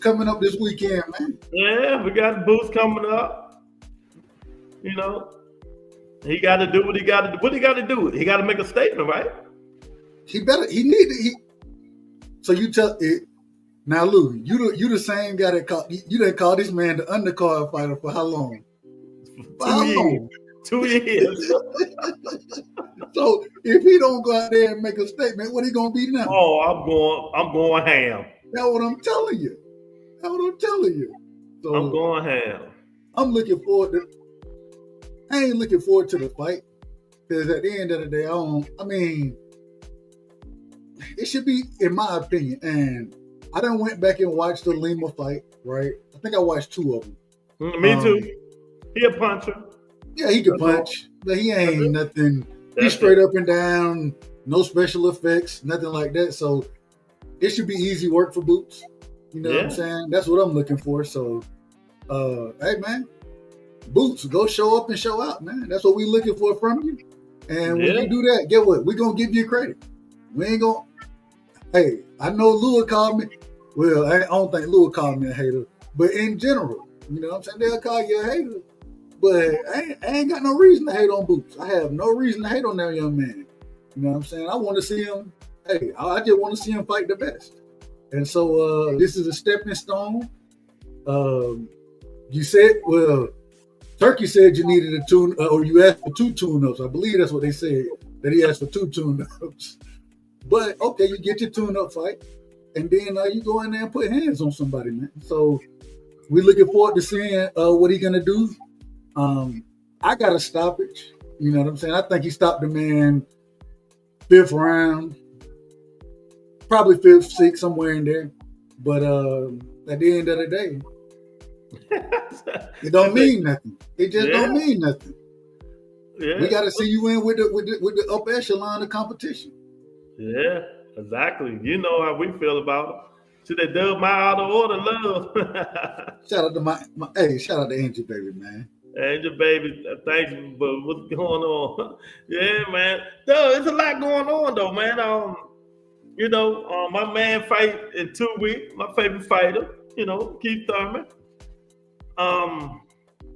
coming up this weekend, man. Yeah, we got Boots coming up. You know, he got to do what he got to do. What he got to do? He got to make a statement, right? He better. He need to. So you tell it now, Lou. You the same guy that called you didn't call this man the undercard fighter for how long? For 2 how years. long? 2 years. So if he don't go out there and make a statement, what he gonna be now? Oh, I'm going ham. That's what I'm telling you. That's what I'm telling you. So I'm going ham. I'm looking forward to. I ain't looking forward to the fight because at the end of the day, I mean, it should be, in my opinion. And I done went back and watched the Lima fight. Right? I think I watched 2 of them. Me too. He a puncher. Yeah, he can punch, but he ain't nothing. He's straight up and down, no special effects, nothing like that. So it should be easy work for Boots. You know what I'm saying? That's what I'm looking for. So, hey, man, Boots, go show up and show out, man. That's what we looking for from you. And when you do that, get what? We're going to give you credit. We ain't going to. Hey, I know Lua called me. Well, I don't think Lua called me a hater. But in general, you know what I'm saying? They'll call you a hater. But I ain't got no reason to hate on Boots. I have no reason to hate on that young man. You know what I'm saying? I want to see him. Hey, I just want to see him fight the best. And so this is a stepping stone. You said, well, Turkey said you needed a tune, or you asked for 2 tune-ups. I believe that's what they said, that he asked for 2 tune-ups. But, okay, you get your tune-up fight, and then you go in there and put hands on somebody, man. So we're looking forward to seeing what he's going to do. I got a stoppage. You know what I'm saying? I think he stopped the man 5th round, probably 5th, 6th, somewhere in there. But at the end of the day, it don't mean nothing. It just don't mean nothing. Yeah. We got to see you in with the upper echelon of competition. Yeah, exactly. You know how we feel about it. Should they dub my out of order love? Shout out to my shout out to Angel Baby, man. Angel Baby, thanks for what's going on. Yeah, man. There's a lot going on though, man. You know, my man fight in 2 weeks. My favorite fighter, you know, Keith Thurman.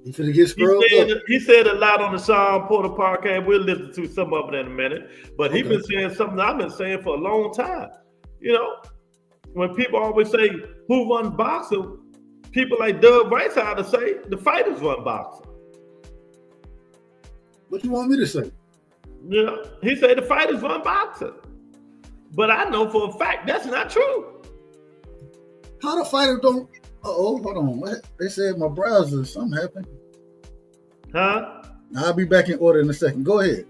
He finna get scrubbed up. He said a lot on the Sean Porter podcast. We'll listen to some of it in a minute. But he's been saying something I've been saying for a long time. You know, when people always say who won boxing, people like Doug Whiteside to say the fighters won boxing. What you want me to say? You know, he said the fighters won boxing. But I know for a fact that's not true. How the fighters don't? Hold on. What? They said my browser, something happened. Huh? I'll be back in order in a second. Go ahead.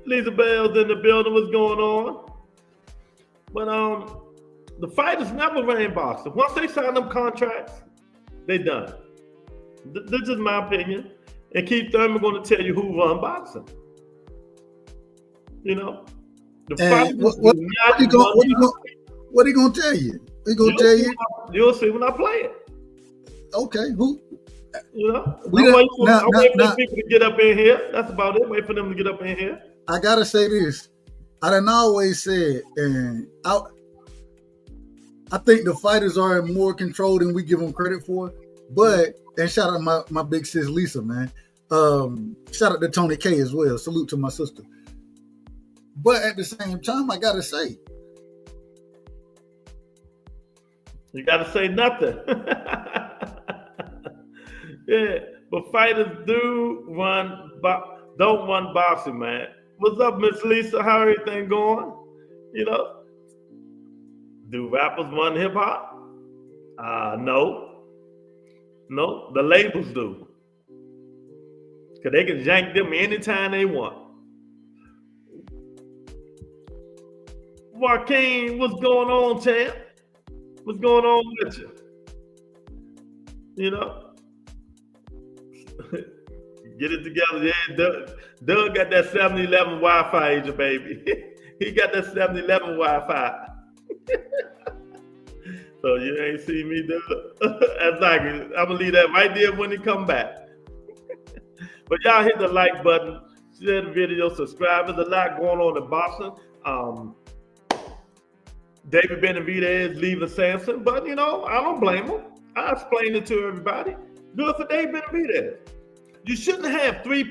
Lisa Bell's in the building. What's going on? But the fighters never ran boxing. Once they sign them contracts, they done. This is my opinion. And Keith Thurman going to tell you who won boxing. You know, the fighters what are he going to tell you? He going to tell you? You'll see when I play it. Okay, who? You know, I'm waiting for people to get up in here. That's about it. Wait for them to get up in here. I gotta say this. I done always said, and I think the fighters are in more control than we give them credit for. But, and shout out my big sis Lisa, man. Shout out to Tony K as well. Salute to my sister. But at the same time, I gotta say, you gotta say nothing. Yeah, but fighters don't run boxing, man. What's up, Miss Lisa? How everything going? You know, do rappers run hip hop? No, the labels do, cause they can yank them anytime they want. Joaquin, what's going on, champ? What's going on with you? You know, get it together. Yeah, Doug got that 7-Eleven Wi-Fi, agent baby. He got that 7-Eleven Wi-Fi. So you ain't see me, Doug. Exactly. I'm gonna leave that right there when he come back. But y'all hit the like button, share the video, subscribe. There's a lot going on in boxing. David Benavidez leaving Samson, but I don't blame him. I explained it to everybody. Good for David Benavidez. You shouldn't have two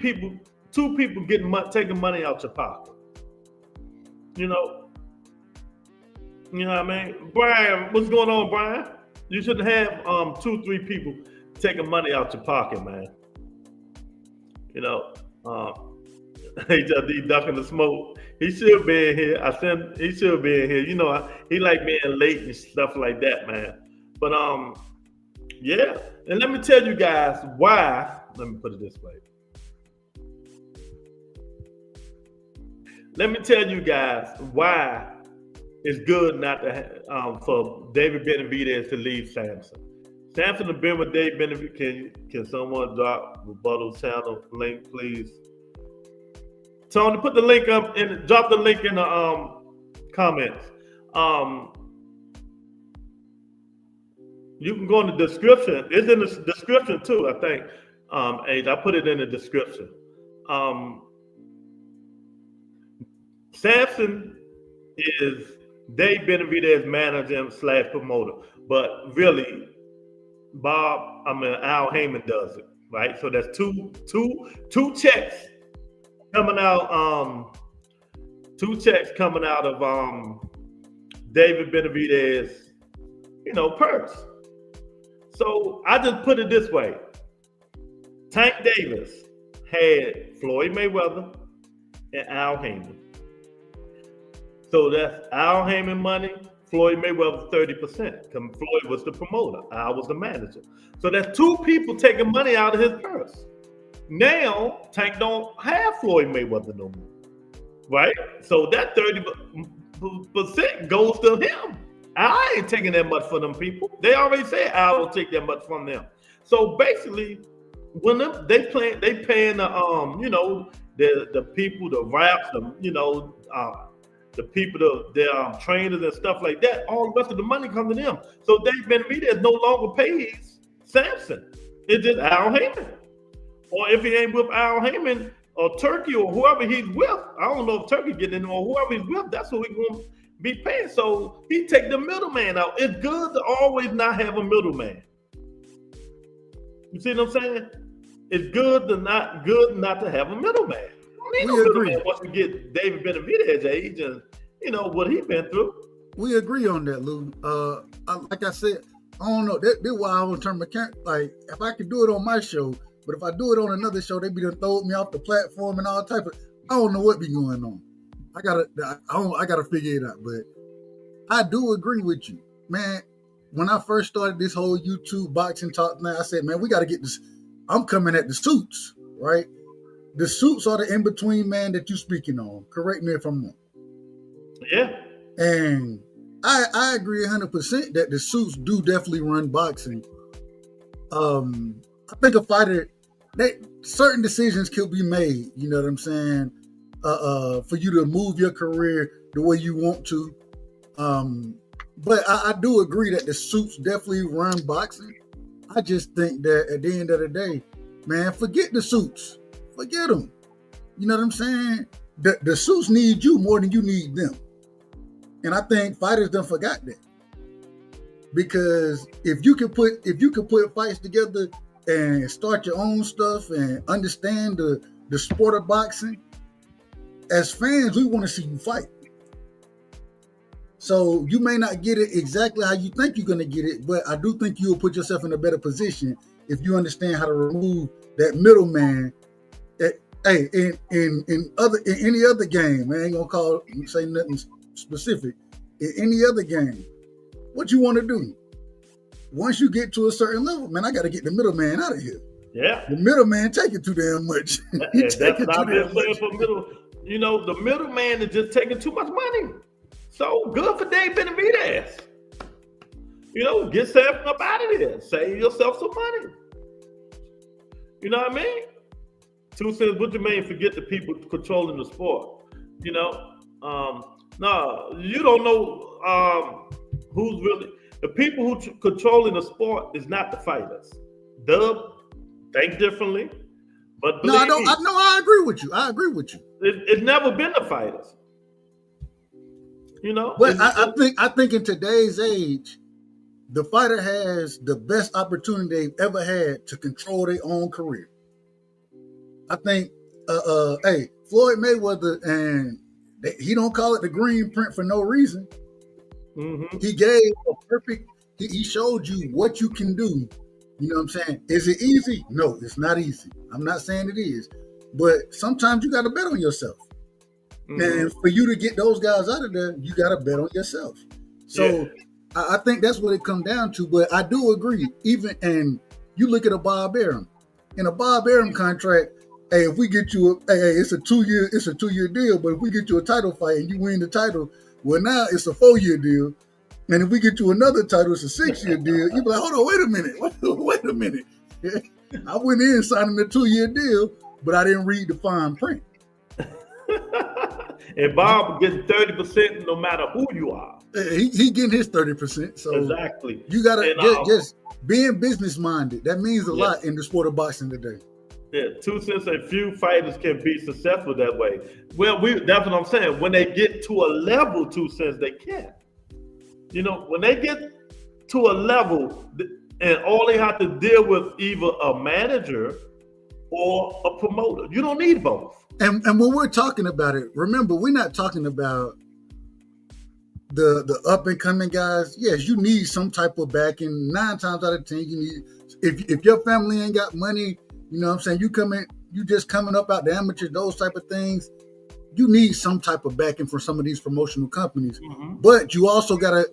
people taking money out your pocket. You know what I mean? Brian, what's going on, Brian? You shouldn't have 2-3 people taking money out your pocket, man. He just ducking the smoke. He should be in here. He should be in here. He like being late and stuff like that, man. But yeah. And let me tell you guys why. Let me put it this way. Let me tell you guys why it's good not to for David Benavidez to leave Samson. Samson has been with David Benavidez. Can someone drop rebuttal channel link, please? Tony, put the link up and drop the link in the comments. You can go in the description. It's in the description too, I think. I put it in the description. Samson is Dave Benavidez's manager / promoter, but really, Al Heyman does it, right? So that's two checks coming out. Two checks coming out of David Benavidez, purse. So I just put it this way: Tank Davis had Floyd Mayweather and Al Heyman. So that's Al Heyman money, Floyd Mayweather 30%. Floyd was the promoter, Al was the manager. So that's 2 people taking money out of his purse. Now Tank don't have Floyd Mayweather no more, right? So that 30% goes to him. I ain't taking that much from them people. They already said Al will take that much from them. So basically, when they paying the people, the raps, the people, the trainers and stuff like that, all the rest of the money comes to them. So Dave Benavidez no longer pays Samson. It's just Al Heyman. Or if he ain't with Al Heyman or Turkey or whoever he's with, I don't know if Turkey getting in or whoever he's with, that's who he's going to be paying. So he take the middleman out. It's good to always not have a middleman. You see what I'm saying? It's good not to have a middleman. We agree. Once we get David Benavidez's age and what he's been through. We agree on that, Lou. Like I said, I don't know. That's why I was turn mechanic. Like if I could do it on my show, but if I do it on another show, they be done throwing me off the platform and all type of. I don't know what be going on. I gotta figure it out. But I do agree with you, man. When I first started this whole YouTube boxing talk, I said, man, we got to get this. I'm coming at the suits, right? The suits are the in-between man that you're speaking on. Correct me if I'm wrong. Yeah. And I agree 100% that the suits do definitely run boxing. I think a fighter, certain decisions could be made, you know what I'm saying, for you to move your career the way you want to. But I do agree that the suits definitely run boxing. I just think that at the end of the day, man, forget the suits. Forget them. You know what I'm saying? The suits need you more than you need them. And I think fighters done forgot that. Because if you could put fights together and start your own stuff and understand the sport of boxing, as fans, we want to see you fight. So you may not get it exactly how you think you're going to get it, but I do think you'll put yourself in a better position if you understand how to remove that middleman. Hey, in any other game, man, I ain't gonna say nothing specific. In any other game, what you want to do? Once you get to a certain level, man, I got to get the middleman out of here. Yeah, the middleman taking too damn much. That's not been playing for middle. The middleman is just taking too much money. So good for Dave Benavidez. Get yourself up out of there. Save yourself some money. You know what I mean? 2 cents, what you mean forget the people controlling the sport? No, you don't know who's really the people who controlling the sport is not the fighters. Dub think differently, but no, I agree with you. It's never been the fighters. You know, but I think in today's age, the fighter has the best opportunity they've ever had to control their own career. I think, hey, Floyd Mayweather, and he don't call it the green print for no reason. Mm-hmm. He gave a perfect. He showed you what you can do. You know what I'm saying? Is it easy? No, it's not easy. I'm not saying it is, but sometimes you got to bet on yourself. Mm-hmm. And for you to get those guys out of there, you got to bet on yourself. So I think that's what it comes down to. But I do agree. And you look at a Bob Arum. In a Bob Arum contract, hey, if we get you it's a 2-year deal. But if we get you a title fight and you win the title, well, now it's a 4-year deal. And if we get you another title, it's a 6-year deal. You be like, hold on, wait a minute. I went in signing a 2-year deal, but I didn't read the fine print. And Bob getting 30% no matter who you are. He getting his 30%. So exactly. You gotta just being business minded. That means a lot in the sport of boxing today. Yeah, 2 cents and few fighters can be successful that way. Well, that's what I'm saying. When they get to a level 2 cents, they can. You know, when they get to a level and all they have to deal with either a manager or a promoter, you don't need both. And when we're talking about it, remember, we're not talking about the up and coming guys. Yes, you need some type of backing. 9 times out of 10, you need. If your family ain't got money, you know what I'm saying, you just coming up out the amateurs, those type of things. You need some type of backing from some of these promotional companies. Mm-hmm. But you also gotta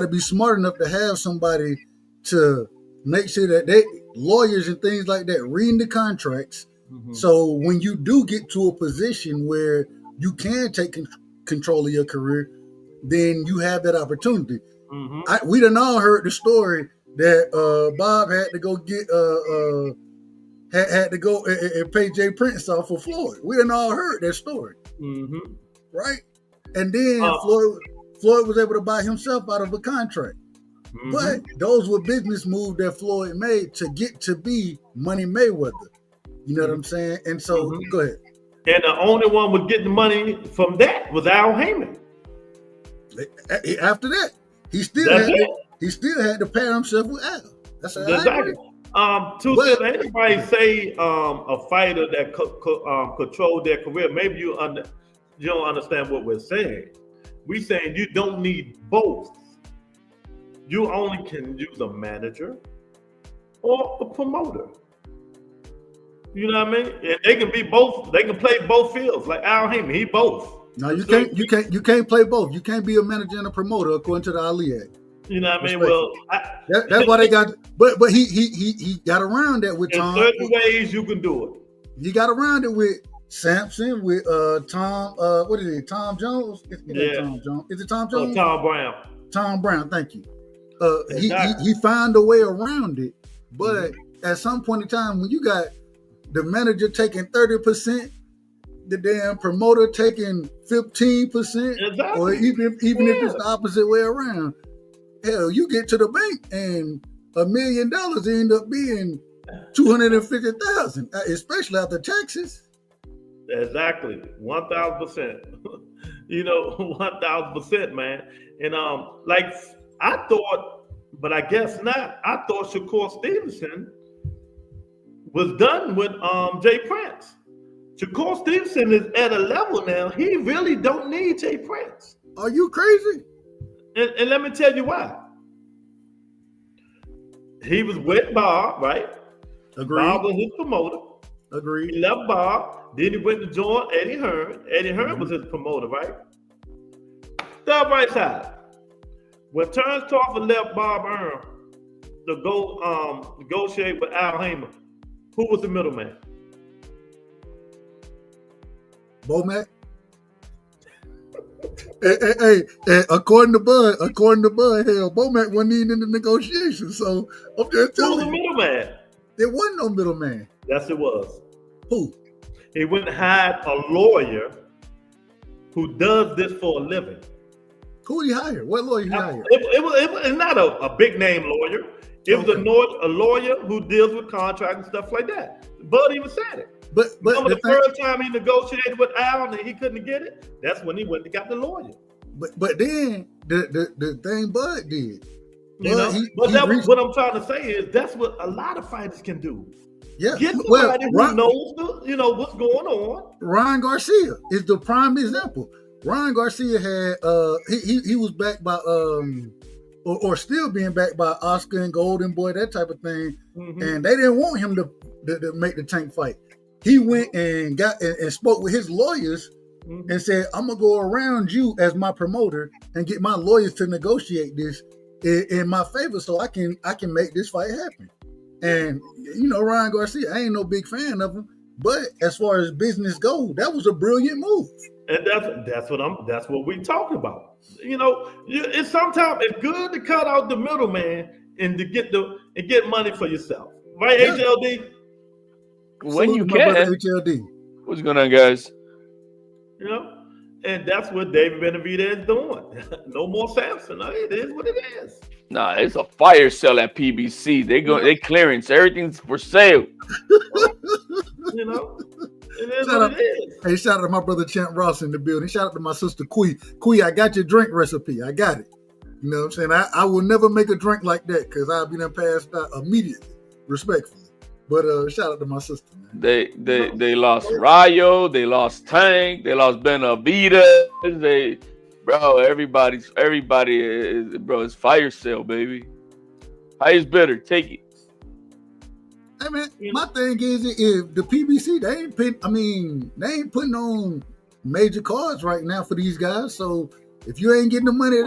be smart enough to have somebody to make sure that lawyers and things like that reading the contracts. Mm-hmm. So when you do get to a position where you can take control of your career, then you have that opportunity. Mm-hmm. We done all heard the story that Bob had to go get had to go and pay Jay Prince off for Floyd. We done all heard that story. Mm-hmm. Right? And then Floyd was able to buy himself out of a contract. Mm-hmm. But those were business moves that Floyd made to get to be Money Mayweather. You know what I'm saying? And so, go ahead. And the only one was getting money from that was Al Heyman. After that, he still had to pair himself with Al. That's exactly. Anybody say a fighter that controlled their career, maybe you don't understand what we're saying. We're saying you don't need both. You only can use a manager or a promoter. You know what I mean? And they can be both. They can play both fields, like Al Heyman. He both. No, you can't. You can't play both. You can't be a manager and a promoter according to the Ali Act. You know what I mean? Well, that's why they got. But he got around that with Tom. In certain ways, you can do it. He got around it with Sampson, with Tom. What is it? Tom Jones? Tom Jones. Is it Tom Jones? Tom Brown. Tom Brown. Thank you. He found a way around it, but at some point in time, when you got the manager taking 30%, the damn promoter taking 15%, or even if it's the opposite way around, hell, you get to the bank and $1 million end up being $250,000, especially after taxes. Exactly, 1,000%. 1,000%, man. And like I thought, but I guess not. I thought Shakur Stevenson was done with Jay Prince. Shakur Stevenson is at a level now. He really don't need Jay Prince. Are you crazy? And let me tell you why. He was with Bob, right? Agreed. Bob was his promoter. Agreed. He left Bob. Then he went to join Eddie Hearn. Eddie Hearn was his promoter, right? Stop right side. When Terrence Crawford left Bob Arum to go negotiate with Al Heyman, who was the middleman? Bomac. Hey, according to Bud, hell, Bomac wasn't even in the negotiations. So I'm just telling you. Who was the middleman? There wasn't no middleman. Yes, it was. Who? He went and hired a lawyer who does this for a living. Who did he hire? What lawyer he hired? It was not a big name lawyer. It was a lawyer who deals with contracts and stuff like that. Bud even said it. But remember the first time he negotiated with Al and he couldn't get it? That's when he went and got the lawyer. but then the thing Bud did. You know, what I'm trying to say is that's what a lot of fighters can do. Yeah, get somebody who knows what's going on. Ryan Garcia is the prime example. Ryan Garcia had he was backed by or still being backed by Oscar and Golden Boy, that type of thing, and they didn't want him to make the Tank fight. He went and got and spoke with his lawyers and said, "I'm gonna go around you as my promoter and get my lawyers to negotiate this in my favor, so I can make this fight happen." And Ryan Garcia, I ain't no big fan of him, but as far as business goes, that was a brilliant move. And that's what we talking about. It's sometimes it's good to cut out the middleman and to get money for yourself, right? Yeah. HLD. When you can. HLD. What's going on, guys? And that's what David Benavidez is doing. No more Samson. It is what it is. Nah, it's a fire sale at PBC. They clearance. Everything's for sale. It is what it is. Hey, shout out to my brother Champ Ross in the building. Shout out to my sister Quee. Quee, I got your drink recipe. I got it. You know what I'm saying? I will never make a drink like that because I'll be done passed out immediately, respectfully. But shout out to my sister, man. They lost Rayo, they lost Tank, they lost Benavidez. Everybody is, bro. It's fire sale, baby. Highest bidder, take it. Hey man, my thing is if the PBC they ain't putting on major cards right now for these guys. So if you ain't getting the money,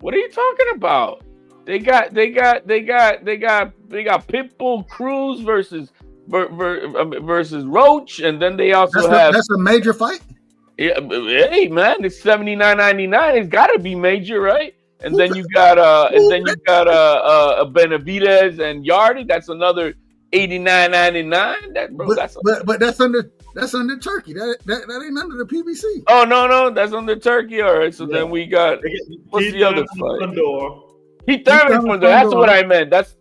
what are you talking about? They got Pitbull Cruz versus Roach, and then they also that's a major fight. Yeah, hey man, it's $79.99. It's got to be major, right? And then you got Benavidez and Yardy. That's another $89.99. But that's under Turkey. That ain't under the PBC. Oh no, that's under Turkey. All right, so then we got what's the other fight? Keith Thurman. That's what I meant. That's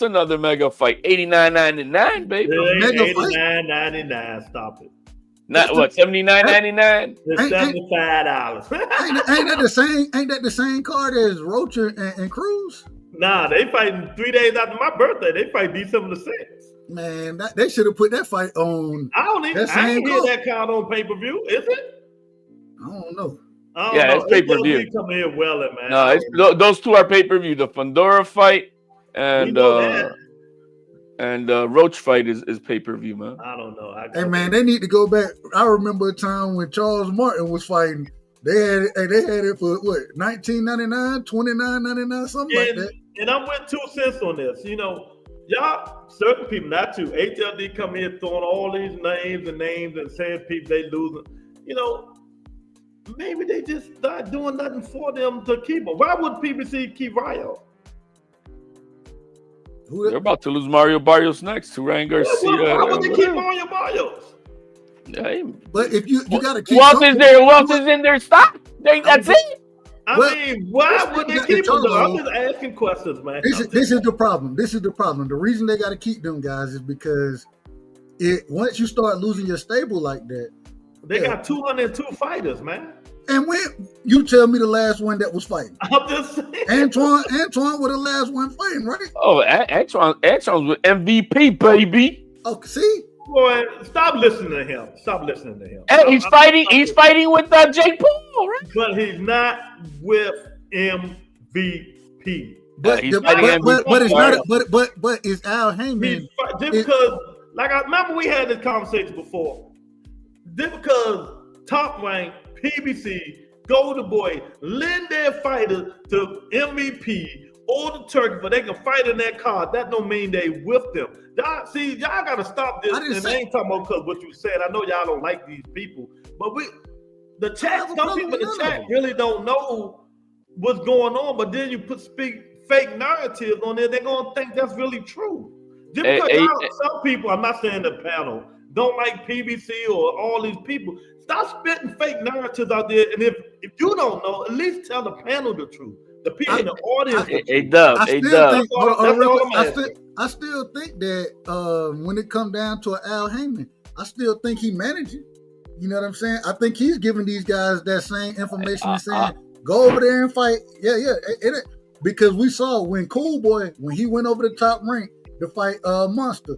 another mega fight. $89.99, baby. $89.99. Stop it. Not what? $79.99. It's $75. Ain't that the same card as Roach and Cruz? Nah, they fighting 3 days after my birthday. They fight December the 6th. Man, they should have put that fight on. I ain't hear that card on pay-per-view. Is it? I don't know. It's pay-per-view. Come here, man. No, those two are pay-per-view. The Fundora fight and Roach fight is pay-per-view, man. I don't know. Hey man, they need to go back. I remember a time when Charles Martin was fighting. They had it for what, $19.99, $29.99, something like that. And I'm with 2 cents on this. Y'all, certain people, not you. HLD come here throwing all these names and saying people they losing. Maybe they just start doing nothing for them to keep them. Why would PBC keep Rayo? They're about to lose Mario Barrios next to Ryan Garcia. Why would they keep Mario Barrios? Yeah, but if you gotta keep who else is in their stock? That's it. Why would they keep them? I'm just asking questions, man. This is the problem. The reason they gotta keep them guys is because once you start losing your stable like that, they got 202 fighters, man. And when you tell me the last one that was fighting, I'm just saying. Antoine was the last one fighting, right? Oh, Antoine's with MVP, baby. Oh, see. Boy, stop listening to him. Hey, he's fighting with Jake Paul, right? But he's not with MVP. But it's not. But it's Al Heyman. Because, I remember we had this conversation before. Just because Top Rank, PBC, Golden Boy lend their fighters to MVP or the Turkey, but they can fight in that card. That don't mean they with them. Y'all got to stop this. I ain't talking about because what you said. I know y'all don't like these people, but some people in the chat really don't know what's going on. But then you speak fake narratives on there, they're gonna think that's really true. Just because some people, I'm not saying the panel, don't like PBC or all these people. Stop spitting fake narratives out there. And if you don't know, at least tell the panel the truth. The people in the audience. I still think that when it comes down to Al Heyman, I still think he managing. You know what I'm saying? I think he's giving these guys that same information and saying, go over there and fight. Yeah. Because we saw when Cool Boy, when he went over the top rank to fight Monster,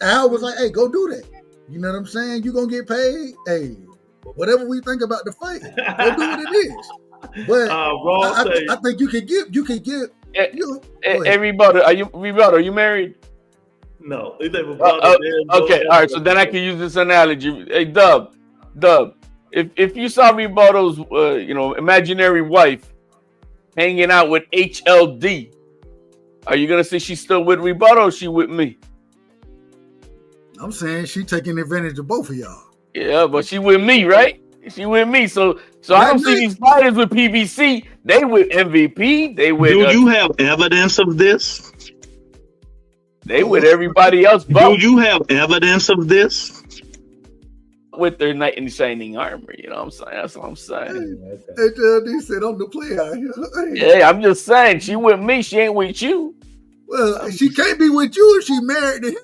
Al was like, hey, go do that. You know what I'm saying? You're going to get paid. Hey, whatever we think about the fight, go do what it is. But I think you could give. Everybody, are you married? No. Okay, all right. So then I can use this analogy. Hey, Dub, if you saw Rebutto's, imaginary wife hanging out with HLD, are you gonna say she's still with Rebutto or she with me? I'm saying she taking advantage of both of y'all. Yeah, but she with me, right? She with me. So I don't see these fighters with PBC. They with MVP. They with. Do you have evidence of this? They with everybody else. Do you have evidence of this? With their knight in shining armor, you know what I'm saying? That's what I'm saying. HLD said I'm the player out here. Yeah, I'm just saying. She with me. She ain't with you. Well, she can't be with you if she married to him.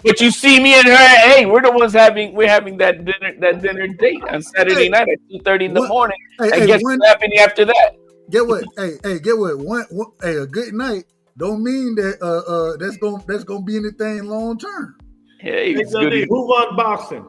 But you see me and her. Hey, we're the ones having that dinner date on Saturday night at 2:30 in the morning. And guess what's happening after that? Get what? Get what? A good night don't mean that that's gonna be anything long term. Hey, who won boxing?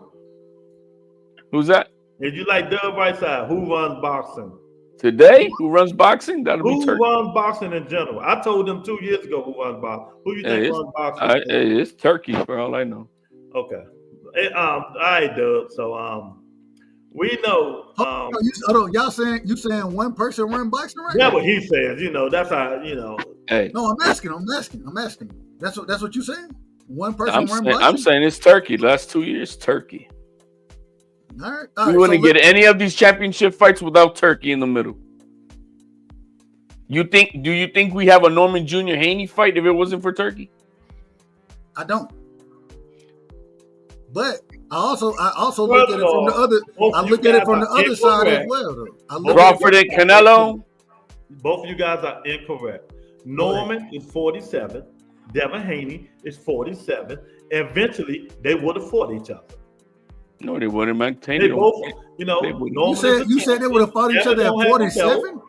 Who's that? If you like Dub right side, who runs boxing? Today? Who runs boxing? That'll be Turkey. Who runs boxing in general? I told them 2 years ago who runs boxing. Who you think runs boxing? It's Turkey for all I know. Okay. All right, Dub. So we know. Y'all saying one person run boxing right? That's what he says. That's how. Hey. No, I'm asking. That's what you saying. One person run boxing. I'm saying it's Turkey. Last 2 years, Turkey. All right. We wouldn't get any of these championship fights without Turkey in the middle. Do you think we have a Norman Jr. Haney fight if it wasn't for Turkey? I don't. But I also look at it from the other. I look at it from the other side as well, though. Crawford and Canelo. Both of you guys are incorrect. Norman is 47. Devin Haney is 47. Eventually, they would have fought each other. No, they wouldn't maintain it. They both, you said they would have fought each other at 47?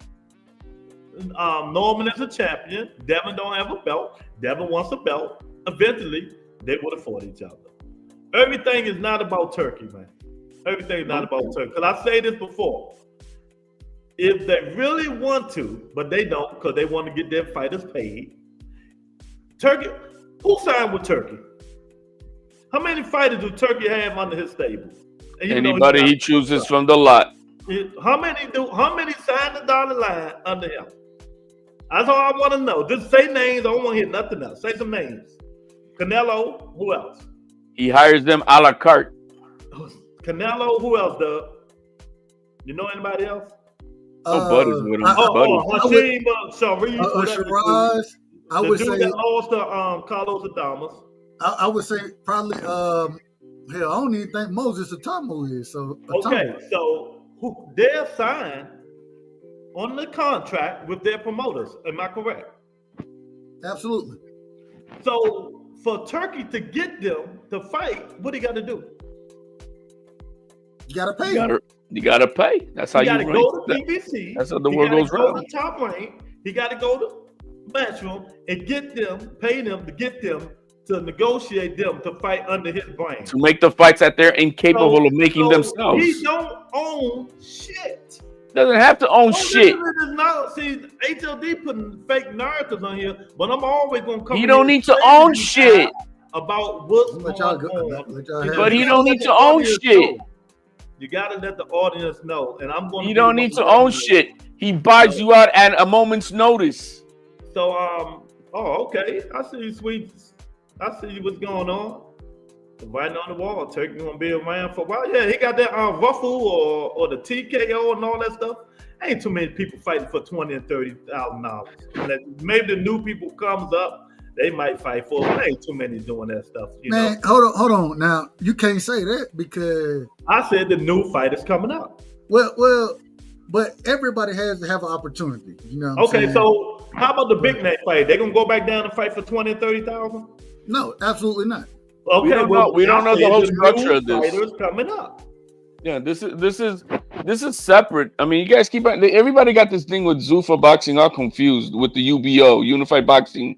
Norman is a champion. Devin don't have a belt. Devin wants a belt. Eventually, they would have fought each other. Everything is not about Turkey, man. Everything is not about Turkey. Because I say this before. If they really want to, but they don't because they want to get their fighters paid. Turkey, who signed with Turkey? How many fighters do Turkey have under his stable? Anybody he chooses from the lot. How many sign the dotted line under him? That's all I want to know. Just say names. I don't want to hear nothing else. Say some names. Canelo. Who else? He hires them a la carte. Canelo. Who else, Doug? You know anybody else? Buddies with him. Hakeem Sharif. Shiraz. I would say that lost to Carlos Adames. I would say probably hell, I don't even think Moses Atamo is. So okay, so they're signed on the contract with their promoters. Am I correct? Absolutely. So for Turkey to get them to fight, what do you got to do? You got to pay. You got to pay. That's how you got to go to PBC. That's how the world goes round. Go to Top Rank. He got to go to Matchroom and pay them to get them to negotiate them to fight under his brand. To make the fights that they're incapable of making themselves. He don't own shit. Doesn't have to own shit. See, HLD putting fake narratives on here, but I'm always going to come. He don't need to own shit. About what's going on. But he don't need to own shit. You got to let the audience know. And I'm going to. You don't need to own shit. He buys you out at a moment's notice. So, okay. I see you, sweet. I see what's going on. Writing on the wall, Turkey gonna be around for a while. Yeah, he got that ruffle or the TKO and all that stuff. Ain't too many people fighting for $20,000 and $30,000. Maybe the new people comes up, they might fight for it. Ain't too many doing that stuff. Man, hold on. Now you can't say that because I said the new fighters coming up. Well, but everybody has to have an opportunity. You know. Okay, so how about the big name fight? They gonna go back down and fight for $20,000 and $30,000? No, absolutely not. Okay, we don't know the whole structure of this. Fighters coming up. Yeah, this is separate. I mean, you guys keep everybody got this thing with Zuffa Boxing all confused with the UBO, Unified Boxing.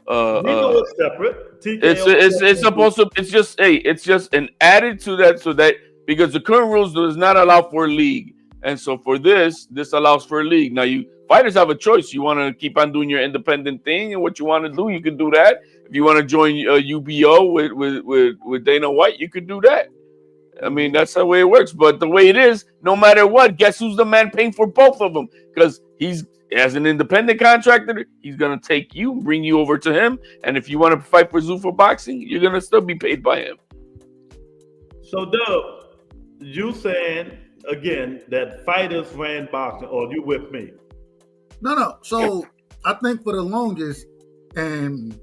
We know it's separate. It's supposed to. It's just an added to that so that because the current rules does not allow for a league, and so for this allows for a league. Now fighters have a choice. You want to keep on doing your independent thing, and what you want to do, you can do that. If you want to join UBO with Dana White, you could do that. I mean, that's the way it works. But the way it is, no matter what, guess who's the man paying for both of them? Because he's, as an independent contractor, he's going to take you, bring you over to him. And if you want to fight for Zuffa Boxing, you're going to still be paid by him. So, Doug, you saying, again, that fighters ran boxing, or you with me? No. So, I think for the longest, and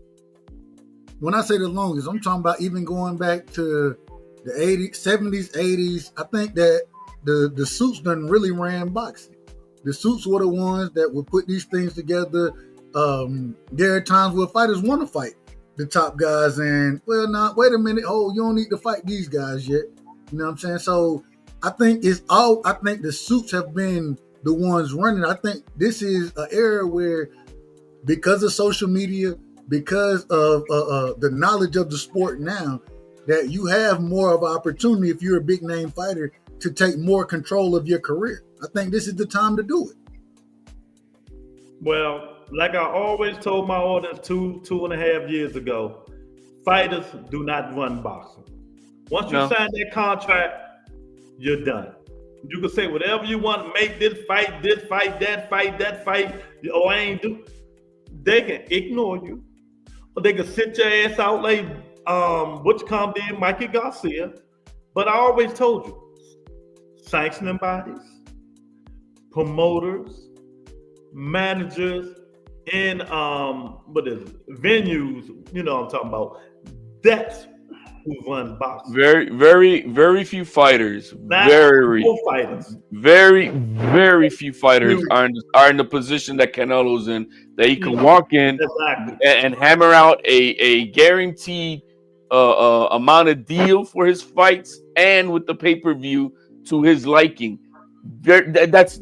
when I say the longest, I'm talking about even going back to the 80s, 70s, 80s. I think that the suits done really ran boxing. The suits were the ones that would put these things together. There are times where fighters want to fight the top guys, and wait a minute, you don't need to fight these guys yet. You know what I'm saying? So I think the suits have been the ones running. I think this is an era where, because of social media, because of the knowledge of the sport now, that you have more of an opportunity if you're a big name fighter to take more control of your career. I think this is the time to do it. Well, like I always told my audience 2.5 years ago, fighters do not run boxing. Once you sign that contract, you're done. You can say whatever you want, make this fight, that fight, I ain't do. They can ignore you, or they can sit your ass out like Mikey Garcia. But I always told you, sanctioning bodies, promoters, managers, and venues, you know what I'm talking about. That's who runs boxing. Very few fighters. Very few fighters are in the position that Canelo's in, that he can walk in and hammer out a guaranteed amount of deal for his fights, and with the pay-per-view to his liking. That's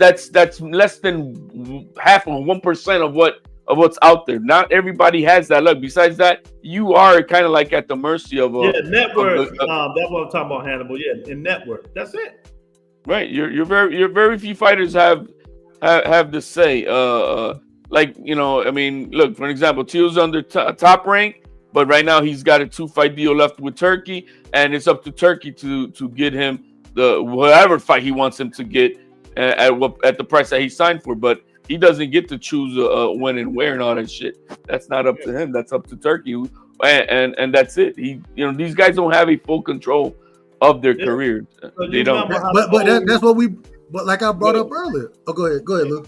less than half of 1% of what's out there. Not everybody has that luck. Besides that, you are kind of like at the mercy of network. That's what I'm talking about, Hannibal. Yeah, in network. That's it. Right. You're very few fighters have the say. Like, you know, I mean, look, for example, Teal's under Top Rank, but right now he's got a 2-fight deal left with Turkey, and it's up to Turkey to get him the whatever fight he wants him to get at the price that he signed for. But he doesn't get to choose when and where and all that shit. That's not up to him. That's up to Turkey, and that's it. These guys don't have a full control of their career. So they don't. That's what we. But like I brought up earlier. Oh, go ahead, Luke.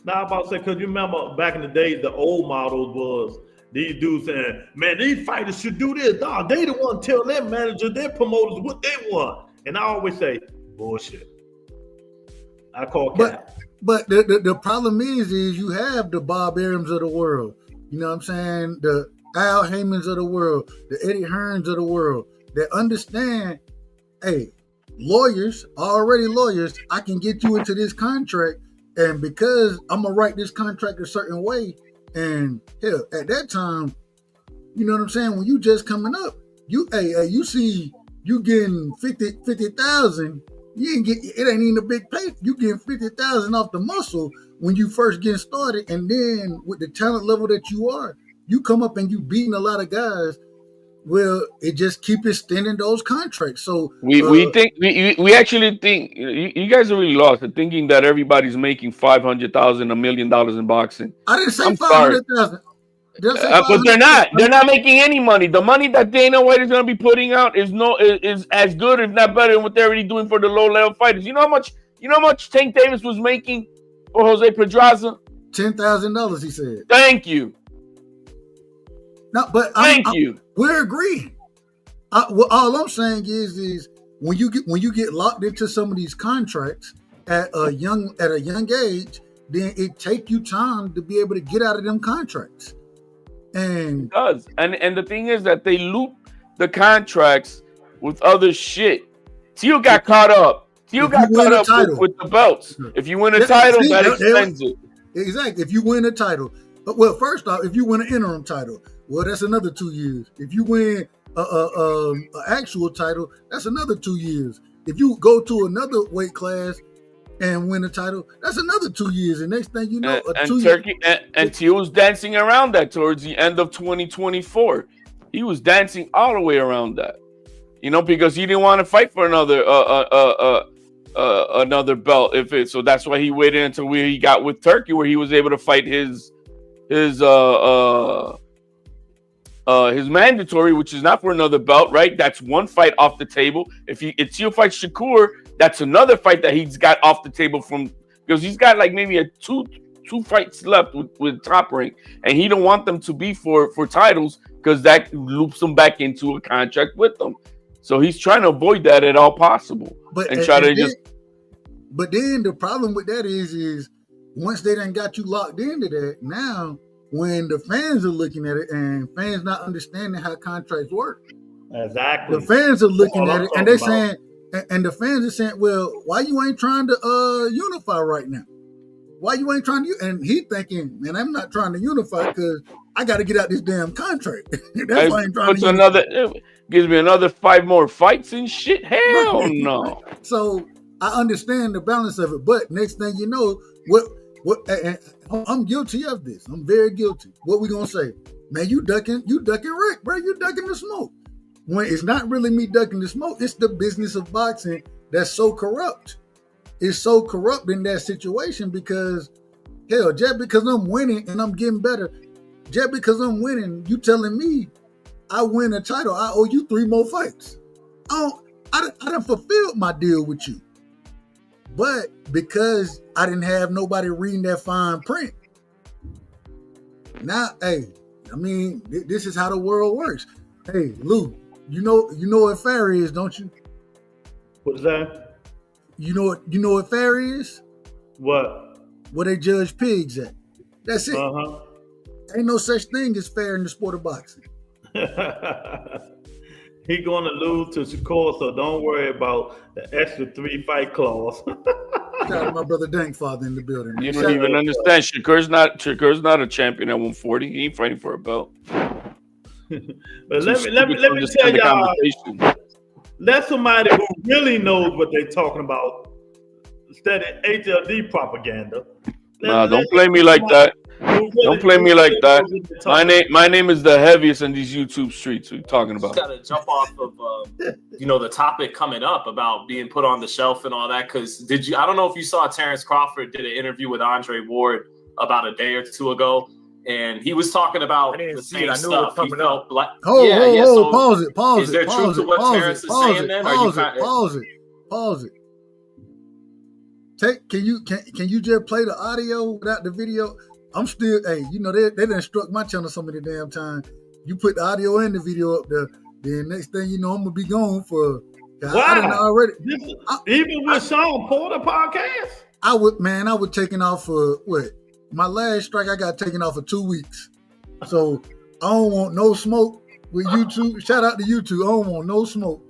Now I'm about to say, because you remember back in the days, the old models was these dudes saying, "Man, these fighters should do this. Nah, they the one tell their managers, their promoters what they want." And I always say, bullshit. I call cap. But the problem is you have the Bob Arums of the world. You know what I'm saying? The Al Haymans of the world, the Eddie Hearns of the world, that understand, hey, lawyers are already lawyers. I can get you into this contract, and because I'm going to write this contract a certain way, and hell, at that time, you know what I'm saying? When you just coming up, you see you getting 50,000. It ain't even a big pay. You getting 50,000 off the muscle when you first get started, and then with the talent level that you are, you come up and you beating a lot of guys. Well, it just keep extending those contracts. So we actually think you guys are really lost at thinking that everybody's making $500,000, $1 million in boxing. I didn't say 500,000. But they're not. They're not making any money. The money that Dana White is going to be putting out is as good, if not better, than what they're already doing for the low level fighters. You know how much Tank Davis was making for Jose Pedraza? $10,000, he said. Thank you. No, but thank you. We're agreeing. All I'm saying is when you get locked into some of these contracts at a young age, then it take you time to be able to get out of them contracts. And it does. And the thing is that they loop the contracts with other shit. Teal got caught up. Teal got caught up with the belts. If you win a title, that extends it. Exactly. If you win a title, well, first off, if you win an interim title, well, that's another 2 years. If you win an actual title, that's another 2 years. If you go to another weight class and win a title, that's another 2 years. And next thing you know, and Teal was dancing around that towards the end of 2024. He was dancing all the way around that, because he didn't want to fight for another belt. So that's why he waited until he got with Turkey, where he was able to fight his mandatory, which is not for another belt, right? That's one fight off the table. If Teal fights Shakur, that's another fight that he's got off the table because he's got like maybe two fights left with Top Rank, and he don't want them to be for titles because that loops him back into a contract with them. So he's trying to avoid that at all possible, But then the problem with that is once they done got you locked into that, now when the fans are looking at it and fans not understanding how contracts work, exactly, the fans are looking at it and they're saying, and the fans are saying, well, why you ain't trying to unify right now? Why you ain't trying to? And he thinking, man, I'm not trying to unify because I got to get out this damn contract. That's why I'm trying to unify. It gives me another 5 more fights and shit. Hell no. So I understand the balance of it, but next thing you know, and I'm guilty of this. I'm very guilty. What we gonna say? Man, you ducking Rick, bro. You ducking the smoke. When it's not really me ducking the smoke, it's the business of boxing that's so corrupt. It's so corrupt in that situation because, hell, just because I'm winning and I'm getting better, just because I'm winning, you telling me I win a title, I owe you 3 more fights. I done fulfilled my deal with you. But because I didn't have nobody reading that fine print, now, hey, I mean, this is how the world works. Hey, Lou, you know what fair is, don't you? What's that? You know what fair is? What? Where they judge pigs at. That's it. Uh-huh. Ain't no such thing as fair in the sport of boxing. He gonna lose to Shakur, so don't worry about the extra 3 fight clause. Shout out to my brother Dankfather in the building. You don't even understand. Shakur's not a champion at 140. He ain't fighting for a belt. But let me tell y'all. Let somebody who really knows what they're talking about instead of HLD propaganda. Don't play me like that. Don't play me like that. My name is the heaviest in these YouTube streets. What are you talking about? Got to jump off of the topic coming up about being put on the shelf and all that. Because I don't know if you saw Terrence Crawford did an interview with Andre Ward about a day or 2 ago. And he was talking about the same stuff. He felt like, pause it. Is there truth to what Terrence is saying then? Pause it. Can you just play the audio without the video? I'm still, they done struck my channel so many damn times. You put the audio and the video up there, then next thing you know, I'm gonna be gone for. Wow. Even with Sean Porter podcast, I was taking off for what? My last strike, I got taken off for 2 weeks. So I don't want no smoke with YouTube. Shout out to YouTube. I don't want no smoke.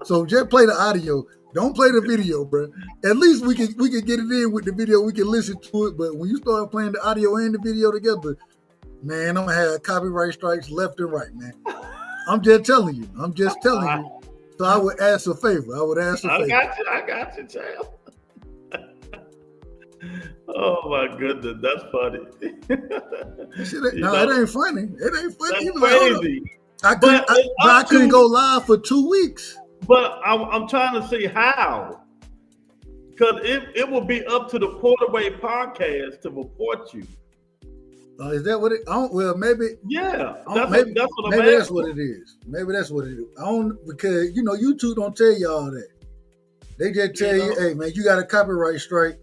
So just play the audio. Don't play the video, bro. At least we can get it in with the video. We can listen to it. But when you start playing the audio and the video together, man, I'm gonna have copyright strikes left and right, man. I'm just telling you. So I would ask a favor. I got you, child. Oh my goodness, that's funny. It ain't funny. It ain't funny. That's crazy. I couldn't go live for 2 weeks. But I'm trying to see how, because it will be up to the Porterway podcast to report you. Is that what it? Well, maybe. Yeah, maybe that's what it is. Maybe that's what it is. Because YouTube don't tell you all that. They just tell you, hey man, you got a copyright strike.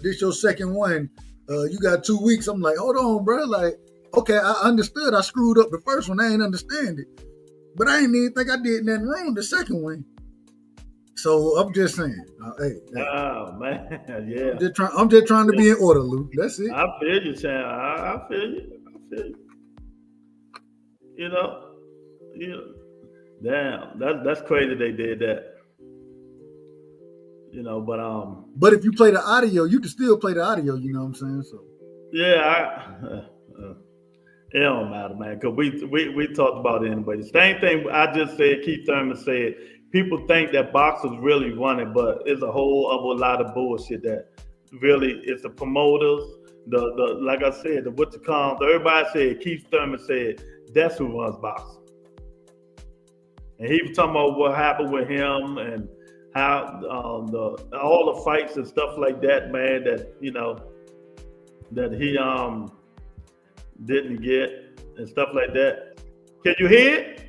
This your second one. You got 2 weeks. I'm like, hold on, bro. Like, okay, I understood. I screwed up the first one. I ain't understand it, but I ain't even think I did nothing wrong the second one. So I'm just saying, hey. Oh man, yeah. I'm just trying to be in order, Lou. That's it. I feel you, Chan. I feel you. Damn, that's crazy. They did that. But if you play the audio, you can still play the audio. You know what I'm saying? So yeah, it don't matter, man. Cause we talked about it anyway. The same thing I just said. Keith Thurman said people think that boxers really run it, but it's a whole other lot of bullshit that really it's the promoters. The like I said, the what you call everybody said. Keith Thurman said that's who runs boxing. And he was talking about what happened with him and how all the fights and stuff like that, man. That that he didn't get and stuff like that. Can you hear it?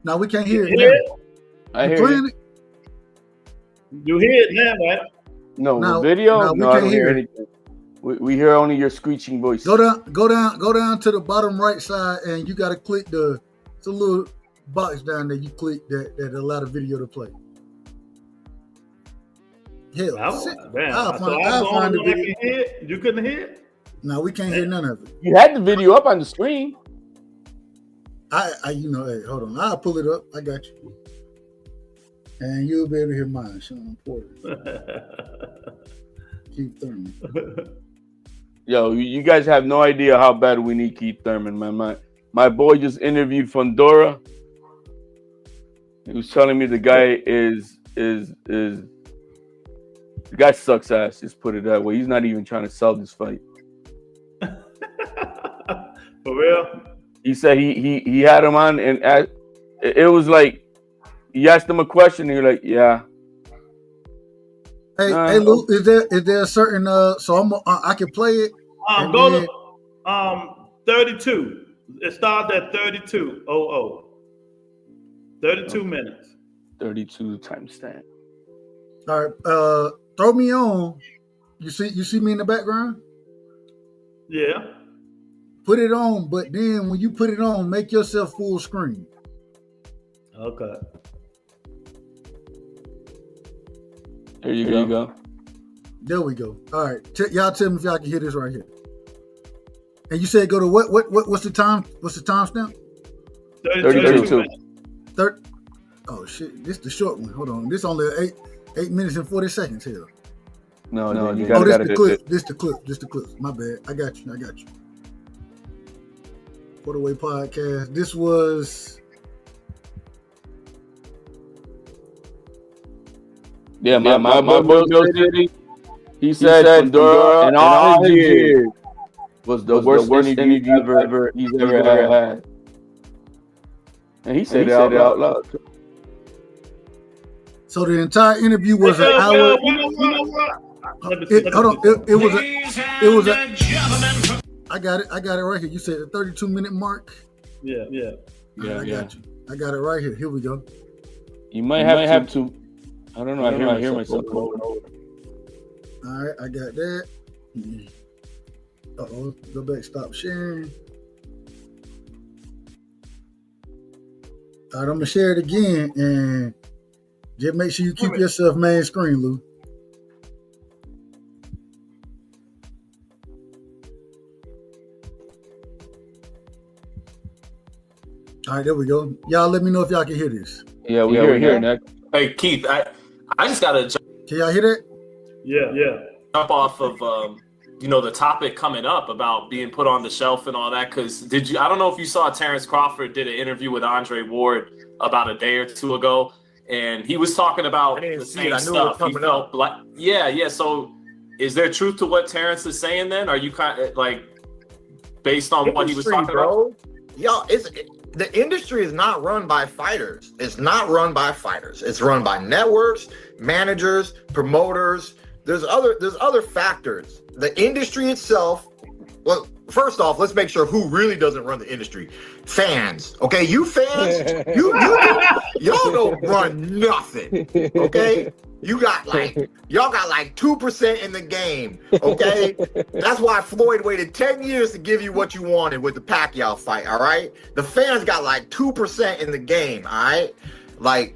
No, we can't hear it. I hear it. You hear it now, right? No, the video. No, I don't hear anything. We hear only your screeching voice. Go down to the bottom right side, and you got to click it's a little box down there. You click that allow the video to play. Hell, I'll find the video. You couldn't hear it? No, we can't hear none of it. You had the video up on the screen. Hey, hold on. I'll pull it up. I got you. And you'll be able to hear mine, Sean Porter. Keith Thurman. Yo, you guys have no idea how bad we need Keith Thurman, man. My boy just interviewed Fundora. He was telling me the guy the guy sucks ass. Just put it that way. He's not even trying to sell this fight. For real? He said he had him on, and it was like he asked him a question, and you're like, yeah. Hey, Lou, is there a certain so I can play it? Go to 32. It starts at 32:00. 32 minutes. 32 timestamp. All right, throw me on. You see me in the background? Yeah. Put it on, but then when you put it on, make yourself full screen. Okay. There you go. There we go. All right, y'all tell me if y'all can hear this right here. And you said go to what's the time? What's the timestamp? 32. Oh shit! This is the short one. Hold on. This only 8 minutes and 40 seconds here. No, you got to the clip. This the clip. My bad. I got you. Quarterway podcast. This was. Yeah, my boy Bill City. He said Fundora and all his years was the worst interview he's ever had. And he said it out loud. So the entire interview was an hour. You know what? Hold on. It was a. I got it right here. You said the 32-minute mark. Yeah. I got you. I got it right here. Here we go. You might have to. I don't know. I hear myself over and over. All right, I got that. Uh-oh. Go back. Stop sharing. All right, I'm gonna share it again, and just make sure you keep yourself main screen, Lou. All right, there we go. Y'all let me know if y'all can hear this. Yeah, we hear it, Nick. Hey, Keith, I just got to Can y'all hear that? Yeah. jump off of the topic coming up about being put on the shelf and all that. Because I don't know if you saw Terrence Crawford did an interview with Andre Ward about a day or two ago, and he was talking about the same stuff. He felt like, yeah. So, is there truth to what Terrence is saying? Then, are you kind of like based on what he was talking about? Yo, the industry is not run by fighters. It's not run by fighters. It's run by networks, managers, promoters. There's other factors. The industry itself. Well, first off, let's make sure who really doesn't run the industry. Fans, okay? You fans, y'all don't run nothing, okay? Y'all got like 2% in the game, okay? That's why Floyd waited 10 years to give you what you wanted with the Pacquiao fight, all right? The fans got like 2% in the game, all right? Like,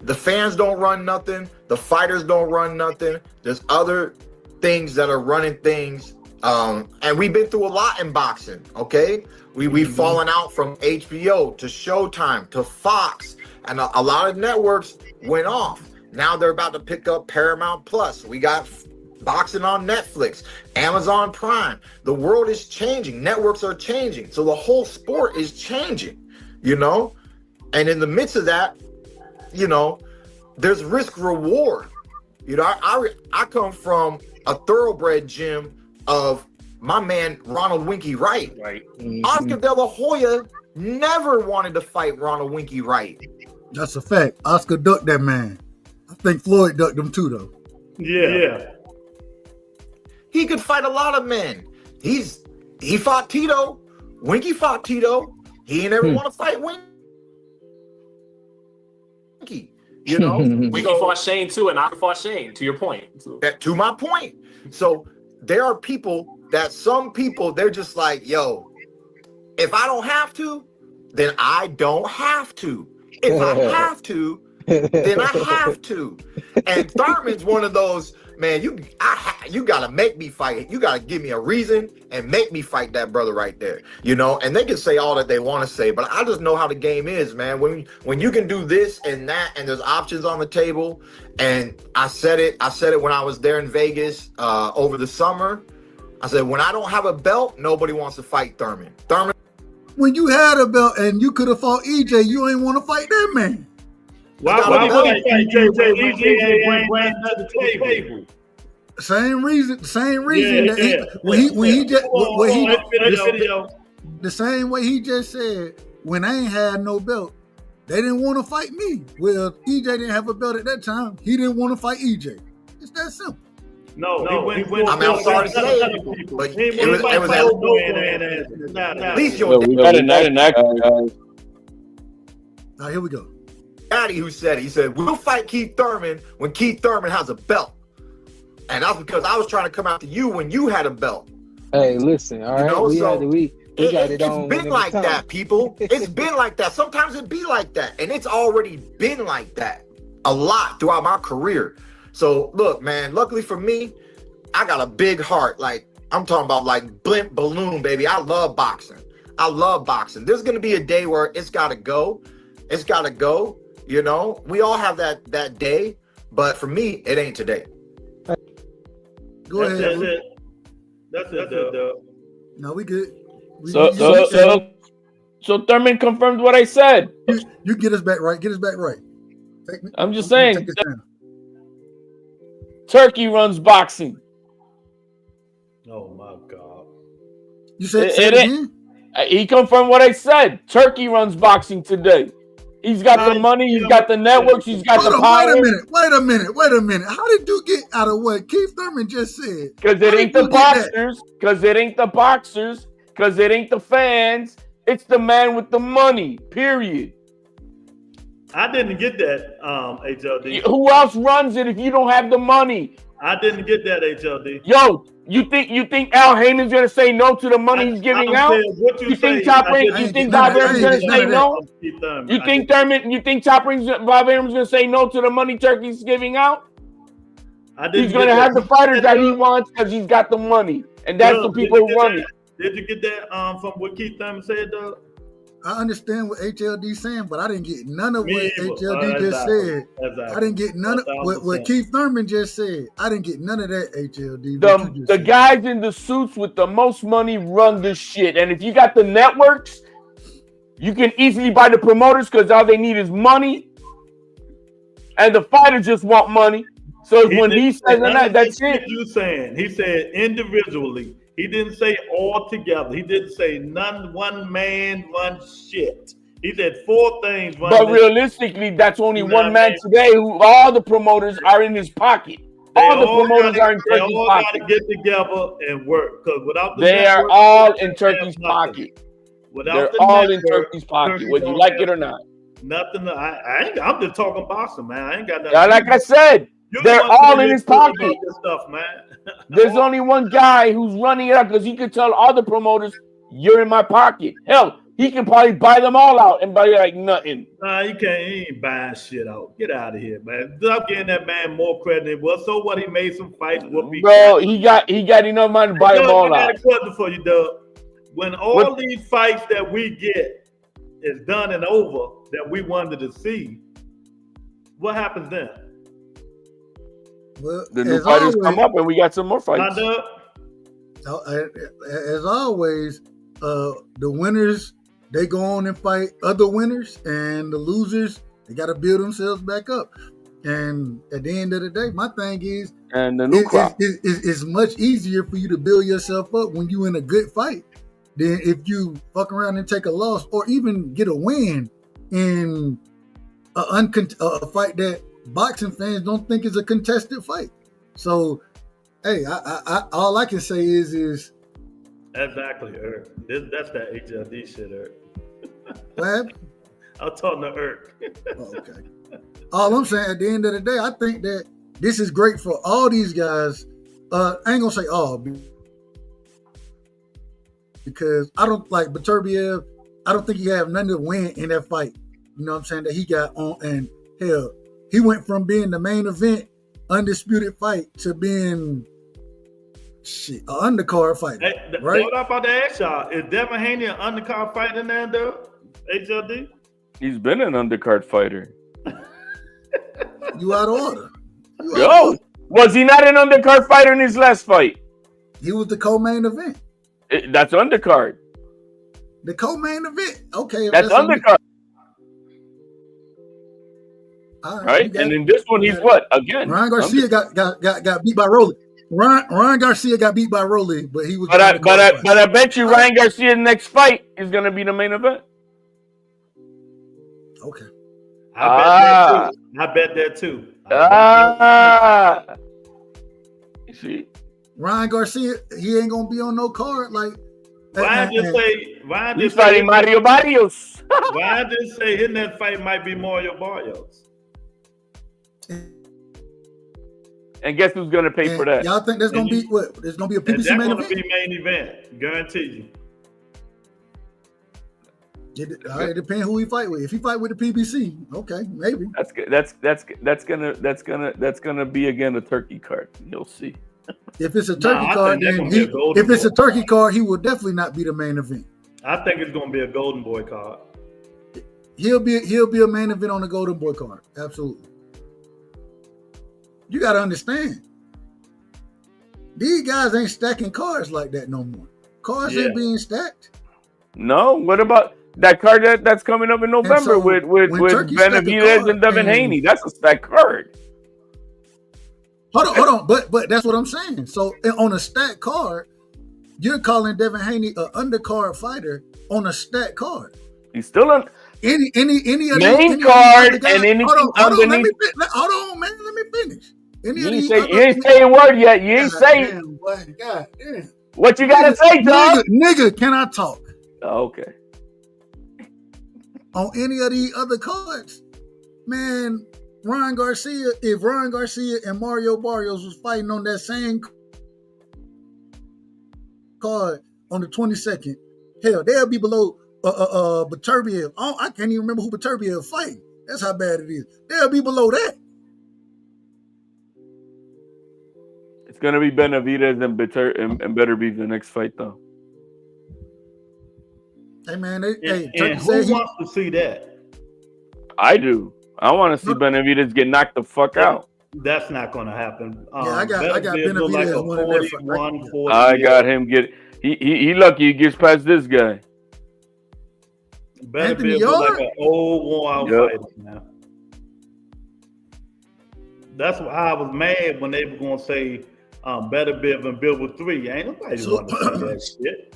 the fans don't run nothing. The fighters don't run nothing. There's other things that are running things And we've been through a lot in boxing. Okay, we've fallen out from HBO to Showtime to Fox, and a lot of networks went off. Now they're about to pick up Paramount Plus. We got boxing on Netflix, Amazon Prime. The world is changing. Networks are changing. So the whole sport is changing, you know? And in the midst of that, you know, there's risk reward. You know, I come from a thoroughbred gym of my man, Ronald Winky Wright. Right. Oscar De La Hoya never wanted to fight Ronald Winky Wright. That's a fact. Oscar ducked that man. I think Floyd ducked him too, though. Yeah. He could fight a lot of men. He fought Tito. Winky fought Tito. He ain't ever want to fight Winky. You know? Winky fought Shane too, and I fought Shane, to your point. To my point. So there are people that some people, they're just like, yo, if I don't have to, then I don't have to. If I have to, then I have to. And Thurman's one of those, man, you gotta make me fight. You gotta give me a reason and make me fight that brother right there. You know, and they can say all that they want to say, but I just know how the game is, man. When you can do this and that, and there's options on the table, and I said it when I was there in Vegas over the summer. I said, when I don't have a belt, nobody wants to fight Thurman. When you had a belt and you could have fought EJ, you ain't want to fight that man. Why would I fight EJ when EJ ain't bring nothing to the table? Same reason. Yeah. The same way he just said, when I ain't had no belt, they didn't want to fight me. Well, EJ didn't have a belt at that time. He didn't want to fight EJ. It's that simple. No, he went. I mean, I'm sorry to say it, but it was at least you're Now here we go. Daddy who said it. He said, we'll fight Keith Thurman when Keith Thurman has a belt. And that's because I was trying to come after you when you had a belt. Hey, listen, all right, you know, we got it on. It's been like that, people. It's been like that. Sometimes it be like that. And it's already been like that a lot throughout my career. So look, man, luckily for me, I got a big heart. Like, I'm talking about like blimp balloon, baby. I love boxing. There's going to be a day where it's got to go. You know, we all have that day, but for me, it ain't today. Go ahead. That's it. No, we good. So Thurman confirmed what I said. You get us back right. I'm just saying. Turkey runs boxing. Oh my God! You said it again? He confirmed what I said. Turkey runs boxing today. He's got the money. He's got the networks. He's got the power. Wait a minute. How did you get out of what Keith Thurman just said? Because it ain't the boxers. Because it ain't the boxers. Because it ain't the fans. It's the man with the money. Period. I didn't get that, HLD. Who else runs it if you don't have the money? I didn't get that, HLD. Yo, you think Al Heyman's gonna say no to the money he's giving out? You think Bob Arum's gonna say no? You think Bob Arum's gonna say no to the money Turkey's giving out? He's gonna have the fighters that he wants because he's got the money, and that's the people who run it. Did you get that from what Keith Thurman said, Doug? I understand what HLD's saying, but I didn't get none of what HLD just said. Exactly. I didn't get none of what Keith Thurman just said. I didn't get none of that, HLD. The guys in the suits with the most money run this shit. And if you got the networks, you can easily buy the promoters because all they need is money. And the fighters just want money. So when he says that, that's it. You saying? He said individually. He didn't say all together. He didn't say none, one man, one shit. He said four things. But realistically, that's only one man today who all the promoters are in his pocket. All the promoters are in Turkey's pocket. They all got to get together and work. Because without the they are all in Turkey's pocket. They're all in Turkey's pocket, whether you like it or not. Nothing. I'm just talking boxing, man. I ain't got nothing. Like I said, they're all in his pocket. This stuff, man. There's only one guy who's running it up because he could tell all the promoters, "You're in my pocket." Hell, he can probably buy them all out and buy like nothing. Nah, you can't. He ain't buying shit out. Get out of here, man. Stop giving that man more credit than he was. So what? He made some fights. Bro, he got enough money to buy them all out. I got a question for you, Doug. When all these fights that we get is done and over that we wanted to see, what happens then? Well, The new fighters come up and we got some more fights. As always, the winners, they go on and fight other winners, and the losers, they got to build themselves back up. And at the end of the day, my thing is, and the new crop, it's much easier for you to build yourself up when you're in a good fight than if you fuck around and take a loss or even get a win in a fight that boxing fans don't think is a contested fight. So, hey, I all I can say is exactly, Eric. That's that HLD shit, Eric. What happened? I'm talking to Eric. Okay. All I'm saying, at the end of the day, I think that this is great for all these guys. I ain't gonna say all, because I don't like Beterbiev. I don't think he have nothing to win in that fight. You know what I'm saying? That he got on, and hell, he went from being the main event, undisputed fight to being an undercard fight. Hey, right? What about the ask y'all? Is Devin Haney an undercard fighter now, though? HLD? He's been an undercard fighter. You out of order. Was he not an undercard fighter in his last fight? He was the co-main event. That's undercard. The co-main event. Okay. That's undercard. All right? And in this one, he's what? Again. Ryan Garcia got beat by Rolly. Ryan Garcia got beat by Rolly, but he was. But I bet you Ryan Garcia's next fight is going to be the main event. Okay. I bet that too. You see? Ryan Garcia, he ain't gonna be on no card. Like Ryan he's fighting Mario Barrios. Ryan just say his next fight might be Mario Barrios. And guess who's gonna pay for that? Y'all think there's gonna be what? There's gonna be a PBC main event? That's gonna be main event, guarantee you. It depends who he fight with. If he fight with the PBC, okay, maybe. That's gonna be again a turkey card. You'll see. If it's a turkey card, then if it's a turkey card, he will definitely not be the main event. I think it's gonna be a Golden Boy card. He'll be a main event on the Golden Boy card. Absolutely. You gotta understand. These guys ain't stacking cards like that no more. Cards ain't being stacked. No, what about that card that's coming up in November with Benavidez and Devin Haney? That's a stacked card. Hold on, but that's what I'm saying. So on a stacked card, you're calling Devin Haney an undercard fighter on a stacked card. He's still on any main card and anything underneath. Hold on, man. Let me finish. You ain't say a word yet. You ain't say what you gotta say, dog. Nigga, can I talk? Oh, okay. On any of the other cards, man, Ryan Garcia, if Ryan Garcia and Mario Barrios was fighting on that same card on the 22nd, hell, they'll be below Beterbiev. I can't even remember who Beterbiev fighting. That's how bad it is. They'll be below that. It's gonna be Benavidez and Beterbiev the next fight, though. Hey man, who wants to see that? I do. I want to see Benavidez get knocked the fuck out. That's not going to happen. I got Benavidez like a 41, 40. I got him get. He lucky he gets past this guy. Benavidez was like an old worn out fighter now. That's why I was mad when they were going to say Beterbiev and Bivol 3. Ain't nobody want to see that shit.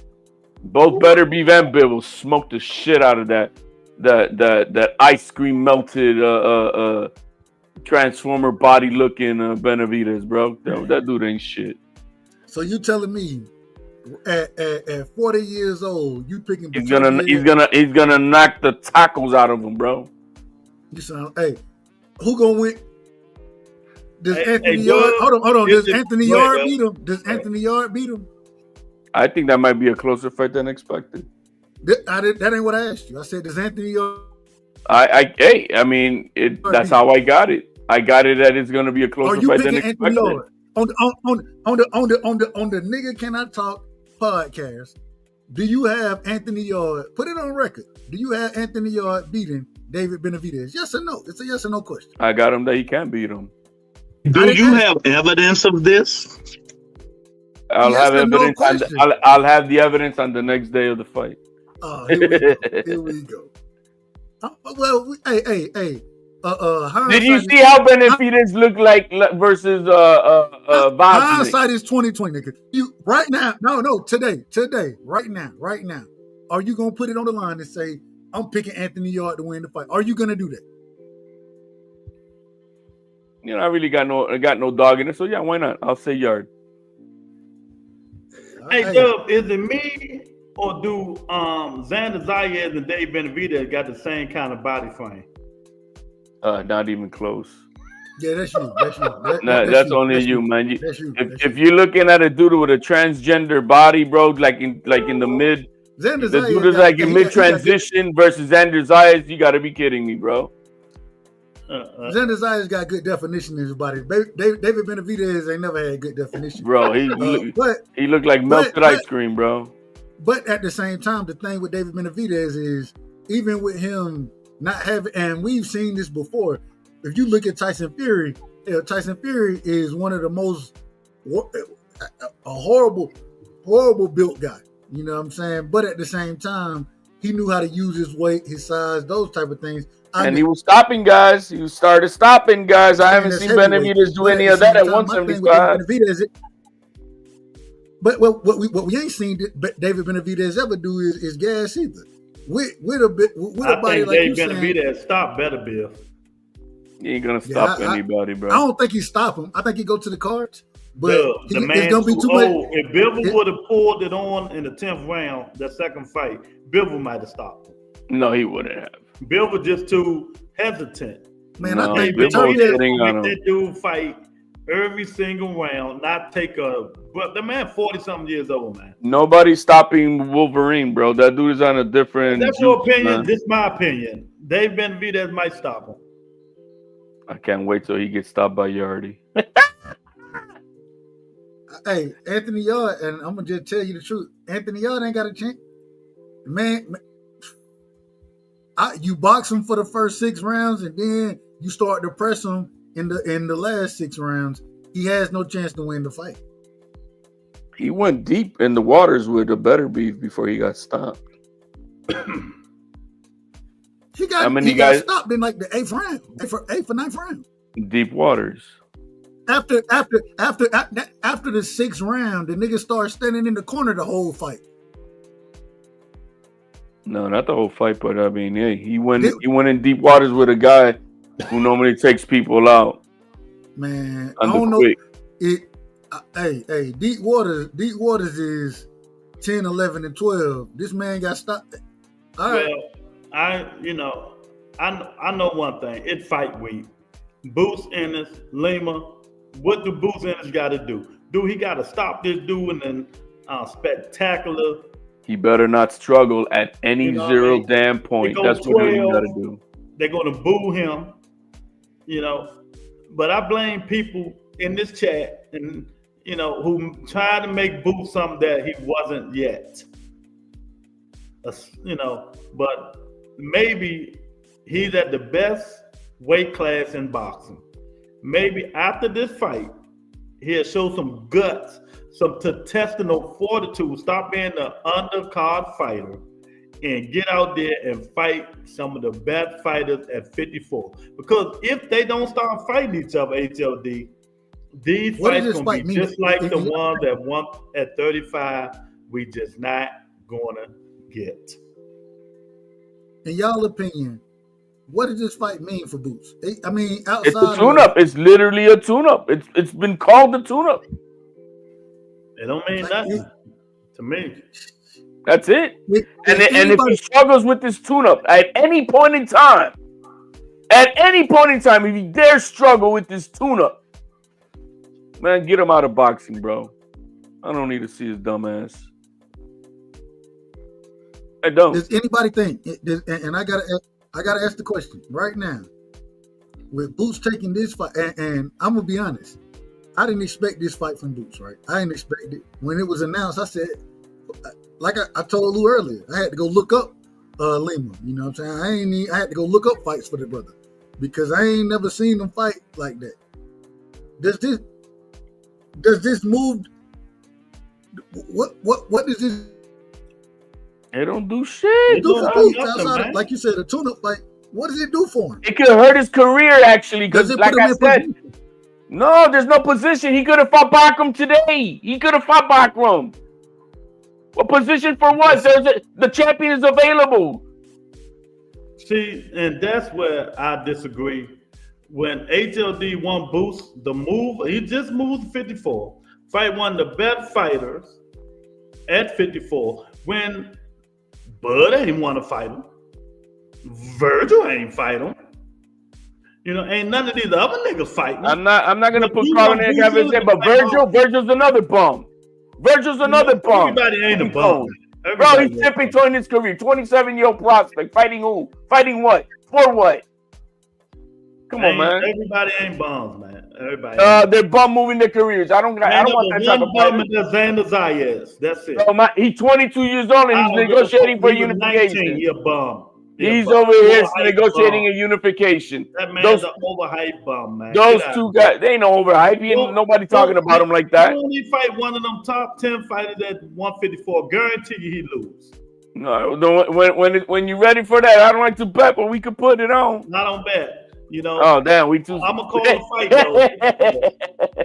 Both Beterbiev and Bivol smoked the shit out of that ice cream melted transformer body looking Benavidez, bro. That dude ain't shit. So you telling me at 40 years old, you picking? He's gonna knock the tacos out of him, bro. You sound who gonna win? Does Anthony Yard? Hold on. Does Anthony Yard beat him? Does Anthony Yard beat him? I think that might be a closer fight than expected. That ain't what I asked you. I said, does Anthony? That's how I got it. I got it that it's going to be a Are closer you fight picking than Anthony expected. Yarde on the Nigga Can I Talk podcast? Do you have Anthony Yarde? Put it on record. Do you have Anthony Yarde beating David Benavidez? Yes or no? It's a yes or no question. I got him that he can't beat him. Do you have evidence of this? I'll Yes have or no evidence. question. I'll have the evidence on the next day of the fight. Oh, here we go. Here we go. Well, hey. Did you see how Benavidez looked like versus Vazquez? Hindsight is 2020, nigga. You right now, no, today, right now. Are you gonna put it on the line and say, I'm picking Anthony Yarde to win the fight? Are you gonna do that? You know, I really got no dog in it, so yeah, why not? I'll say Yarde. Hey, Dub, is it me or do Xander Zayas and Dave Benavidez got the same kind of body frame? Not even close. Yeah, that's you. That's only you, man. That's you. If you're looking at a dude with a transgender body, bro, like in the mid, Xander the Zayas dude is like in mid transition versus Xander Zayas, you got to be kidding me, bro. Xander Zayas got good definition in his body. David Benavidez ain't never had good definition, bro. He looked like melted ice cream, bro. But at the same time, the thing with David Benavidez is, even with him not having, and we've seen this before, if you look at Tyson Fury is one of the most a horrible built guy. You know what I'm saying? But at the same time, he knew how to use his weight, his size, those type of things. He was stopping guys. He started stopping guys. I haven't seen Benavidez do any of that at 175. But what we ain't seen David Benavidez ever do is gas either. With a body like you saying, Benavidez stop Beterbiev. He ain't gonna stop anybody, bro. I don't think he stop him. I think he go to the cards. But the man's gonna be too old. much. If Bivol would have pulled it on in the 10th round, that second fight, Bivol might have stopped him. No, he wouldn't have. Bivol just too hesitant. Man, no, I think that dude fight every single round, not take a. But the man 40-something years old, man. Nobody's stopping Wolverine, bro. That dude is on a different. That's your opinion. Man. This is my opinion. Dave Benavidez might stop him. I can't wait till he gets stopped by Yarde. Hey, Anthony Yarde, and I'm gonna just tell you the truth. Anthony Yarde ain't got a chance. Man, you box him for the first 6 rounds, and then you start to press him in the last 6 rounds. He has no chance to win the fight. He went deep in the waters with a Beterbiev before he got stopped. He got stopped in like the 8th round, 8th or 9th round. Deep waters. After the 6th round, the nigga started standing in the corner the whole fight. No, not the whole fight, but I mean, yeah, he went in deep waters with a guy who normally takes people out. Man, I don't know. Hey, deep waters is 10, 11, and 12. This man got stopped. All right. Well, I know one thing. It's fight week. Boots Ennis, Lima. What do Boots Ennis got to do? He got to stop this dude and then spectacular. He better not struggle at any damn point. That's what he got to do. They're going to boo him, But I blame people in this chat and who tried to make Boots something that he wasn't yet. But maybe he's at the best weight class in boxing. Maybe after this fight, he'll show some guts, some intestinal fortitude, stop being the undercard fighter, and get out there and fight some of the best fighters at 54. Because if they don't start fighting each other, HLD, these fights going to be just like the one that won at 35. We just not going to get. In y'all opinion, what does this fight mean for Boots? I mean, outside it's a tune-up. It's literally a tune-up. It's been called a tune-up. It don't mean nothing to me. That's it. And if he struggles with this tune-up at any point in time, if he dares struggle with this tune-up, man, get him out of boxing, bro. I don't need to see his dumb ass. I don't. Does anybody think? And I gotta ask the question right now. With Boots taking this fight, and I'm gonna be honest, I didn't expect this fight from Boots. Right? I didn't expect it when it was announced. I said, like I told Lou earlier, I had to go look up Lima. You know what I'm saying? I had to go look up fights for the brother because I ain't never seen him fight like that. Does this move? What does this? It don't do shit. Do for Boots outside of, like you said, a tune-up fight? What does it do for him? It could hurt his career actually, because like I said, no, there's no position. He could have fought Bachram today. He could have fought Bachram. What position for what? The champion is available. See, and that's where I disagree. When HLD won Boots, the move, he just moved 54. Fight one of the best fighters at 54. When Bud ain't want to fight him. Virgil ain't fight him. You know, ain't none of these other niggas fighting. I'm not gonna put Carl in there, but Virgil's another bum. Virgil's another bum. Everybody ain't a bum. Bro, he's tipping towards his career. 27-year-old prospect. Fighting who? Fighting what? For what? Come on, man. Everybody ain't bums, man. Everybody. They're bum moving their careers. I don't want that type of bum. Xander Zayas. That's it. Bro, he's 22 years old and he's negotiating for unification. He's a bum. He's over here negotiating a unification. That man's an overhyped bum, man. Those two guys, they ain't no overhype. Nobody talking about him like that. He fight one of them top 10 fighters at 154. Guarantee you he lose. No, when you're ready for that, I don't like to bet, but we could put it on. I don't bet. You know. Oh damn, we too. I'm gonna call a fight though.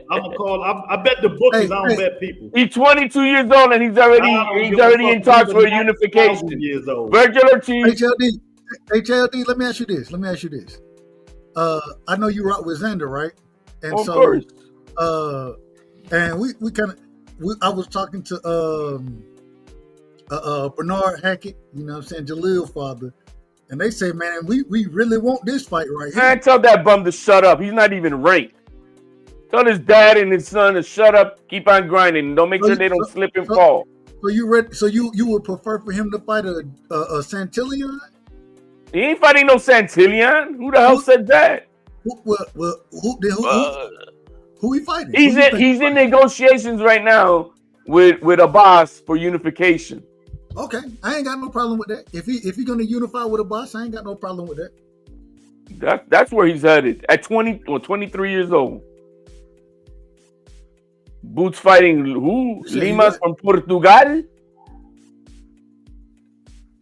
I'm gonna call. I bet the bookies. I don't bet people. He's 22 years old and he's already in talks for unification. Years old. Virgil Ortiz. HLD. Let me ask you this. I know you rock with Xander, right? And of course. And we kind of. I was talking to Bernard Hackett. You know what I'm saying, Jalil's father. And they say, man, we really want this fight right here. Man, tell that bum to shut up. He's not even ranked. Tell his dad and his son to shut up, keep on grinding, and don't make sure they don't slip and fall. So you would prefer for him to fight a Santillan? He ain't fighting no Santillan. Who the hell said that? Who he fighting? He's in negotiations right now with Abbas for unification. Okay, I ain't got no problem with that. If he gonna unify with a boss, I ain't got no problem with that. That's where he's headed at 23 years old. Boots fighting who? Limas from Portugal.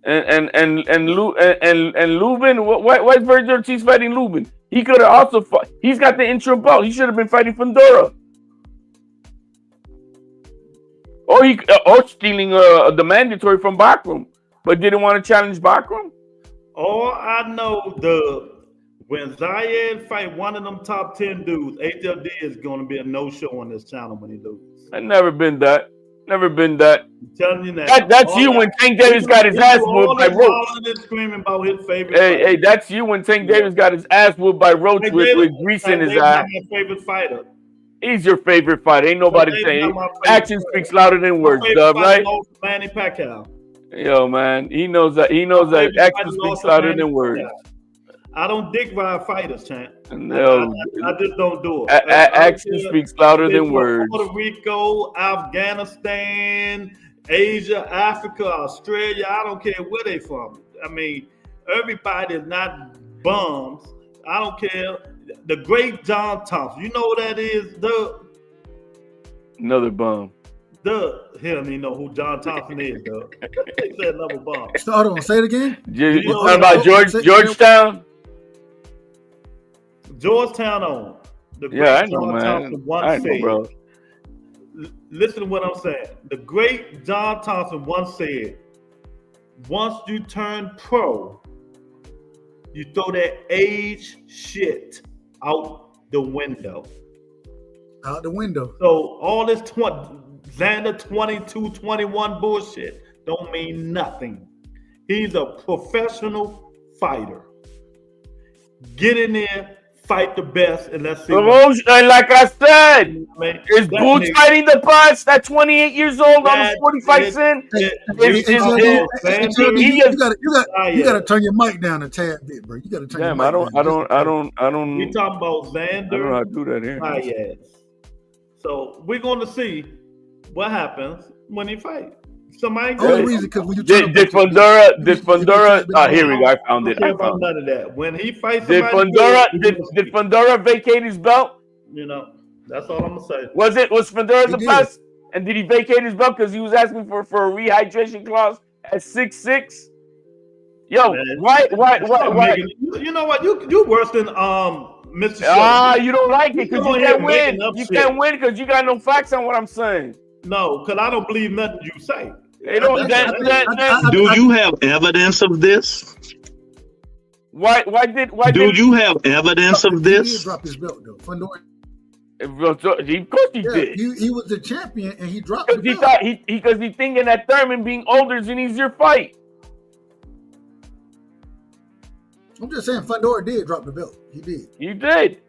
And Lubin. Why is Virgil Ortiz fighting Lubin? He could have also fought. He's got the interim belt. He should have been fighting Fundora. Or stealing the mandatory from Bachram, but didn't want to challenge Bachram. All I know, when Zayed fight one of them top 10 dudes, HLD is going to be a no-show on this channel when he loses. I've never been that. I'm telling you that. That's you when Tank Davis got his ass whooped by Roach. Screaming about his favorite. Hey, that's you when Tank Davis got his ass whooped by Roach with grease in his eye. My favorite fighter. He's your favorite fighter. Ain't nobody saying. Action speaks louder than words, Dub, right? Manny Pacquiao. Yo, man, he knows that. Action speaks louder than words. I don't dick ride fighters, champ. No, I just don't do it. Action speaks louder than words. Puerto Rico, Afghanistan, Asia, Africa, Australia. I don't care where they from. I mean, everybody is not bums. I don't care. The great John Thompson. You know what that is? Another bum. He don't even know who John Thompson is, though. He said another bum. Hold on, say it again. You talking about Georgetown? Georgetown on. I know, man. I know, bro. Listen to what I'm saying. The great John Thompson once said, once you turn pro, you throw that age shit out the window. Out the window. So all this Xander 22, 21 bullshit don't mean nothing. He's a professional fighter. Get in there, fight the best, and let's see. And like I said, is That Boots nigga- fighting the bust at 28 years old on a That 45 is- cent? Hey, Is- hey, is- JD, is- hey, is- JD, he you gotta turn your mic down a tad bit, bro. You gotta turn your Damn, mic I don't. We talking about I don't know how Xander to do that here. Paez. So we're going to see what happens when he fight. Somebody Only reason because when you Did Fundora? Here we go. I found it. I don't care about none of that. When he fights Did somebody, Did Fundora vacate his belt? you know, that's all I'm gonna say. Was Fundora the did. best? And did he vacate his belt because he was asking for a rehydration clause at 6'6"? Yo, Man, why? You know what? You worse than Mr. Show. You don't like it because You you here can't win. making up You shit. can't win because you got no facts on what I'm saying. No, because I don't believe nothing you say. They don't. Do you have evidence of this? Why Do you have evidence of He did this? drop his belt though. Fundora, Of course he yeah, did. he was the champion and he dropped the Because he belt. thought because he thinking that Thurman being older is an easier fight. I'm just saying Fundora did drop the belt. He did. You did.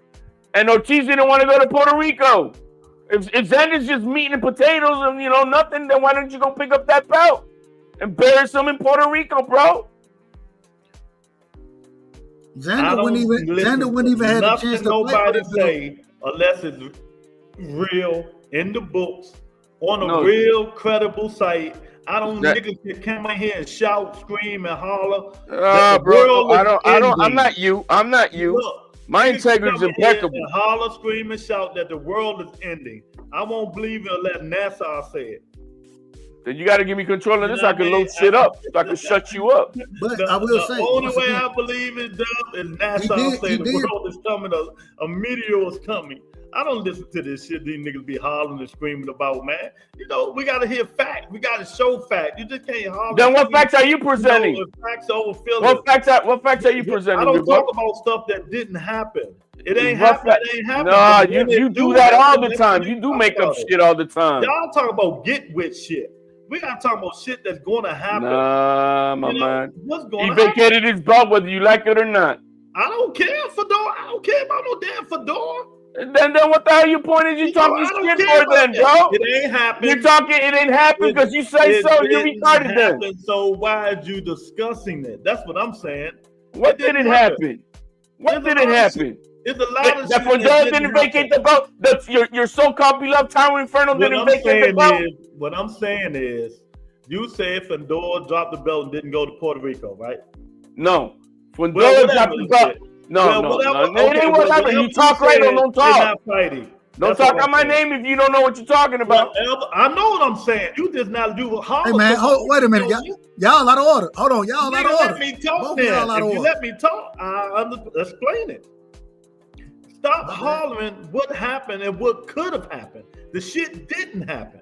And Ortiz didn't want to go to Puerto Rico. If Xander's just meat and potatoes and nothing, then why don't you go pick up that belt and bury some in Puerto Rico, bro? Xander wouldn't even have a chance to nobody fight. say unless it's real in the books on a No. real credible site. I don't That- niggas can come in here and shout, scream, and holler. Bro, world is I don't. I'm ending. not you. I'm not you. Look, My niggas integrity is come in here impeccable. and holler, scream, and shout that the world is ending. I won't believe it unless NASA say it. Then you got to give me control of this. You know I can what I load mean? shit up. So I can shut you up. But The, I will the say, only once way again, I believe it, Dub, is He NASA did- saying he the did. world is coming, a meteor is coming. I don't listen to this shit these niggas be hollering and screaming about, man. We got to hear fact. We got to show fact. You just can't holler. Then what facts are you presenting? Facts over feelings. What facts are you presenting? I don't big buck? talk about stuff that didn't happen. It ain't What happened. fact- It ain't happened. Nah, But when you it do that all happen, the then time. we You do talk make up about it. shit all the time. Y'all talk about get with shit. We got to talk about shit that's going to happen. Nah, my You know, man. what's He going to happen? vacated his belt whether you like it or not. I don't care, Fedora. I don't care about no damn Fedora. Then what the hell you pointed you talking I don't shit care for then, about that. bro? It ain't happening. You're talking it ain't happen because you say so. You're didn't retarded then. happen, so why are you discussing it? That's what I'm saying. What didn't happen? What There's a didn't lot of happen? It's a lot of That shit Fedora didn't vacate the belt. Your so-called beloved Tyro Inferno What didn't I'm vacate the saying belt. what I'm saying is, you said Fedora dropped the belt and didn't go to Puerto Rico, right? No. Fedora whatever dropped the you belt. said. No. whatever- It ain't okay, what happened. whatever You talk right said, or don't they're talk. not fighting. Don't That's talk all on I'm my saying. name if you don't know what you're talking about. Whatever. I know what I'm saying. You just not do hey man, wait a minute, y'all out of order. Hold on, y'all out of Nigga, order. let me talk Both of y'all then. out If of you order. let me talk, explain it. Stop hollering what happened and what could have happened. The shit didn't happen.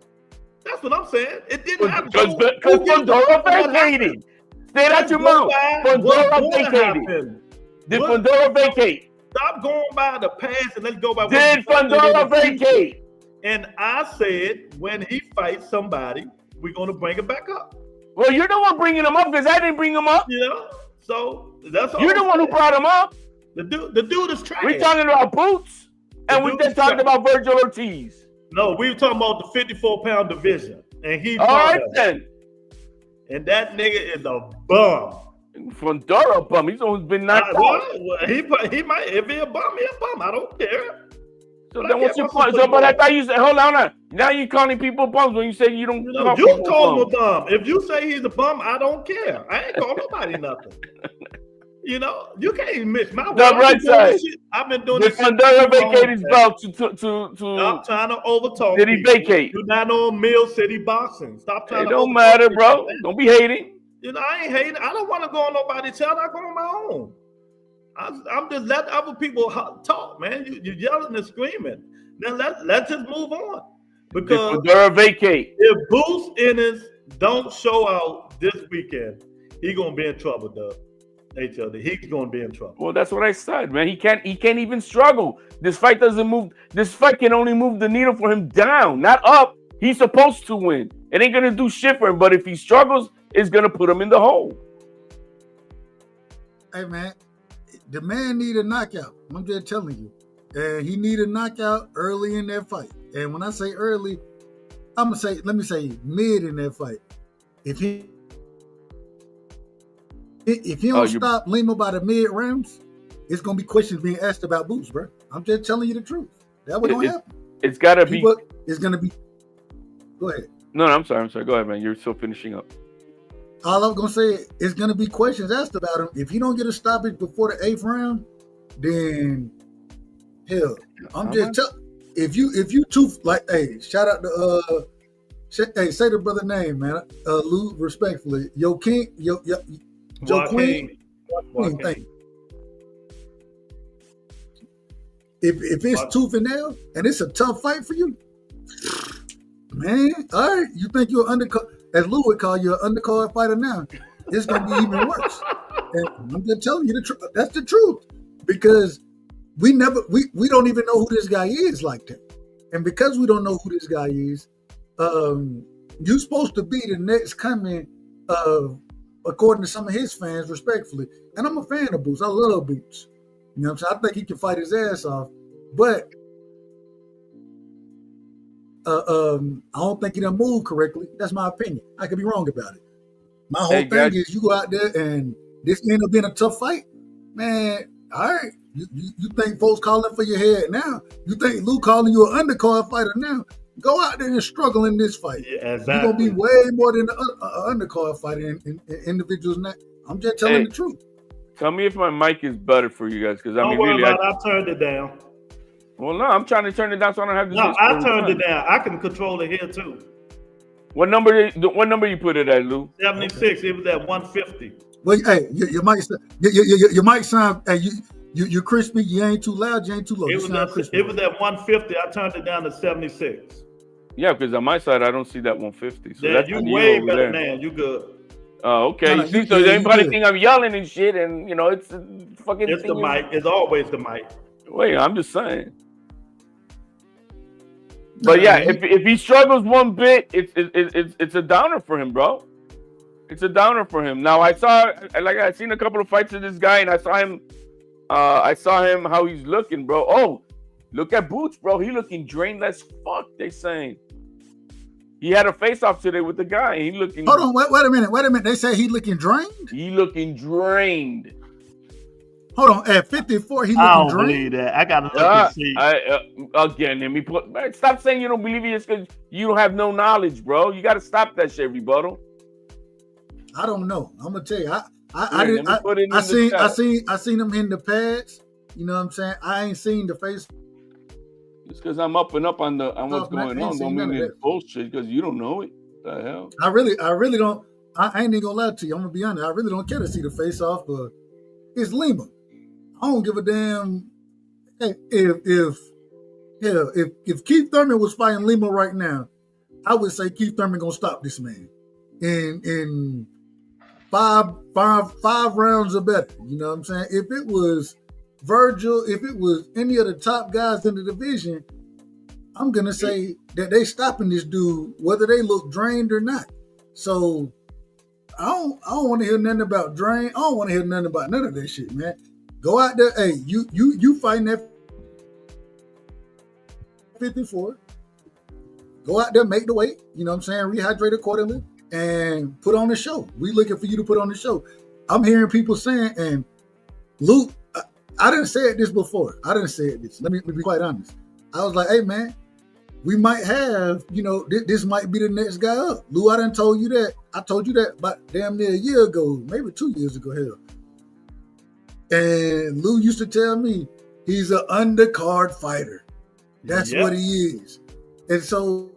That's what I'm saying. It didn't happen. Because Who gives a Fedora fuck what vacated. happened? Stay out Let's your go mouth. by Fedora what's gonna vacated. happen. Did What- Fedora vacate? Stop going by the past and let's go by Did what's happening Fedora in the future. vacate? And I said, when he fights somebody, we're going to bring it back up. Well, you're the one bringing him up because I didn't bring him up. You know? So that's all. You're the I'm one who saying. brought him up. The dude is trash. We're talking about Boots, and we dude just is talked trash. about Virgil Ortiz. No, we were talking about the 54-pound division. And he All fought right, us. then. And that nigga is a bum. Fedora bum. He's always been knocked out. Well, he might, if he a bum, he a bum. I don't care. So But then I what's can't your also point? put So, him but I on. thought you said, hold on. Now you're calling people bums when you say you don't You know, call you people call him a bums. bum. If you say he's a bum, I don't care. I ain't call nobody nothing. You know, you can't mix my words. right side. I've been doing Did this shit. Fedora for a long vacate his time. belt to Stop trying to overtalk. Did he people. vacate? You're not on Mill City boxing. Stop trying It to. don't overtalk matter, people. bro. Don't be hating. You know, I ain't hating. I don't want to go on nobody's channel. I go on my own. I'm just letting other people talk, man. You're yelling and screaming. Then let's just move on. Did Because Fedora vacate? if Boots Ennis don't show out this weekend, he gonna be in trouble, Doug. HLD. He's gonna be in trouble. Well, that's what I said, man. He can't even struggle. This fight doesn't move. This fight can only move the needle for him down, not up. He's supposed to win. It ain't gonna do shit for him. But if he struggles, it's gonna put him in the hole. Hey man, the man need a knockout. I'm just telling you. And he need a knockout early in that fight. And when I say early, let me say mid in that fight. If he don't stop Lima by the mid rounds, it's gonna be questions being asked about Boots, bro. I'm just telling you the truth. That was gonna happen. It's gotta be. It's gonna be. Go ahead. No, I'm sorry. Go ahead, man. You're still finishing up. All I'm gonna say is gonna be questions asked about him. If you don't get a stoppage before the 8th round, then hell, I'm just telling. If you too like, hey, shout out to hey, say the brother name, man. Lou, respectfully, Joe Queen. Thank you. If it's tooth and nail and it's a tough fight for you, man, all right, you think you're undercard, as Lou would call you an undercard fighter now, it's gonna be even worse. And I'm just telling you the truth. That's the truth. Because we don't even know who this guy is like that. And because we don't know who this guy is, you're supposed to be the next coming according to some of his fans, respectfully. And I'm a fan of Boots. I love Boots. You know what I'm saying? I think he can fight his ass off. But I don't think he done moved correctly. That's my opinion. I could be wrong about it. My whole thing is you go out there and this end up being a tough fight. Man, all right. You think folks calling for your head now? You think Lou calling you an undercard fighter now? Go out there and struggle in this fight. Yeah, exactly. You're going to be way more than an undercard fighter in individuals now. I'm just telling the truth. Tell me if my mic is better for you guys, because don't worry about it. I turned it down. Well, no, I'm trying to turn it down so I don't have to. No, I turned it down. I can control it here too. What number you put it at, Lou? 76. It was at 150. Well, hey, you might sound. Hey, you crispy. You ain't too loud. You ain't too low. It was at 150. I turned it down to 76. Yeah, because on my side I don't see that 150. So that's you way better now. You good. Oh, okay. No, see, so everybody think I'm yelling and shit, and you know it's fucking. It's the mic. It's always the mic. Wait, I'm just saying. But yeah, if he struggles one bit, it's a downer for him, bro. It's a downer for him. Now I've seen a couple of fights of this guy, and I saw him how he's looking, bro. Oh, look at Boots, bro. He looking drained as fuck. They saying. He had a face-off today with the guy. He looking. Hold on, wait a minute. They say he looking drained. He looking drained. Hold on, at 54, he looking drained. I don't believe that. I gotta look and see. Again, let me put. Stop saying you don't believe it because you don't have no knowledge, bro. You got to stop that shit, rebuttal. I don't know. I'm gonna tell you. I seen him in the pads. You know what I'm saying? I ain't seen the face. It's because I'm up and up on what's going on. Don't mean it's bullshit because you don't know it. The hell? I really don't. I ain't even gonna lie to you. I'm gonna be honest. I really don't care to see the face off, but it's Lima. I don't give a damn. Hey, if Keith Thurman was fighting Lima right now, I would say Keith Thurman gonna stop this man in five rounds or better. You know what I'm saying? If it was Virgil, if it was any of the top guys in the division, I'm gonna say that they stopping this dude whether they look drained or not. So I don't want to hear nothing about drain. I don't want to hear nothing about none of that shit, man. Go out there, hey, you fighting that 54. Go out there, make the weight. You know what I'm saying? Rehydrate accordingly and put on the show. We looking for you to put on the show. I'm hearing people saying, and Luke. I didn't say this before. Let me be quite honest. I was like, hey, man, we might have, this might be the next guy up. Lou, I done told you that. I told you that about damn near a year ago, maybe 2 years ago, hell. And Lou used to tell me he's an undercard fighter. That's what he is. And so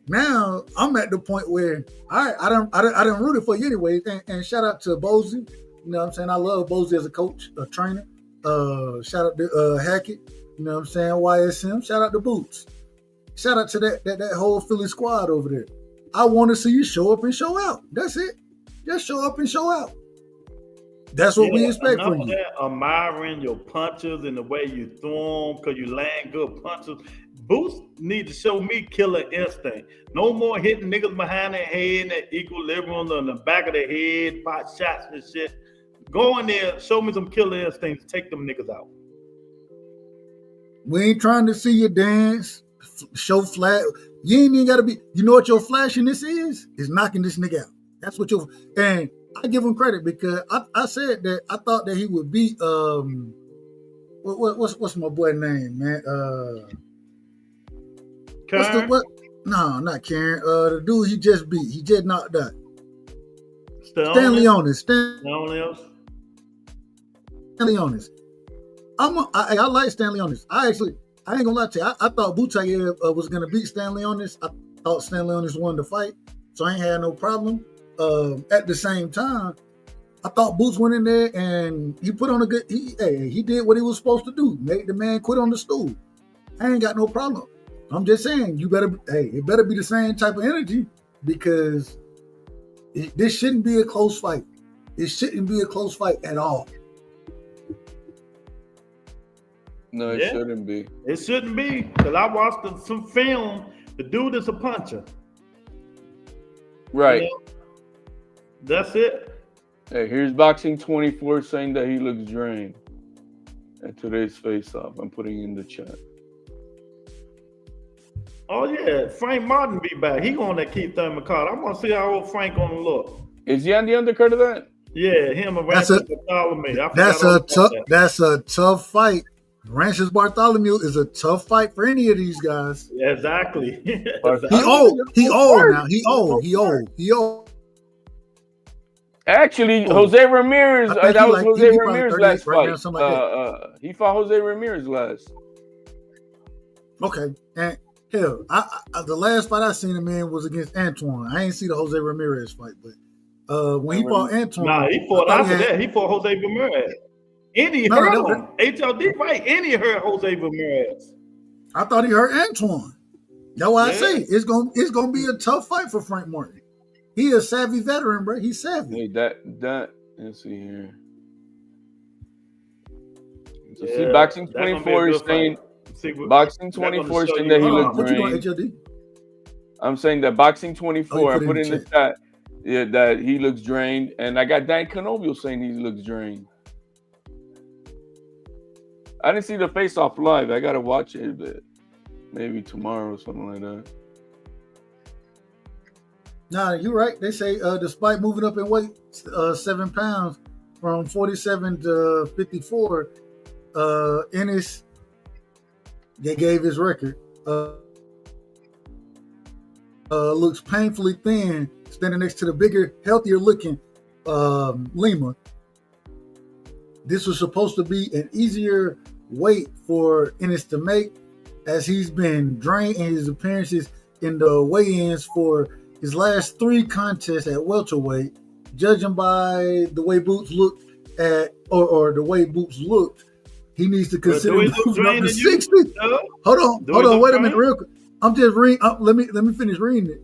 now I'm at the point where, all right, I done rooted for you anyway. And shout out to Bozy. You know what I'm saying? I love Bozy as a coach, a trainer. Shout out to Hackett. You know what I'm saying? YSM. Shout out to Boots. Shout out to that whole Philly squad over there. I want to see you show up and show out. That's it. Just show up and show out. That's what we expect from you. Admiring your punches and the way you throw them because you land good punches. Boots need to show me killer instinct. No more hitting niggas behind their head and their equilibrium on the back of their head, pot shots and shit. Go in there, show me some killer instincts, take them niggas out. We ain't trying to see you dance, show flat. You ain't even got to be. You know what your flashiness is? Is knocking this nigga out. That's what your. And I give him credit because I said that I thought that he would beat what's my boy name, man? Karen? No, not Karen. The dude he just beat. He just knocked out. Stanley Leonis. Stanley Leonis. I like Stanley Leonis. I ain't gonna lie to you. I thought Butayev was gonna beat Stanley Leonis. I thought Stanley Leonis won the fight, so I ain't had no problem. At the same time, I thought Boots went in there and he put on a good. He did what he was supposed to do. Made the man quit on the stool. I ain't got no problem. I'm just saying, it better be the same type of energy because this shouldn't be a close fight. It shouldn't be a close fight at all. No, it shouldn't be. It shouldn't be because I watched some film. The dude is a puncher. Right. You know? That's it. Hey, here's Boxing 24 saying that he looks drained at today's face-off. I'm putting in the chat. Oh yeah, Frank Martin be back. He gonna keep Thurman card. I want to see how old Frank gonna look. Is he on the undercard of that? Yeah, him and Rancis Bartholomew. That's a tough fight. Rancis Bartholomew is a tough fight for any of these guys. Yeah, exactly. He old now. He old. Actually, Jose Ramirez. That was Jose Ramirez last fight. He fought Jose Ramirez last. Okay, and hell, the last fight I seen him in was against Antoine. I ain't see the Jose Ramirez fight, but when he fought Antoine, he fought after that. He fought Jose Ramirez. Hurt him. HLD fight. Hurt Jose Ramirez. I thought he hurt Antoine. That's why I say it's gonna be a tough fight for Frank Martin. He a savvy veteran, bro. He's savvy. Hey, that. Let's see here. So see, Boxing 24 is saying. Boxing 24 saying that he looks drained. I'm saying that Boxing 24. I put in the chat. Yeah, that he looks drained, and I got Dan Canovio saying he looks drained. I didn't see the face-off live. I gotta watch it, but maybe tomorrow or something like that. Nah, you're right. They say despite moving up in weight 7 pounds from 47 to 54, Ennis, they gave his record. Looks painfully thin, standing next to the bigger, healthier looking Lima. This was supposed to be an easier weight for Ennis to make, as he's been drained in his appearances in the weigh-ins for his last 3 contests at welterweight. Judging by the way Boots looked or the way Boots looked, he needs to consider moving up to 60. Hold on, wait a minute, real quick. I'm just reading. Let me finish reading it.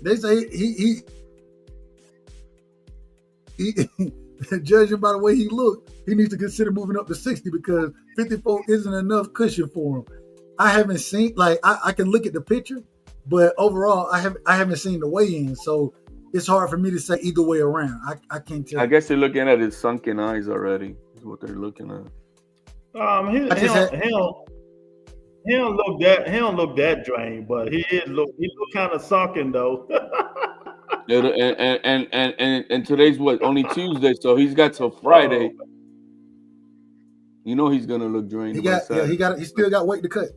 They say he judging by the way he looked, he needs to consider moving up to 60 because 54 isn't enough cushion for him. I haven't seen, I can look at the picture, but overall I haven't seen the weigh-in, so it's hard for me to say either way around. I can't tell. I guess they're looking at his sunken eyes already. Is what they're looking at. He don't look that drained, but he look kind of sunken though. and today's what? Only Tuesday, so he's got till Friday. You know he's gonna look drained. He still got weight to cut.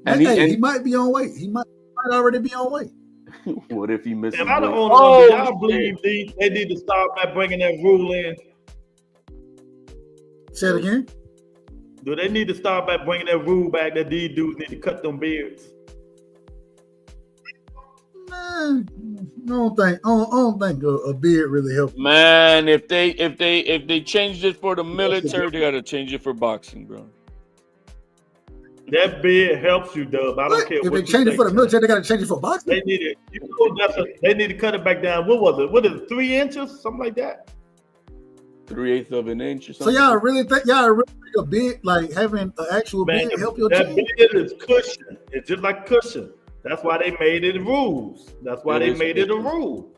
And he might be on weight. He might already be on weight. What if he misses? And I don't know. Do y'all believe they need to start by bringing that rule in? Say it again. Do they need to start by bringing that rule back that these dudes need to cut them beards? Man, I don't think a beard really helps. Man, if they changed it for the military, they gotta change it for boxing, bro. That beard helps you, Dub. I don't care. If they change it for the military, they gotta change it for boxing. They need it. They need to cut it back down. What was it? What is it? 3 inches? Something like that. 3/8 of an inch or something. So y'all really think a beard, like having an actual beard help your that team? That beard is cushion. It's just like cushion. That's why they made it rules. That's why they made it a rule.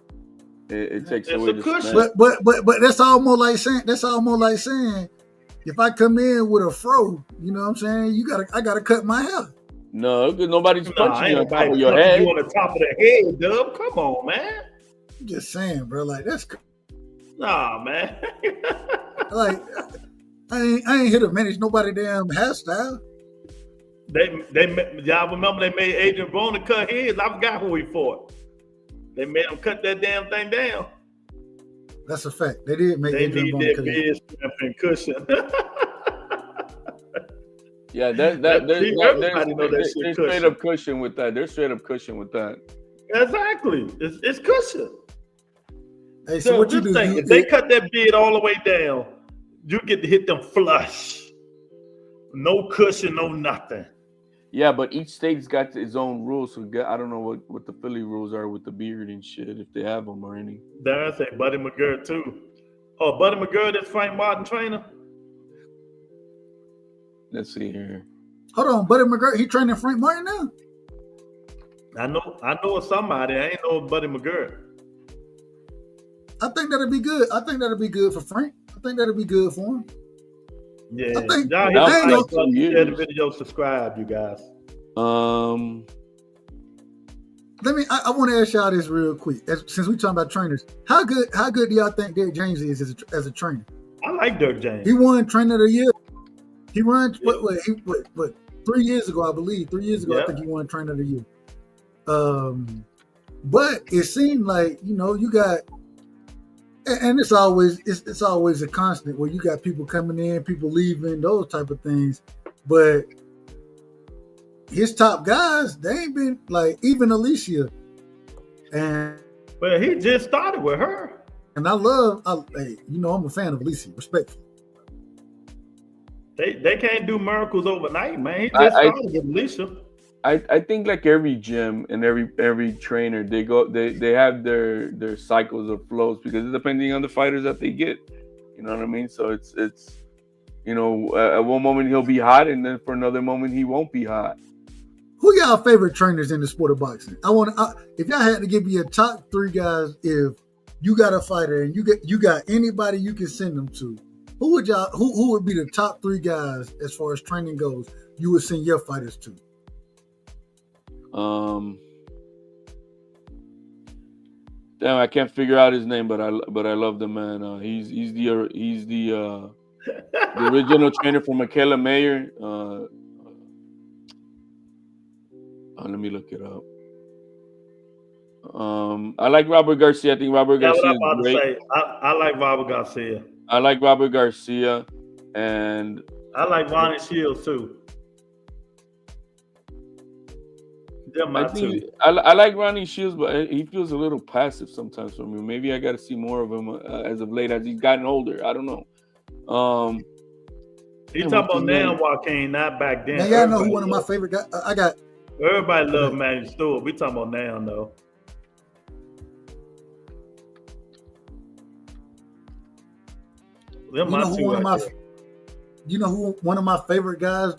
it takes It's away a the cushion. smell. But that's almost like saying if I come in with a fro, you know what I'm saying? I gotta cut my hair. No, because nobody's Nah, punching ain't you on top nobody of your punching head. you on the top of the head, Dub. Come on, man. I'm just saying, bro. Like Nah, man. like I ain't here to manage nobody damn hairstyle. Y'all remember they made Adrian Broner cut his? I forgot who he fought. They made him cut that damn thing down. That's a fact. They did make They Adrian need Broner that cut beard strength and cushion. Yeah, there's everybody know that shit straight cushion. up cushion with that. There's straight up cushion with that. Exactly. It's cushion. Hey, so So what you just do? think, if they cut that beard all the way down, you get to hit them flush. No cushion, no nothing. Yeah, but each state's got its own rules. So I don't know what the Philly rules are with the beard and shit, if they have them or any. There's a Buddy McGirt too. Oh, Buddy McGirt is Frank Martin trainer. Let's see here. Hold on, Buddy McGirt, he training Frank Martin now? I know somebody. I ain't know Buddy McGirt. I think that'd be good. I think that'd be good for Frank. I think that'd be good for him. Yeah, I think- y'all Now, hit like, like, years. share the video, subscribe, you guys. I want to ask y'all this real quick. Since we talking about trainers, how good do y'all think Derek James is as a trainer? I like Dirk James. He won Trainer of the Year. He won what 3 years ago, I believe. 3 years ago, Yeah. I think he won Trainer of the Year. But it seemed like, you got, and it's always a constant where you got people coming in, people leaving, those type of things. But his top guys, they ain't been like, even Alicia, and But he just started with her. I'm a fan of Alicia, respectfully. They can't do miracles overnight, man. He I- just started with Alicia. I think like every gym and every trainer, they have their cycles of flows because it's depending on the fighters that they get. You know what I mean? So it's at one moment he'll be hot and then for another moment he won't be hot. Who y'all favorite trainers in the sport of boxing? If y'all had to give me your top 3 guys, if you got a fighter and you got anybody you can send them to, who would be the top 3 guys as far as training goes? You would send your fighters to. Damn, I can't figure out his name, but I love the man. He's the original trainer for Michaela Mayer. Let me look it up. I like Robert Garcia. I think Robert That's Garcia what I'm is about great. to say. I like Robert Garcia. I like Robert Garcia, and I like Ronnie Shields too. They're my two. I like Ronnie Shields, but he feels a little passive sometimes for me. Maybe I got to see more of him as of late as he's gotten older. I don't know. He talking about now, Joaquin, not back then. Now y'all know who one of my favorite guys. I got. Everybody love Manny Stewart. We talking about now though. They're my two. You know who one of my favorite guys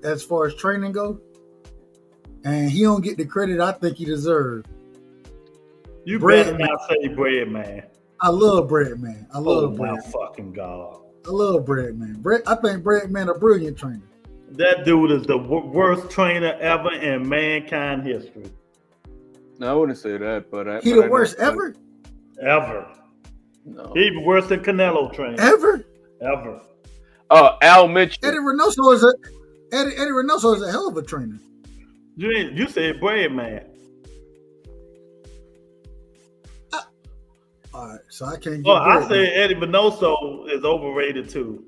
as far as training go? And he don't get the credit I think he deserves. You Bread better Man. not say Bread Man. I love Bread Man. I Oh love my Bread. fucking God. I love Bread Man. I think Bread Man a brilliant trainer. That dude is the worst trainer ever in mankind history. No, I wouldn't say that, but He the worst ever? Ever. No. He worse than Canelo trainer. Ever? Ever. Oh, Al Mitchell. Eddie Reynoso is a hell of a trainer. You said Bread Man. All right, so I can't get Oh, I Bread say Man. Eddie Benoso is overrated too.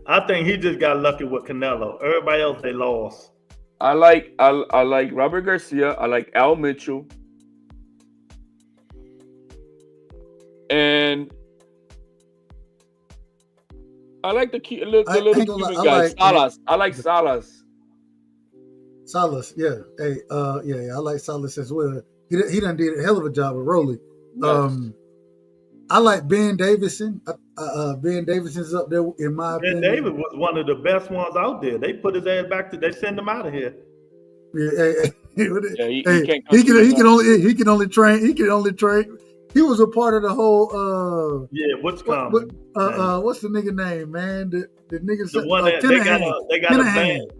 I think he just got lucky with Canelo. Everybody else they lost. I like Robert Garcia. I like Al Mitchell. And I like the little Cuban guy, Salas. I like Salas. Salas, yeah. Hey, I like Salas as well. He done did a hell of a job with Rolly. Yes. I like Ben Davison. Ben Davison's up there in my opinion. Ben Davis was one of the best ones out there. They put his ass back they send him out of here. Yeah, Yeah, he Hey, can't. he can only train. He was a part of the whole. Yeah, what's coming? What's the nigga name, man? The nigga. The one that they got a band.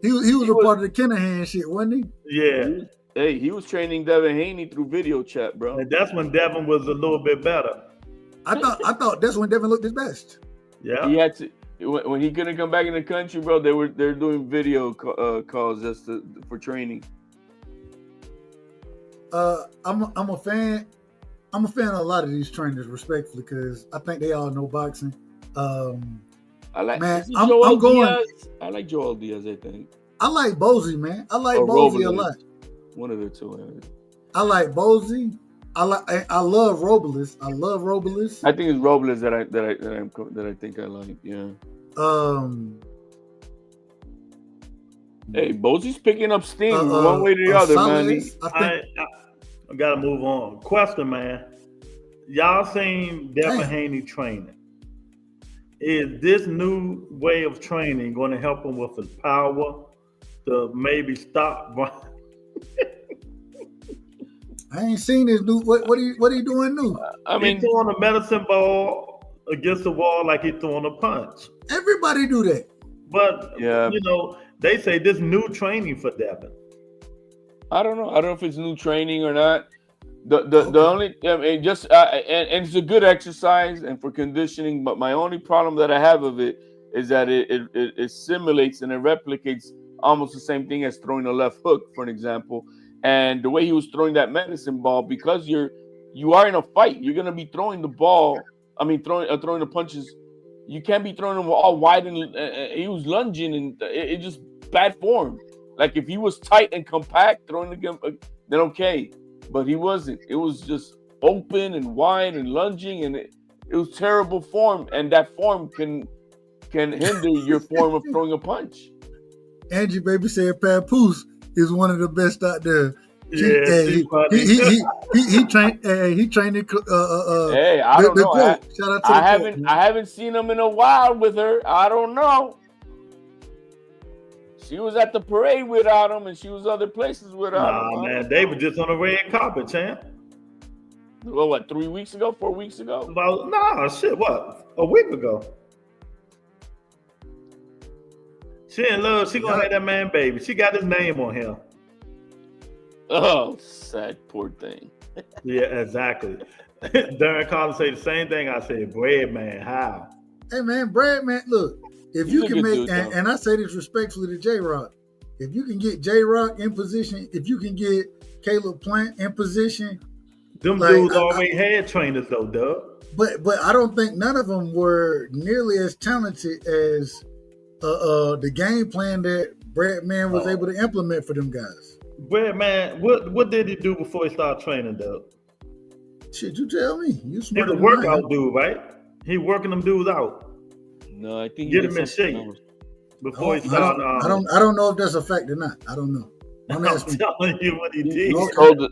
He was a part of the Kenahan shit, wasn't he? Yeah. Hey, he was training Devin Haney through video chat, bro. And that's when Devin was a little bit better. I thought that's when Devin looked his best. Yeah. He had to when he couldn't come back in the country, bro. They're doing video calls just for training. I'm a fan. I'm a fan of a lot of these trainers, respectfully, because I think they all know boxing. I like man. I'm going. Diaz? I like Joel Diaz. I think I like Bozy, man. I like Bozy a lot. One of the two. I like Bozy. I love Robles. I love Robles. I think it's Robles that I think I like. Yeah. Hey, Bozy's picking up steam one way or the other, man. I gotta move on. Question, man. Y'all seen Devin Haney training? Is this new way of training going to help him with his power to maybe stop? I ain't seen this new. What are you doing new? I mean, he's throwing a medicine ball against the wall like he's throwing a punch. Everybody do that. But they say this new training for Devin. I don't know. I don't know if it's new training or not. The only and it's a good exercise and for conditioning. But my only problem that I have of it is that it simulates and it replicates almost the same thing as throwing a left hook, for an example. And the way he was throwing that medicine ball, because you are in a fight, you're gonna be throwing the ball. I mean, throwing the punches. You can't be throwing them all wide, and he was lunging, and it just bad form. Like if he was tight and compact, throwing again, then okay. But he wasn't. It was just open and wide and lunging, and it was terrible form. And that form can hinder your form of throwing a punch. Angie Baby said Papoose is one of the best out there. Yeah, he trained. Hey, I don't know. Shout out to I haven't seen him in a while with her. I don't know. She was at the parade without him, and she was other places without him. Nah, man, they were just on the red carpet, champ. Well, what, 3 weeks ago, 4 weeks ago? What? A week ago. She in love. She gonna have that man baby. She got his name on him. Oh, sad poor thing. Yeah, exactly. Darren Collins say the same thing I said. Bread man, how? Hey man, Brad man, look. If He's you a can good make, dude, and I say this respectfully to J-Rock, if you can get J-Rock in position, if you can get Caleb Plant in position, them dudes already had trainers though, Doug. But I don't think none of them were nearly as talented as the game plan that Brad Man was able to implement for them guys. Brad Man, what did he do before he started training, Doug? Shit, you tell me. You He's a workout dude, right? He working them dudes out. No, I think get him in shape before he started. I don't know if that's a fact or not. I don't know. I'm telling you what he did.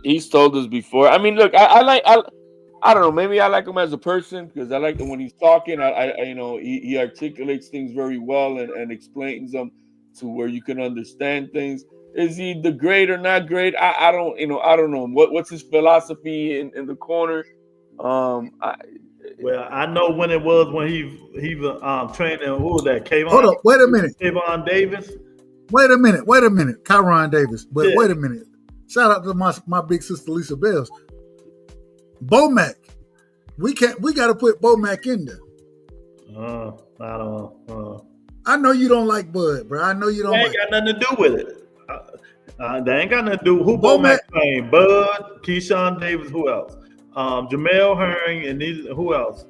He's told us before. I mean, look, I don't know. Maybe I like him as a person because I like him when he's talking. He articulates things very well and explains them to where you can understand things. Is he the great or not great? I don't know. What's his philosophy in the corner? Well, I know when it was when he was training. Who was that? Kayvon. Hold up. Wait a minute. Kayvon Davis. Wait a minute. Kyron Davis. But yeah. Wait a minute. Shout out to my big sister Lisa Bells. Bomac. We got to put Bomac in there. I don't know. I know you don't like Bud, bro. I know you don't. They ain't got nothing to do with it. They ain't got nothing to do. Who Bomac trained? Bud, Keyshawn Davis. Who else? Jamel Herring and who else?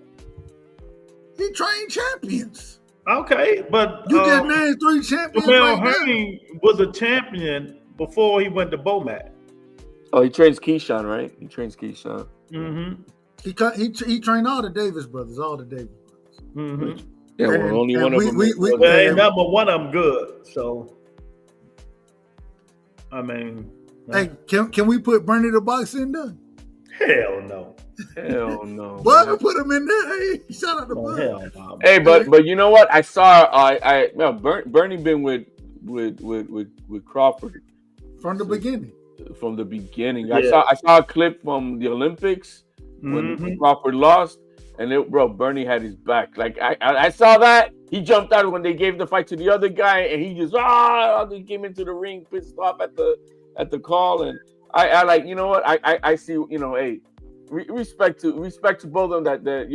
He trained champions. Okay, but you just named 3 champions. Jamel Herring was a champion before he went to Bomac. Oh, he trains Keyshawn, right? He trains Keyshawn. Mm-hmm. He trained all the Davis brothers, Mm-hmm. Yeah, well, only one of them. Ain't number one of them good. So, I mean, hey, can we put Bernie the Box in there? Hell no. Hell no. Bud put him in there. Hey, shout out to Bud. Hell no. Hey, but you know what? I saw Bernie been with Crawford from the beginning. From the beginning, Yeah. I saw a clip from the Olympics when Crawford lost, and Bernie had his back. Like I saw that he jumped out when they gave the fight to the other guy, and he just he came into the ring pissed off at the call, and I like, you know what, I see, you know, hey, respect to both of them that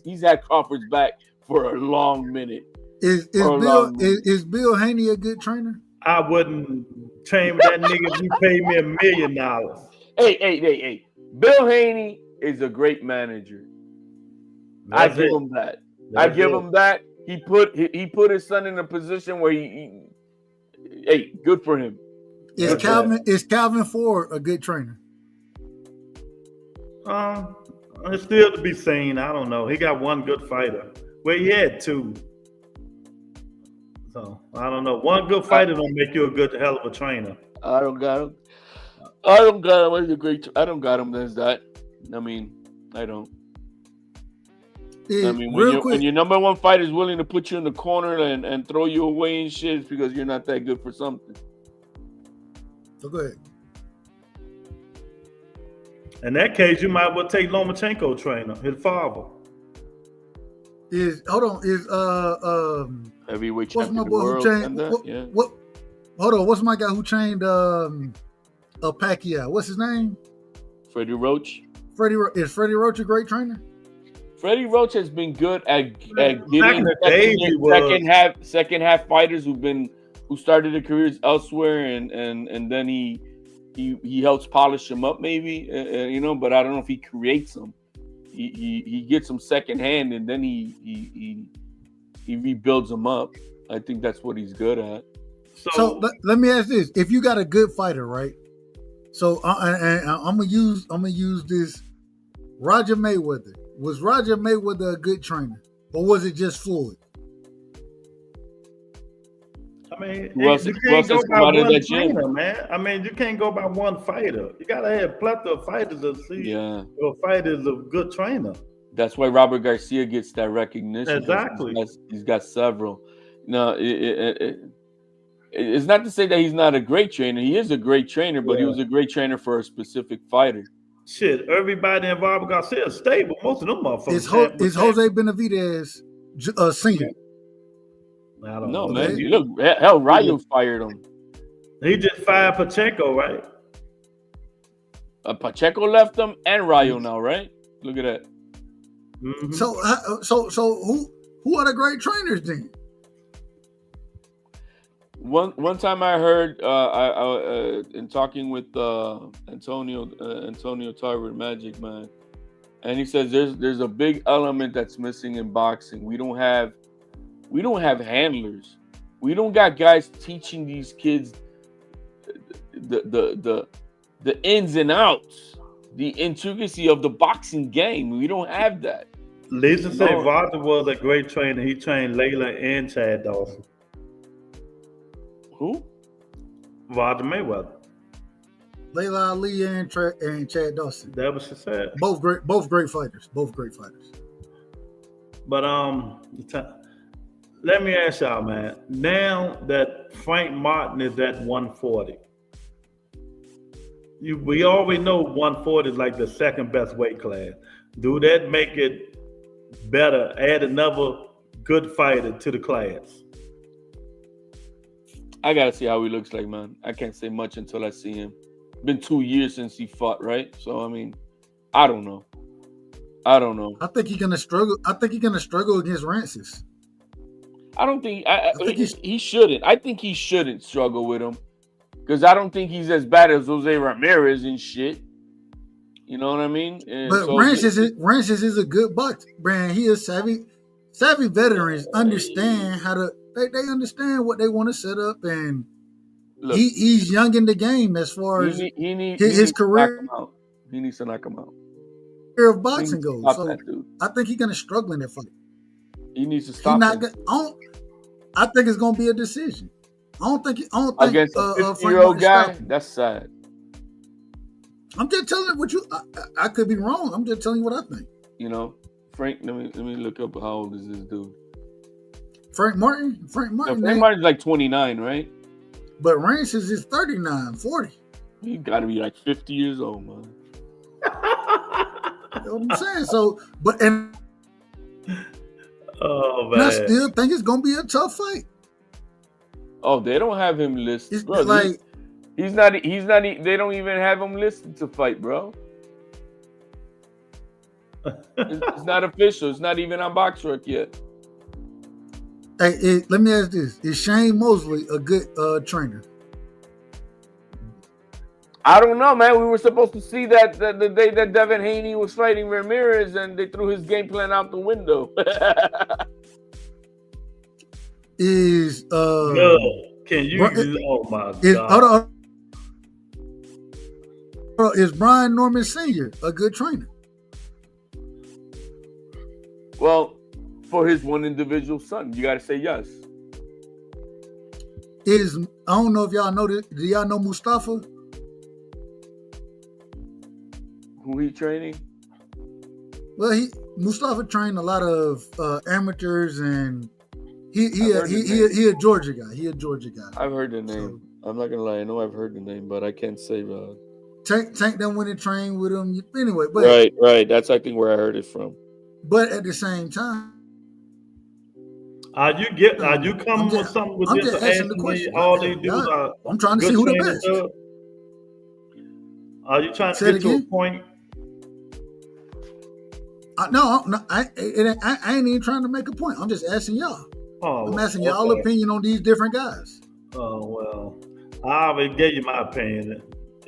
he's had Crawford's back for a long minute. Is Bill Haney a good trainer? I wouldn't train with that nigga if he paid me $1 million. Hey. Bill Haney is a great manager. I give him that. I give him that. He put his son in a position where hey, good for him. Is Calvin Ford a good trainer? It's still to be seen. I don't know. He got one good fighter. Well, he had two. So I don't know. One good fighter don't make you a good hell of a trainer. I don't got him. I don't got him as a great. I don't got him as that. I mean, I don't. I mean, when your number one fighter is willing to put you in the corner and throw you away and shit, it's because you're not that good for something. So go ahead. In that case, you might well take Lomachenko trainer, his father. Heavyweight what's champion my of the boy world. Hold on, what's my guy who trained Pacquiao? What's his name? Freddie Roach. Is Freddie Roach a great trainer? Freddie Roach has been good at getting second half fighters who started their careers elsewhere, and then he helps polish them up, maybe, but I don't know if he creates them. He gets them second hand, and then he rebuilds them up. I think that's what he's good at. So let me ask this: if you got a good fighter, right? So I'm gonna use this. Roger Mayweather. Was Roger Mayweather a good trainer, or was it just Floyd? I mean, you can't go by one trainer, man. I mean, you can't go by one fighter. You gotta have a plethora of fighters to see if a fighter is a good trainer. That's why Robert Garcia gets that recognition. Exactly. He's got several. No, it's not to say that he's not a great trainer. He is a great trainer, but he was a great trainer for a specific fighter. Shit, everybody involved with Garcia is stable. Most of them motherfuckers. Is Jose Benavidez senior? I don't know, know, man. Look, hell, Rayo fired him. He just fired Pacheco, right? Pacheco left him, and Rayo now, right? Look at that. Mm-hmm. So who are the great trainers then? One time I heard I in talking with Antonio Tarver, Magic Man, and he says there's a big element that's missing in boxing. We don't have handlers. We don't got guys teaching these kids the ins and outs, the intricacy of the boxing game. We don't have that. Lisa said Roger was a great trainer. He trained Layla and Chad Dawson. Who? Roger Mayweather. Layla Ali and Chad Dawson. That was she said. Both great fighters. But let me ask y'all, man. Now that Frank Martin is at 140, we always know 140 is like the second best weight class. Do that make it better? Add another good fighter to the class. I gotta see how he looks like, man. I can't say much until I see him. Been 2 years since he fought, right? So I mean, I don't know. I think he's gonna struggle. Against Rancis. I don't think he shouldn't. I think he shouldn't struggle with him because I don't think he's as bad as Jose Ramirez and shit. You know what I mean? But so, Rancis is a good boxer, man. He is savvy. Savvy veterans understand how to. They understand what they want to set up, and look, he's young in the game as far as his career. He needs to knock him out. Career of boxing goes. So that dude. I think he's gonna struggle in that fight. He needs to stop. I think it's gonna be a decision. I don't think against a 50-year-old guy. That's sad. I'm just telling you what you. I could be wrong. I'm just telling you what I think. You know, Frank. Let me look up how old is this dude. Frank Martin. Frank Martin's like 29, right? But Rances is 39, 40. He got to be like 50 years old, man. You know what I'm saying? So, and Oh man, I still think it's gonna be a tough fight. Oh, they don't have him listed, It's bro. like He's not. They don't even have him listed to fight, bro. It's not official. It's not even on BoxRec yet. hey, let me ask this: is Shane Mosley a good trainer? I don't know, man. We were supposed to see that the day that Devin Haney was fighting Ramirez, and they threw his game plan out the window. Is no. Can you? Oh my God! Hold on. Is Brian Norman Sr. a good trainer? Well, for his one individual son, you got to say yes. I don't know if y'all know this. Do y'all know Mustafa? Who he training? Well, Mustafa trained a lot of amateurs, and he a Georgia guy. He a Georgia guy. I've heard the name. I'm not gonna lie. I know I've heard the name, but I can't say. Tank them went and trained with him. Anyway, but right. That's I think where I heard it from. But at the same time, are you coming with something with I'm this? just asking the question. All they do is I'm trying to see who the best. Are you trying to get to a point? No, I ain't even trying to make a point. I'm just asking y'all. I'm asking y'all opinion on these different guys. Oh well, I already gave you my opinion.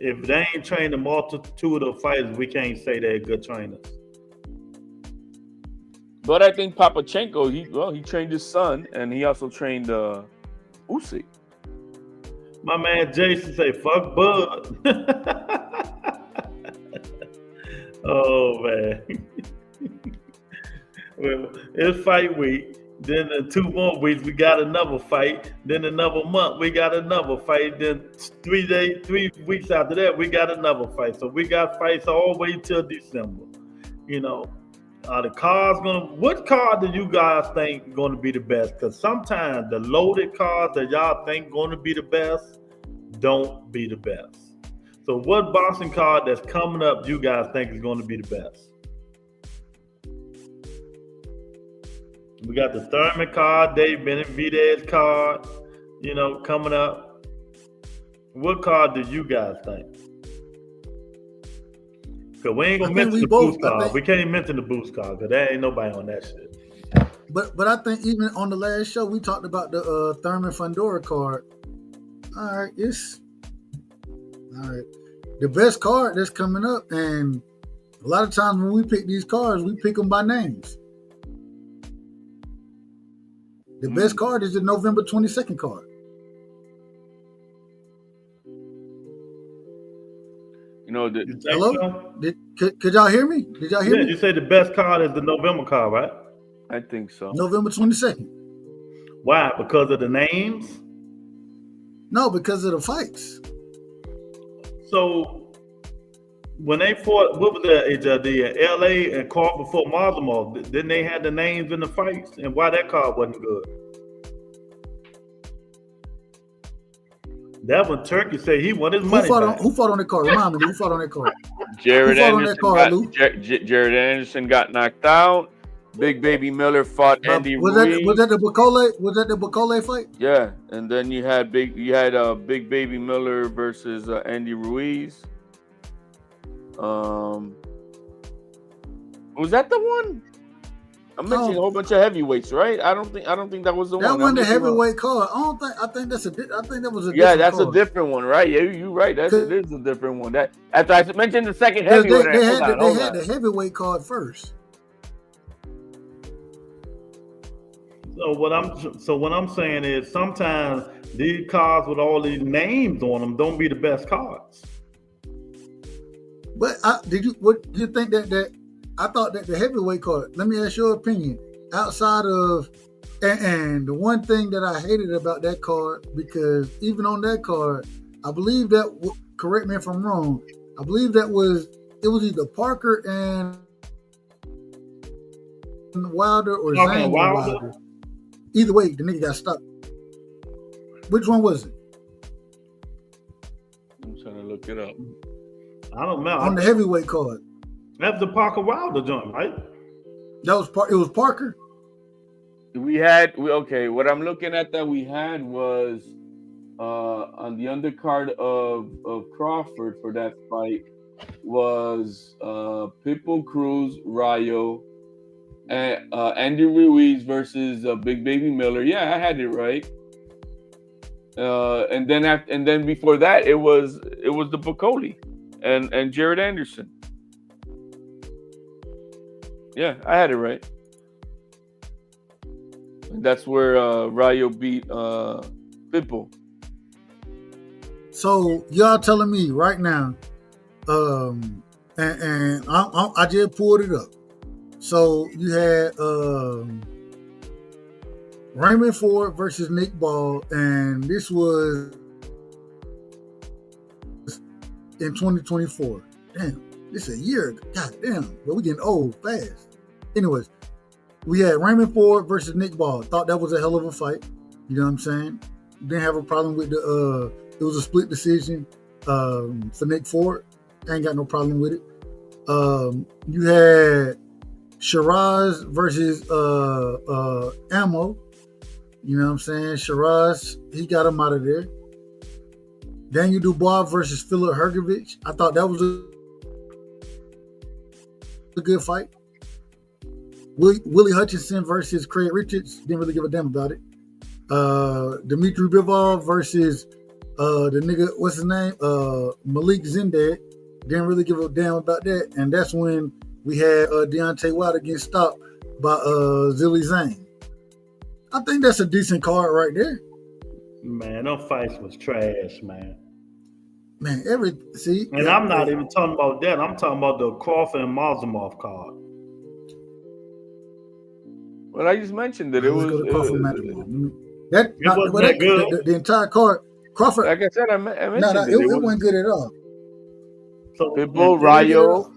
If they ain't trained a multitude of fighters, we can't say they're good trainers. But I think Papachenko, he trained his son, and he also trained Usyk. My man Jason say, "Fuck Bud." Oh man. Well, it's fight week. Then in 2 more weeks we got another fight. Then another month we got another fight. Then 3 weeks after that we got another fight. So we got fights all the way till December. You know, the cards what card do you guys think going to be the best? Because sometimes the loaded cards that y'all think going to be the best don't be the best. So what boxing card that's coming up you guys think is going to be the best? We got the Thurman card, Dave Benavidez card, coming up. What card do you guys think? Because we ain't going to mention the boost card. We can't mention the boost card because there ain't nobody on that shit. But I think even on the last show, we talked about the Thurman Fundora card. All right. The best card that's coming up, and a lot of times when we pick these cards, we pick them by names. The best card is the November 22nd card. Hello? So? Could y'all hear me? Did y'all hear me? Yeah, you say the best card is the November card, right? I think so. November 22nd. Why? Because of the names? No, because of the fights. So when they fought, what was the LA and Crawford fought Marzamov, didn't they have the names in the fights? And why that card wasn't good? That one, Turkey said he wanted his money back. Who fought on that card? Remind me, who fought on that card? Jared Anderson got knocked out. Big Baby Miller fought Andy Ruiz. Was that the Bacole fight? Yeah, and then you had Big Baby Miller versus Andy Ruiz. Was that the one? I'm mentioning a whole bunch of heavyweights, right? I don't think that was the one. That wasn't the heavyweight card. I think that was a different that's card. a different one, right? Yeah, you're right. It is a different one. That after I mentioned the second heavyweight, they had the heavyweight card first. So what I'm saying is sometimes these cards with all these names on them don't be the best cards. But did you think that I thought that the heavyweight card, let me ask your opinion, outside of and the one thing that I hated about that card, because even on that card, I believe that, correct me if I'm wrong, I believe it was either Parker and Wilder or Zhang Wilder. Either way, the nigga got stopped. Which one was it? look it up. I don't know. On the heavyweight card. That's the Parker Wilder joint, right? That was it was Parker. What I'm looking at that we had was on the undercard of Crawford for that fight was Pitbull Cruz, Rayo, and Andy Ruiz versus Big Baby Miller. Yeah, I had it right. And then before that it was the Bacoli and Jared Anderson. Yeah, I had it right. And that's where Rayo beat Pitbull. So y'all telling me right now, and I just pulled it up. So you had Raymond Ford versus Nick Ball, and this was in 2024. Damn, this is a year. God damn, but we getting old fast. Anyways, we had Raymond Ford versus Nick Ball. Thought that was a hell of a fight. You know what I'm saying? Didn't have a problem with the. It was a split decision for Nick Ford. Ain't got no problem with it. You had Shiraz versus Ammo. You know what I'm saying? Shiraz, he got him out of there. Daniel Dubois versus Philip Hrgovic. I thought that was a good fight. Willie Hutchinson versus Craig Richards. Didn't really give a damn about it. Dmitry Bivol versus the nigga, what's his name? Malik Zindad. Didn't really give a damn about that. And that's when we had Deontay Wilder getting stopped by Zilly Zane. I think that's a decent card right there. Man, those fights was trash, man. Man, and I'm not even talking about that. I'm talking about the Crawford and Mazumov card. Well, I just mentioned that it was good. The entire card, Crawford. Like I said, I mentioned it wasn't good at all. So Pitbull, Rayo,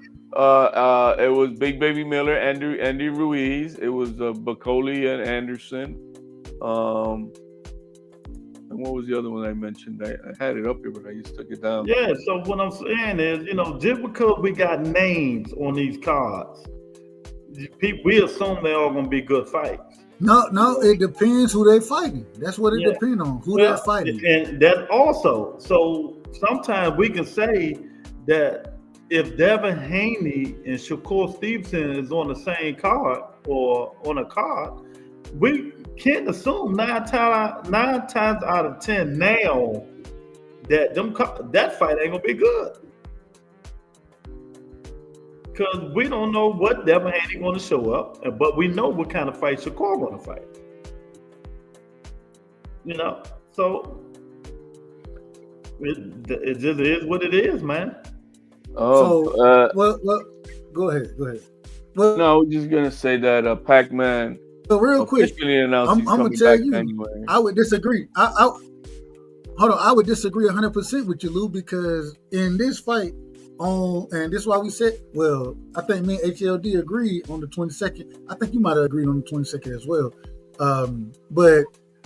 it was Big Baby Miller, Andy Ruiz. It was Bacoli and Anderson. And what was the other one I mentioned? I had it up here, but I just took it down. Yeah, so what I'm saying is, just because we got names on these cards, we assume they're all going to be good fights. No, it depends who they're fighting. That's what it depends on, who they're fighting. And that also, so sometimes we can say that if Devin Haney and Shakur Stevenson is on the same card or on a card, we can't assume 9 times out of 10 now that that fight ain't gonna be good, because we don't know what Devin Haney gonna show up, but we know what kind of fight Shakur gonna fight. So it just is what it is, man. Well, go ahead. Well, no, I was just gonna say that Pac-Man. So real quick, I'm gonna tell you, anyway. I would disagree. Hold on, I would disagree 100% with you, Lou, because in this fight, and this is why we said, well, I think me and HLD agreed on the 22nd. I think you might have agreed on the 22nd as well. But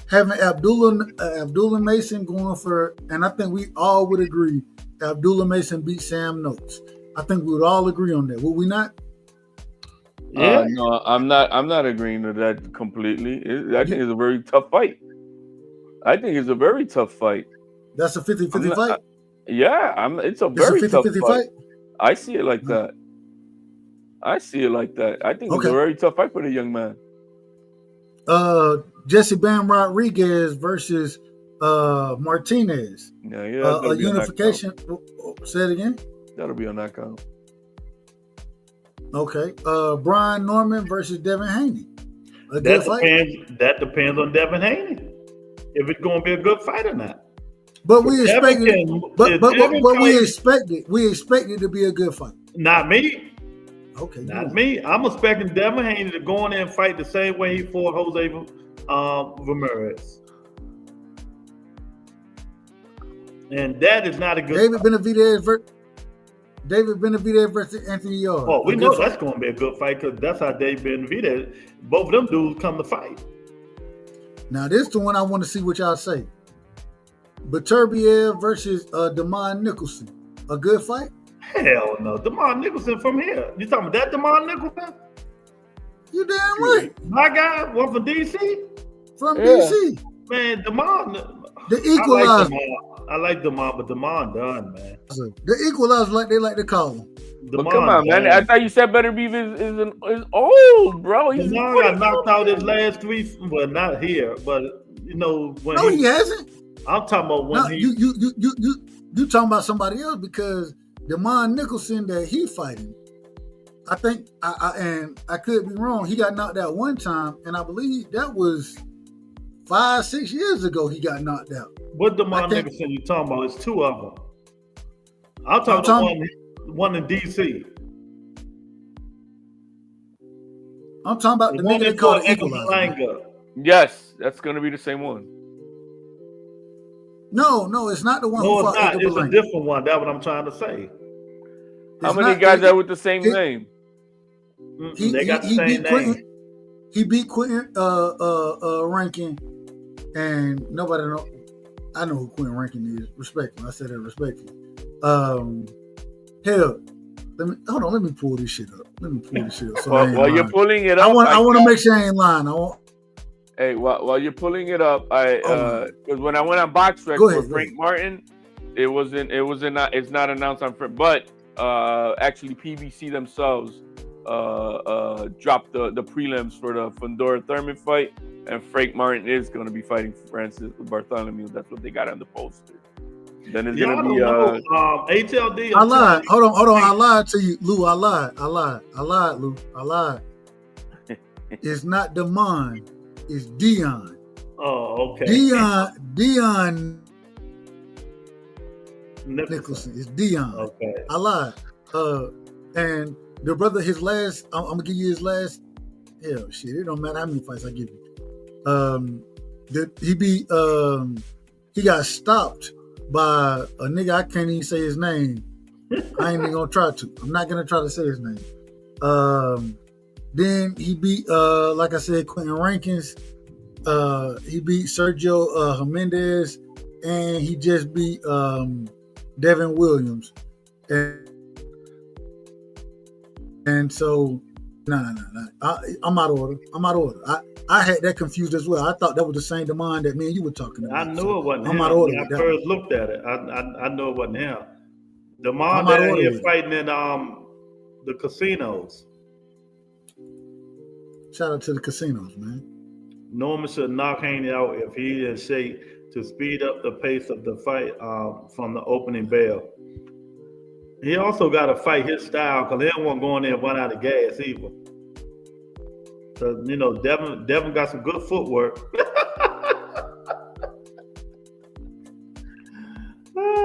having Abdullah Mason going for, and I think we all would agree, Abdullah Mason beat Sam Noakes. I think we would all agree on that. Would we not? Yeah. No, I'm not agreeing to that completely. I think it's a very tough fight. That's a 50-50 fight? It's a very tough fight. I see it like that. I think it's a very tough fight for the young man. Jesse Bam Rodriguez versus Martinez. A unification. Say it again. That'll be a knockout. Okay. Brian Norman versus Devin Haney. That depends on Devin Haney, if it's going to be a good fight or not. But we expected we expected to be a good fight. Not me. Okay. Not me. I'm expecting Devin Haney to go in there and fight the same way he fought Jose Ramirez. And that is not a good David Benavidez versus Anthony Yarde. Oh, we know that's going to be a good fight, because that's how David Benavidez, both of them dudes come to fight. Now, this is the one I want to see what y'all say. Beterbiev versus Damon Nicholson. a good fight? Hell no. DeMar Nicholson from here. You talking about that DeMar Nicholson? You damn right. My guy, one from DC? From DC. Man, DeMar. The Equalizer. I like DeMar, but DeMar done, man. The Equalizer, like they like to call him. But come on, man. I thought you said Better Beef is old, bro. He's DeMar got knocked out his last 3, well, not here, but you know when. No, he hasn't. I'm talking about when you talking about somebody else because DeMar Nicholson that he fighting. I think I could be wrong. He got knocked out one time, and I believe that was 5-6 years ago. He got knocked out. What DeMar Nicholson you talking about? It's 2 of them. I'm talking about one in DC. I'm talking about the nigga they call Equalizer. Yes, that's gonna be the same one. No, it's not the one who fought Edgar Berlanga. It's a different one. That's what I'm trying to say. How many guys are with the same name? They got the same name. He beat Quentin Rankin, and nobody know. I know who Quentin Rankin is. Respectfully, I said that respectfully. Hell, let me pull this shit up. So while you're pulling it up, I want to make sure I ain't lying. Hey, while you're pulling it up, because when I went on BoxRec for Frank Martin, it's not announced on Frank, but actually PBC themselves dropped the prelims for the Fundora Thurman fight, and Frank Martin is going to be fighting Francis Bartholomew. That's what they got on the poster. Then it's going to be HLD. I lied. Hold on. I lied to you, Lou. I lied, Lou. I lied. It's not Demond. It's Dion. Oh, okay. Dion Nicholson. It's Dion. Okay. I lied. And the brother, his last, I'm gonna give you his last. Hell, shit, it don't matter how many fights I give you. He got stopped by a nigga. I can't even say his name. I ain't even gonna try to. I'm not gonna try to say his name. Then he beat, like I said, Quentin Rankins. He beat Sergio Jimenez, and he just beat Devin Williams. And so, no. I'm out of order. I had that confused as well. I thought that was the same demand that me and you were talking about. I knew it wasn't him. I'm out of order. When I first looked at it, I knew it wasn't him. Demand that he's fighting in the casinos. Shout out to the casinos, man. Norman should knock Haney out if he is in shape to speed up the pace of the fight from the opening bell. He also got to fight his style because he don't want to go in there and run out of gas either. Because, Devin got some good footwork.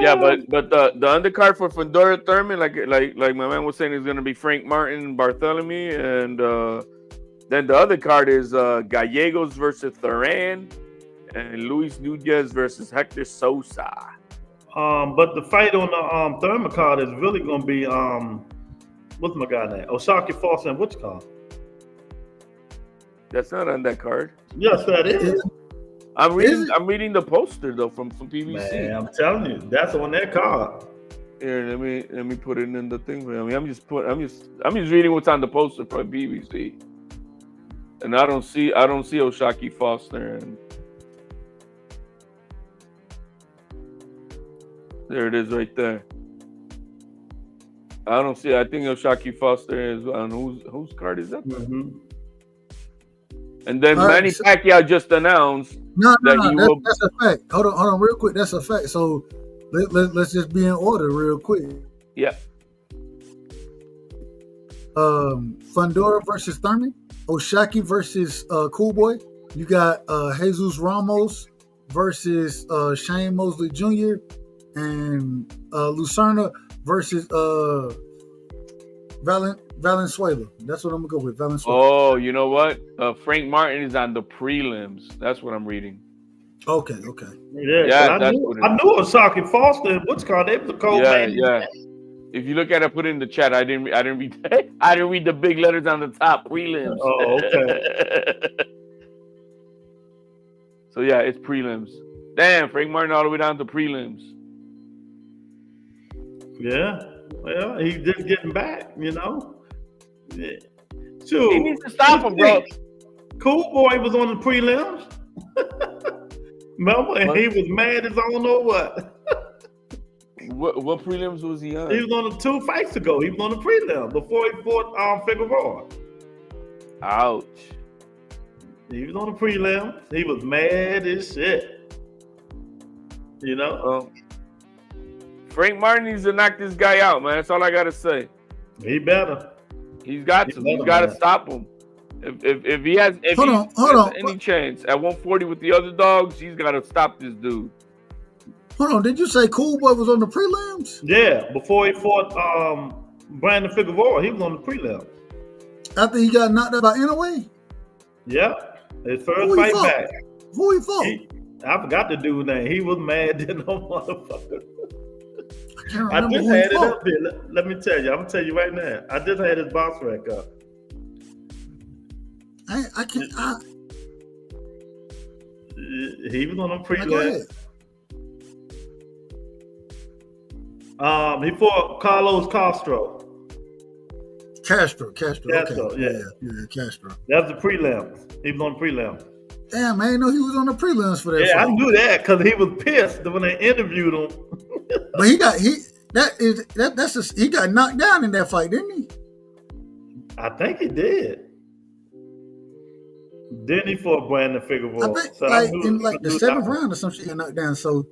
Yeah, but the undercard for Fundora Thurman, like my man was saying, is going to be Frank Martin, Bartholomew, and then the other card is Gallegos versus Thuran and Luis Nunez versus Hector Sosa. But the fight on the Thurman card is really going to be what's my guy name? O'Shaquie Foster and what's called? That's not on that card. Yes, that is. I'm reading the poster though from PBC. Man, I'm telling you, that's on that card. Here, let me put it in the thing for you. I mean, I'm just reading what's on the poster for PBC. And I don't see O'Shaquie Foster, and there it is right there. I don't see. I think O'Shaquie Foster is on whose card is that? Mm-hmm. And then Manny Pacquiao just announced that's a fact. Hold on, real quick. That's a fact. So let's just be in order real quick. Yeah. Fundora versus Thurman. O'Shaquie versus Cool Boy. You got Jesus Ramos versus Shane Mosley Jr. and Lucerna versus Valenzuela. That's what I'm gonna go with. Valenzuela. Oh, you know what? Frank Martin is on the prelims. That's what I'm reading. Okay. Yeah, I knew O'Shaquie Foster. What's called? They was a cold man. Yeah. If you look at it, put it in the chat. I didn't read. I didn't read the big letters on the top. Prelims. Oh, okay. So yeah, it's prelims. Damn, Frank Martin all the way down to prelims. Yeah. Well, he's just getting back, you know. Yeah. He Shoot. needs to stop him, bro. Cool Boy was on the prelims. Remember? And What? he was mad as I don't know what. What prelims was he on? He was on the 2 fights ago. He was on the prelim before he fought Figueroa. Ouch. He was on the prelim. He was mad as shit. You know? Frank Martin needs to knock this guy out, man. That's all I gotta say. He better. He's got to. He's got to stop him. If he has any chance at 140 with the other dogs, he's got to stop this dude. Hold on, did you say Cool Boy was on the prelims? Yeah, before he fought Brandon Figueroa, he was on the prelims. After he got knocked out by Inoue? Yep, his first fight back. Who he fought? I forgot the dude's name. He was mad than no motherfucker. I just had it up here. Let me tell you. I'm gonna tell you right now. I just had his box rack up. I can't. He was on a prelim. He fought Carlos Castro. Castro. Okay. Yeah, Castro. That's the prelims. He was on prelims. Damn, I didn't know he was on the prelims for that. Yeah, fight. I knew that because he was pissed when they interviewed him. But he got knocked down in that fight, didn't he? I think he did. Didn't he fought Brandon Figueroa? I think in the 7th round or some shit, he got knocked down. So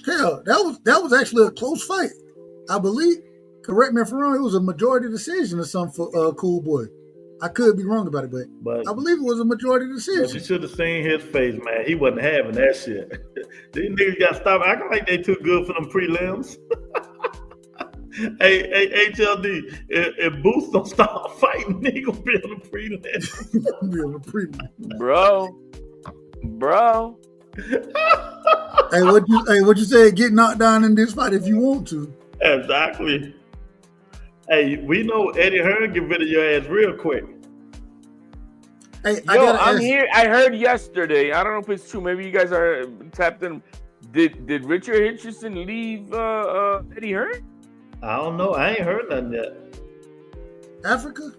hell, that was actually a close fight. I believe. Correct me if I'm wrong. It was a majority decision or something for Cool Boy. I could be wrong about it, but I believe it was a majority decision. But you should have seen his face, man. He wasn't having that shit. These niggas got to stop acting like they too good for them prelims. Hey, HLD, if Boots don't stop fighting, he gonna be on the prelims. Bro. What you say? Get knocked down in this fight if you want to. Exactly. Hey, we know Eddie Hearn get rid of your ass real quick. Hey, I'm here. I heard yesterday. I don't know if it's true. Maybe you guys are tapped in. Did Richard Richardson leave Eddie Hearn? I don't know. I ain't heard nothing yet. Africa?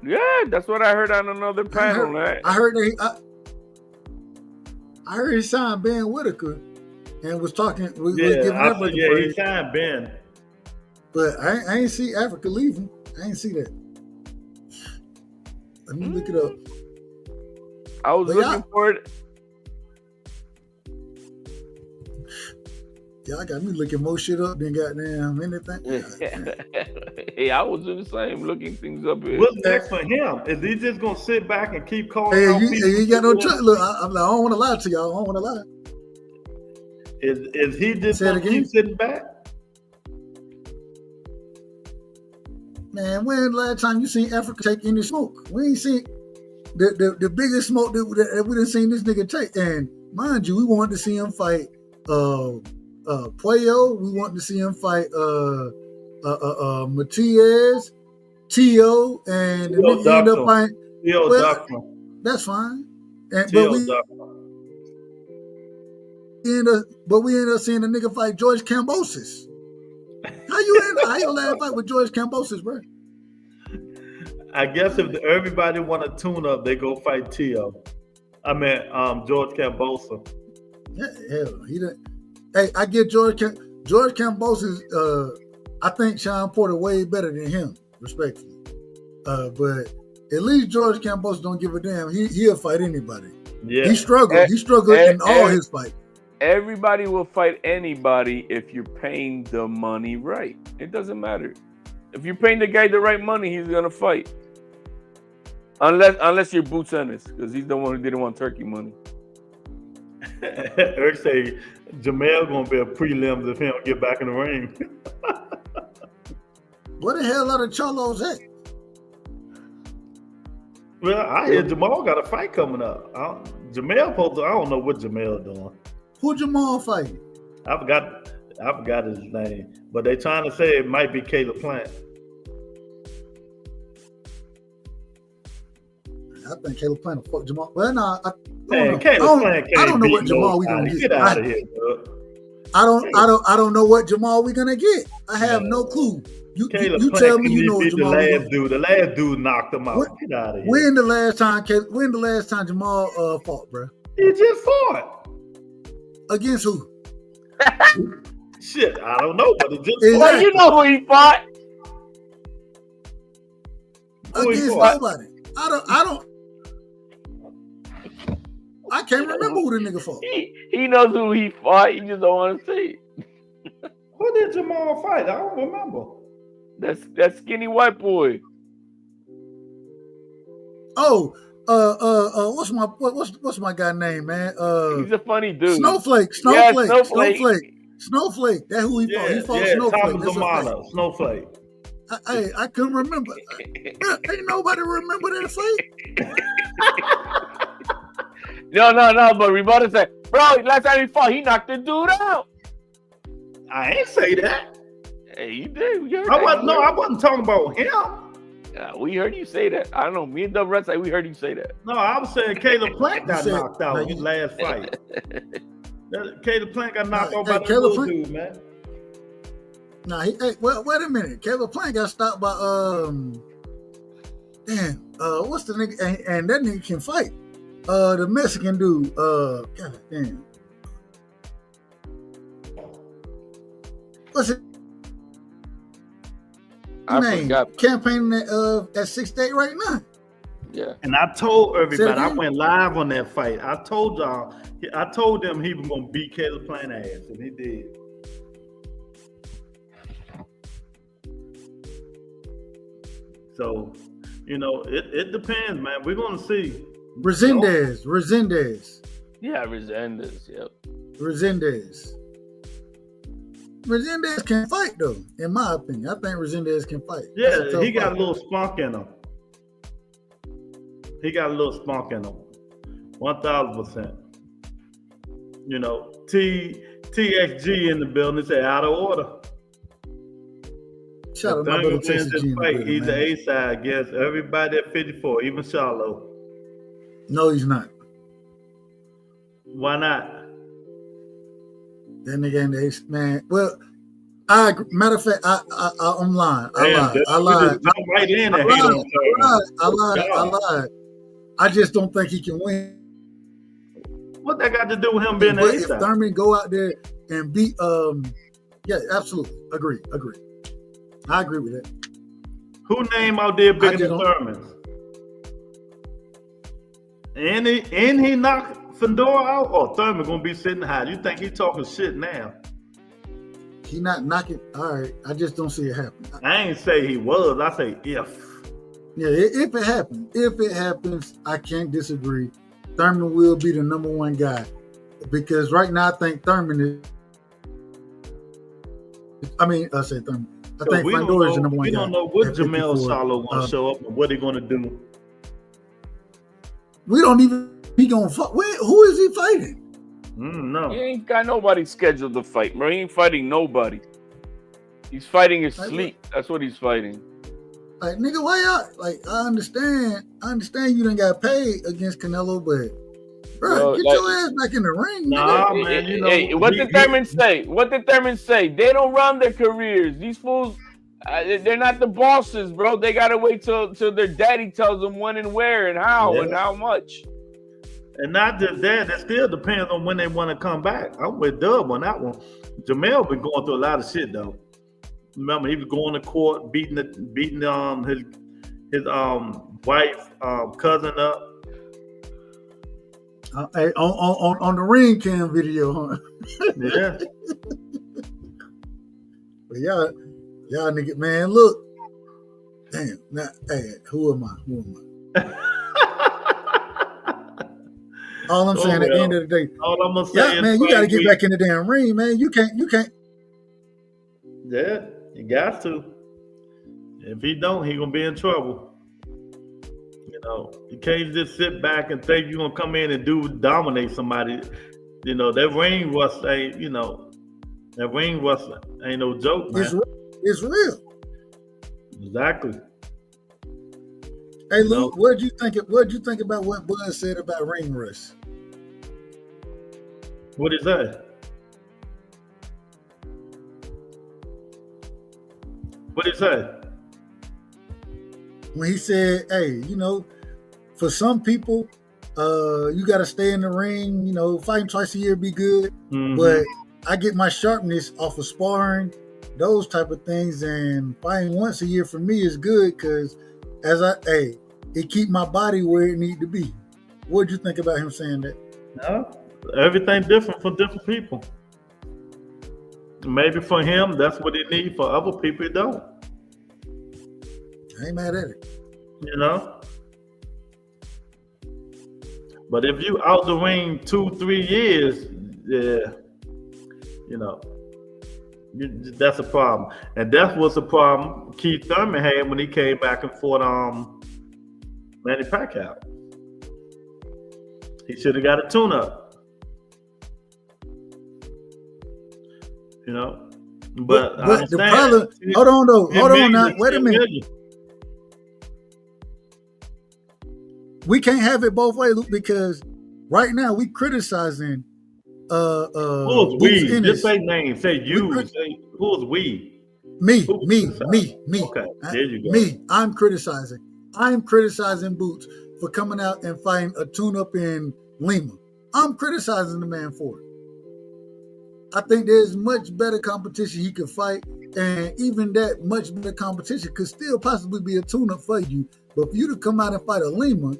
Yeah, that's what I heard on another panel. I heard he signed Ben Whitaker and was talking. He signed Ben. But I ain't see Africa leaving. I ain't see that. Let me look it up. I was looking for it. Y'all got me looking more shit up than goddamn anything. Hey, I was doing the same, looking things up here. What's next for him? Is he just gonna sit back and keep calling out people? You got no choice. Look, I don't want to lie to y'all. I don't want to lie. Is he just gonna keep sitting back? Man, when the last time you seen Africa take any smoke? We ain't seen the biggest smoke that we done seen this nigga take. And mind you, we wanted to see him fight Puello. We wanted to see him fight Matias, Tio, and the nigga ended up fighting. That's fine. But we ended up seeing the nigga fight George Kambosos. How you let him fight with George Kambosos, bro? I guess if everybody want to tune up, they go fight Tio. I mean, George Kambosos. Yeah, hell, he didn't. Hey, I get George Kambosos. I think Sean Porter way better than him, respectfully. But at least George Kambosos don't give a damn. He'll fight anybody. Yeah, he struggled. He struggled in all his fights. Everybody will fight anybody if you're paying the money right. It doesn't matter. If you're paying the guy the right money, he's gonna fight. Unless you're Boots Ennis, because he's the one who didn't want turkey money. Eric say Jamel gonna be a prelims if he don't get back in the ring. Where the hell are the Cholos at? Well, I hear Jamal got a fight coming up. I don't know what Jamel doing. Who Jamal fighting? I forgot his name, but they trying to say it might be Caleb Plant. I think Caleb Plant will fuck Jamal. Well, no, Caleb Plant can't I don't know what beat Jamal we gonna nobody. get. Get out of here, bro. I don't know what Jamal we're gonna get. I have no clue. You tell me you know what Jamal. The last dude knocked him out. Get out of here. When the last time Jamal fought, bro? He just fought. Against who? Shit, I don't know, but it just Well, you know who he fought. Against nobody. I can't remember who the nigga fought. He knows who he fought. He just don't want to say it. Who did Jamal fight? I don't remember. That skinny white boy. Oh, what's my guy name, man? He's a funny dude. Snowflake. Yeah, Snowflake. That's who he fought. He fought Snowflake. Snowflake. I couldn't remember. Ain't nobody remember that fight. No, but Rebuttal said, bro, last time he fought, he knocked the dude out. I ain't say that. Hey, you did. We heard I wasn't talking about him. Yeah, we heard you say that. I don't know. Me and Dub Red say we heard you say that. No, I was saying Caleb Plant got knocked out in his last fight. Caleb Plant got knocked out by the little dude, man. Nah, wait a minute. Caleb Plant got stopped by what's the nigga? And that nigga can fight. The Mexican dude. God damn. What's it? Forgot. Campaigning at 6'8" right now. Yeah. And I told everybody, I went live on that fight. I told y'all, I told them he was gonna beat Caleb Plant ass, and he did. So, it depends, man. We're gonna see. Resendez. Yeah, Resendez. Yep. Resendez can fight, though, in my opinion. I think Resendez can fight. Yeah, he got a little spunk in him. 1,000%. TXG in the building, say out of order. Shout out my brother TXG. He's the A-side against everybody at 54, even Charlo. No, he's not. Why not? That nigga ain't the ace, man. Well, matter of fact, I'm lying. I lied. I just don't think he can win. What that got to do with him being the If Thurman go out there and beat, yeah, absolutely, agree. I agree with that. Who name out there bigger than Thurman? And he knocked Fedor out, or Thurman gonna be sitting high? You think he talking shit now? He not knocking. All right, I just don't see it happen. I ain't say he was. I say if. Yeah, if it happens, I can't disagree. Thurman will be the number one guy because right now I think Thurman is. I say Thurman. I think Fedor is the number one guy. We don't know what Jermell Charlo want to show up and what he gonna do. We don't even. He gonna fuck. Who is he fighting? No. He ain't got nobody scheduled to fight, bro. He ain't fighting nobody. He's fighting his sleep. That's what he's fighting. Like, nigga, why y'all? Like, I understand you done got paid against Canelo, but bro, get your ass back in the ring. Nah, man. Hey, what did Thurman say? They don't run their careers. These fools, they're not the bosses, bro. They gotta wait till their daddy tells them when and where and how and how much. And not just that, that still depends on when they want to come back. I'm with Dub on that one. Jamel been going through a lot of shit though. Remember, he was going to court, beating his wife, cousin up. Hey, on the ring cam video, huh? Yeah. But y'all nigga, man, look. Damn. Now, hey, who am I? All I'm saying at the end of the day, all I'm gonna say is, man, you got to get back in the damn ring, man. You can't. Yeah, you got to. If he don't, he gonna be in trouble. You can't just sit back and think you're gonna come in and dominate somebody. That ring rust ain't. That ring rust ain't no joke, man. It's real. Exactly. Hey, Luke, what'd you think about what Bud said about ring rust? What is that? What did he say? When he said, "Hey, for some people, you got to stay in the ring. Fighting twice a year be good, but I get my sharpness off of sparring, those type of things, and fighting once a year for me is good because it keep my body where it need to be." What'd you think about him saying that? No, everything different for different people. Maybe for him, that's what he need. For other people, it don't. I ain't mad at it. But if you out the ring 2-3 years, yeah, that's a problem. And that's what's the problem Keith Thurman had when he came back and fought Manny Pacquiao. He should have got a tune-up. But the problem, hold on now, wait a minute. We can't have it both ways, Luke, because right now we criticizing who's we? Just say name, say you, say who's we? Me. Okay, there you go. Me, I'm criticizing Boots for coming out and fighting a tune-up in Lima. I'm criticizing the man for it. I think there's much better competition he could fight, and even that much better competition could still possibly be a tune-up for you. But for you to come out and fight a Lima,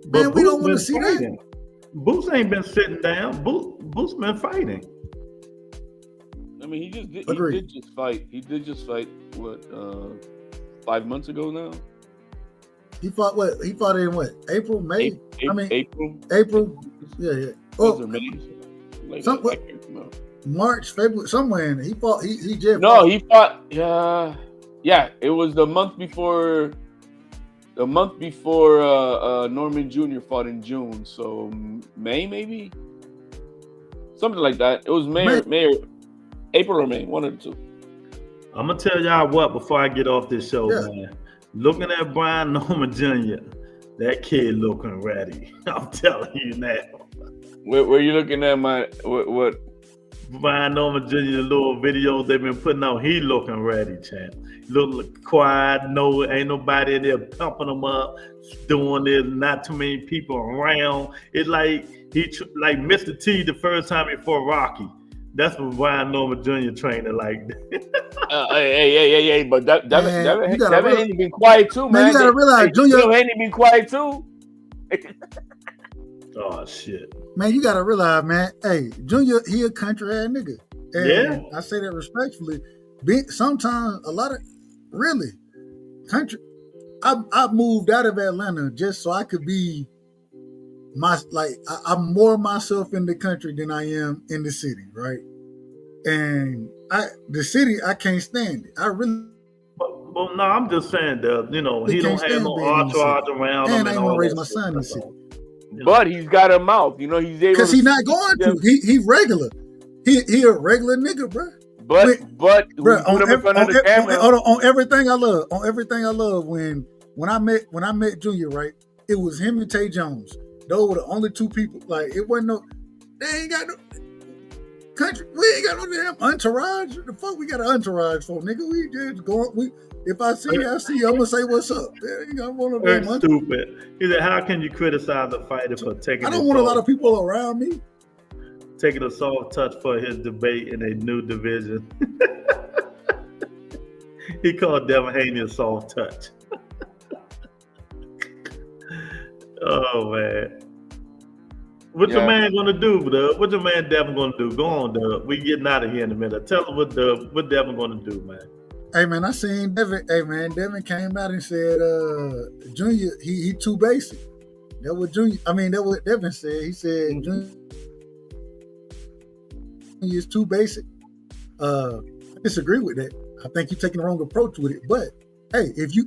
man, we don't want to see that. Boots ain't been sitting down. Boots been fighting. I mean, he did just fight. He did just fight, what, 5 months ago now? He fought what? He fought in what? April, May? April. Yeah. Oh, May? March, February, somewhere in there. He fought. He just. No, he fought. Yeah. It was the month before. The month before Norman Jr. fought in June, so May maybe, something like that. It was May or April or May, one of the two. I'm gonna tell y'all what before I get off this show, man. Looking at Brian Norman Jr., that kid looking ready. I'm telling you now. Where you looking at what? Brian Norman Jr., the little videos they've been putting out, he looking ready, champ. Look quiet, ain't nobody in there pumping him up, doing this, not too many people around. It's like like Mr. T the first time he fought Rocky. That's what Brian Norman Jr. training like. Hey, but Devin ain't been quiet too, man. You gotta realize, Junior ain't been quiet too. Oh shit, man! You gotta realize, man. Hey, Junior, he a country ass nigga. And I say that respectfully. Sometimes a lot of really country. I moved out of Atlanta just so I could be I'm more myself in the country than I am in the city, right? And the city I can't stand it. I really. Well, no, I'm just saying that he don't have no entourage around him. And I ain't want to raise my son in the city. But he's got a mouth, he's able. Because he's not going to. He regular. He a regular nigga, bro. But bro, on everything I love. When I met Junior, right? It was him and Tay Jones. Those were the only two people. Like it wasn't they ain't got no country. We ain't got no damn entourage. The fuck we got an entourage for, nigga? We just going. If I see you, I'm gonna say what's up. That's stupid. He said, "How can you criticize a fighter for taking?" I don't want a lot of people around me. Taking a soft touch for his debate in a new division. He called Devin Haney a soft touch. Oh man. What your man gonna do, Dub? What your man Devin gonna do? Go on, Dub. We getting out of here in a minute. Tell him what Devin gonna do, man. Hey man, I seen Devin. Hey man, Devin came out and said Junior, he too basic. That what Devin said. He said Junior is too basic. I disagree with that. I think you're taking the wrong approach with it. But hey, if you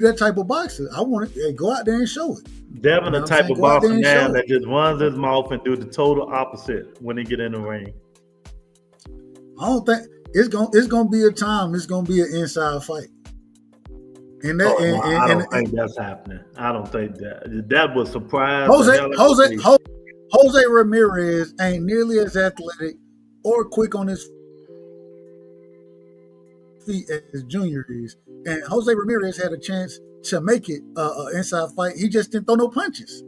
that type of boxer, I want to go out there and show it. Devin the type of boxer now that just runs his mouth and do the total opposite when he get in the ring. I don't think it's gonna be a time. It's gonna be an inside fight. And that I don't think that's happening. I don't think that was surprise. Jose Ramirez ain't nearly as athletic or quick on his feet as Junior is. And Jose Ramirez had a chance to make it an inside fight. He just didn't throw no punches.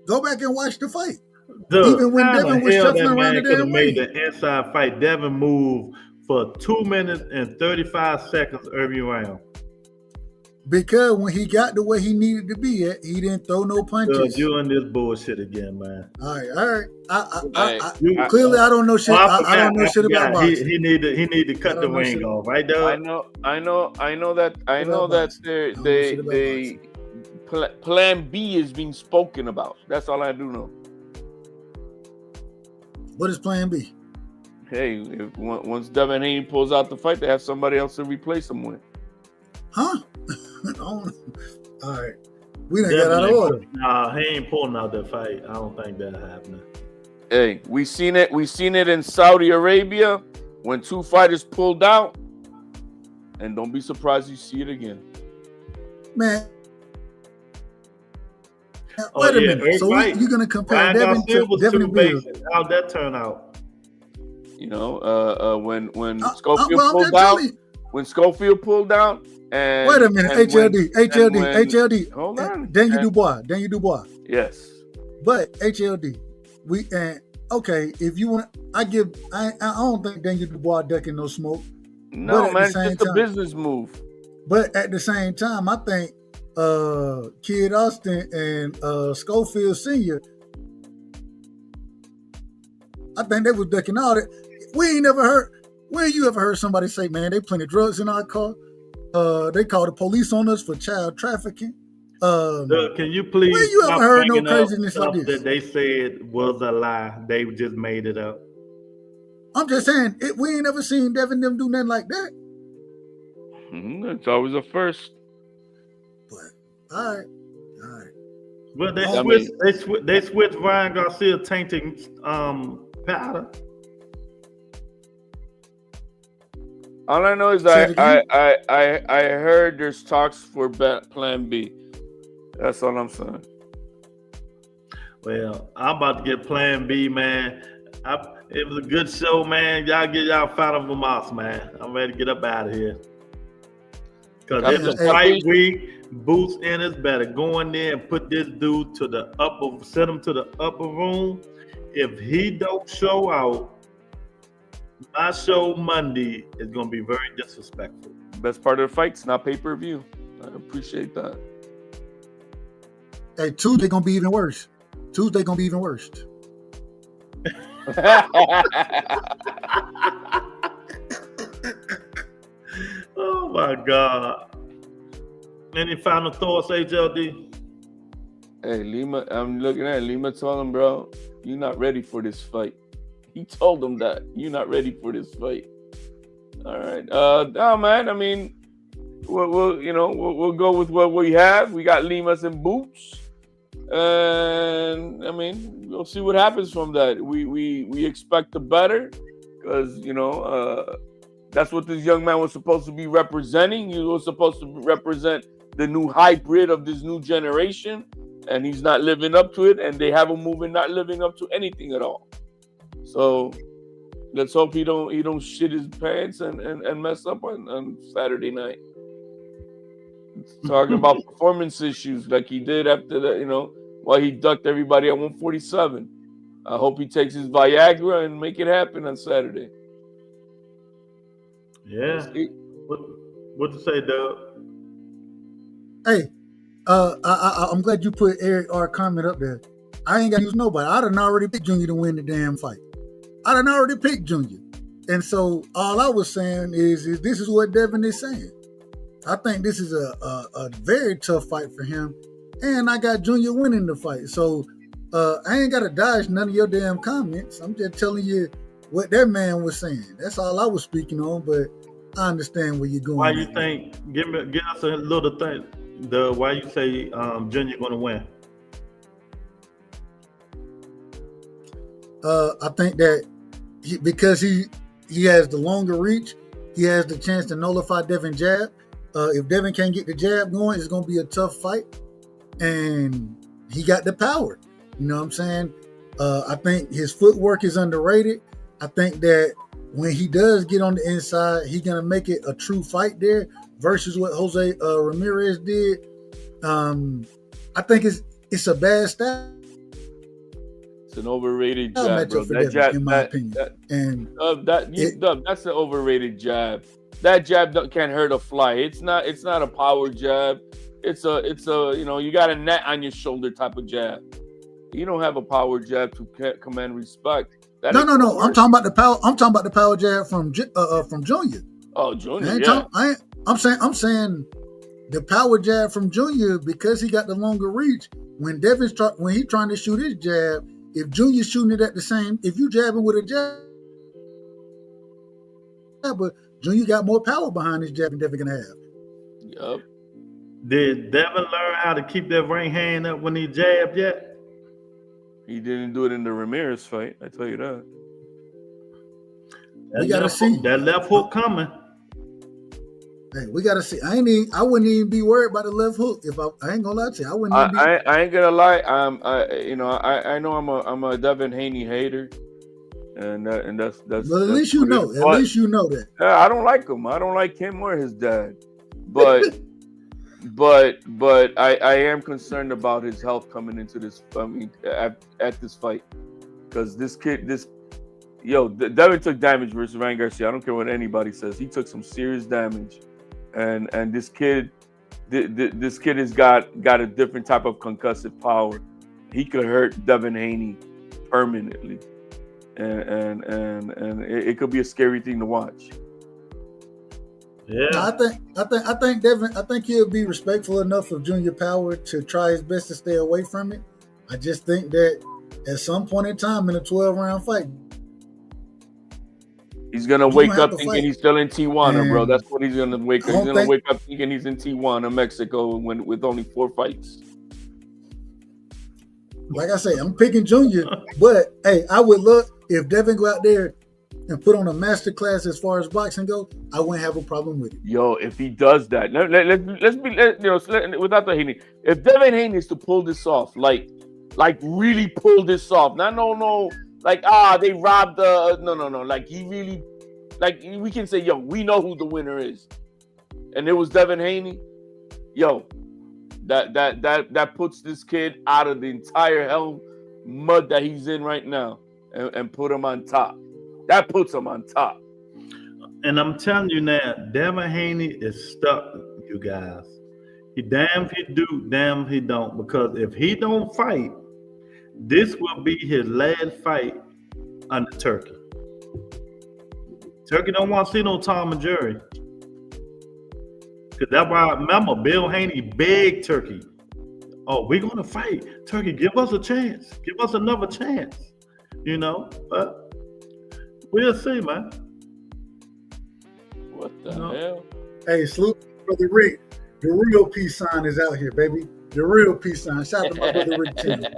Go back and watch the fight. Even when Devin was shuffling around the damn made ring. the inside fight. Devin moved for 2 minutes and 35 seconds every round. Because when he got to where he needed to be at, he didn't throw no punches. You in this bullshit again, man. All right. Clearly, I don't know shit. I don't know shit about boxing. He need to cut the ring off, right, Doug? I know that they Plan B is being spoken about. That's all I do know. What is Plan B? Hey, once Devin Haney pulls out the fight, they have somebody else to replace him with. Huh? All right. We done got out of order. Nah, he ain't pulling out that fight. I don't think that happening. Hey, we seen it in Saudi Arabia when two fighters pulled out, and don't be surprised you see it again. Man. Wait a minute. So you're gonna compare Devin to Devin and Bill? How'd that turn out? You know, when Schofield pulled out. When Schofield pulled out, and wait a minute, HLD. Hold on, Daniel Dubois. Yes, but HLD, if you want, I don't think Daniel Dubois ducking no smoke. No, man, it's just a business move. But at the same time, I think Kid Austin and Schofield Sr., I think they was ducking all that. When you ever heard somebody say, man, they plenty drugs in our car? They call the police on us for child trafficking. Can you please? When you ever heard no craziness like this? That they said was a lie. They just made it up. I'm just saying, we ain't ever seen Devin them do nothing like that. It's always a first. But all right. But they switched Ryan Garcia tainting powder. All I know is I heard there's talks for Plan B. That's all I'm saying. Well, I'm about to get Plan B, man. It was a good show, man. Y'all get y'all fight of Moss, man. I'm ready to get up out of here. Because it's a fight week. Boots Ennis better go in there and put this dude send him to the upper room. If he don't show out, my show Monday is going to be very disrespectful. Best part of the fight's not pay-per-view. I appreciate that. Hey, Tuesday going to be even worse. Oh, my God. Any final thoughts, HLD? Hey, Lima, I'm looking at Lima told him, bro, you're not ready for this fight. He told him that you're not ready for this fight. All right. No, man. I mean, we'll go with what we have. We got Limas and Boots, and I mean, we'll see what happens from that. We expect the better because that's what this young man was supposed to be representing. He was supposed to represent the new hybrid of this new generation, and he's not living up to it. And they have a movement not living up to anything at all. So let's hope he don't shit his pants and mess up on Saturday night. Talking about performance issues like he did after that, while he ducked everybody at 147. I hope he takes his Viagra and make it happen on Saturday. Yeah. What to say, Doug? Hey, I'm glad you put Eric R. comment up there. I ain't got to use nobody. I done already picked Junior to win the damn fight. I done already picked Junior. And so all I was saying is this is what Devin is saying. I think this is a very tough fight for him. And I got Junior winning the fight. So I ain't got to dodge none of your damn comments. I'm just telling you what that man was saying. That's all I was speaking on, but I understand where you're going. Why you think, give us a little thing, why you say Junior going to win? I think that because he has the longer reach, he has the chance to nullify Devin jab. If Devin can't get the jab going, it's going to be a tough fight. And he got the power. You know what I'm saying? I think his footwork is underrated. I think that when he does get on the inside, he's gonna make it a true fight there versus what Jose Ramirez did. I think it's a bad style. It's an overrated I'll jab, match bro. up for That Devin, jab, in my opinion. That's an overrated jab. That jab can't hurt a fly. It's not a power jab. It's a you got a net on your shoulder type of jab. You don't have a power jab to command respect. No. I'm talking about the power. I'm talking about the power jab from Junior. Oh, Junior. I'm saying the power jab from Junior because he got the longer reach. When he's trying to shoot his jab, if Junior's shooting it at the same, if you jabbing with a jab, but Junior got more power behind his jab than Devin gonna have. Yup. Did Devin learn how to keep that right hand up when he jabbed yet? He didn't do it in the Ramirez fight. I tell you that. We gotta see that left hook coming. Hey, we gotta see. I wouldn't even be worried about the left hook if I ain't gonna lie to you. I wouldn't. I ain't gonna lie. I know I'm a Devin Haney hater, and that's. But at least you know. At least you know that. I don't like him. I don't like him or his dad, but. But I am concerned about his health coming into this. I mean, at this fight, because Devin took damage versus Ryan Garcia. I don't care what anybody says. He took some serious damage, and this kid has got a different type of concussive power. He could hurt Devin Haney permanently, and it could be a scary thing to watch. Yeah, I think Devin. I think he'll be respectful enough of Junior Power to try his best to stay away from it. I just think that at some point in time in a 12-round fight, he's gonna wake up thinking he's still in Tijuana, bro. That's what he's gonna wake up. He's gonna wake up thinking he's in Tijuana, Mexico, with only 4 fights. Like I say, I'm picking Junior, but hey, I would love if Devin go out there and put on a master class as far as boxing goes. I wouldn't have a problem with it. Yo, if he does that, let's be without the Haney. If Devin Haney is to pull this off, like really pull this off, not they robbed the no. Like he really, like we can say, yo, we know who the winner is, and it was Devin Haney. Yo, that puts this kid out of the entire hell mud that he's in right now, and put him on top. That puts him on top. And I'm telling you now, Devin Haney is stuck, you guys. He damn if he do, damn if he don't. Because if he don't fight, this will be his last fight under Turkey. Turkey don't want to see no Tom and Jerry. Because that's why I remember Bill Haney begged Turkey, oh, we're going to fight. Turkey, give us a chance. Give us another chance. But we'll see, man. What the hell? Hey, salute Brother Rick. The real peace sign is out here, baby. The real peace sign. Shout out to my brother Rick Taylor.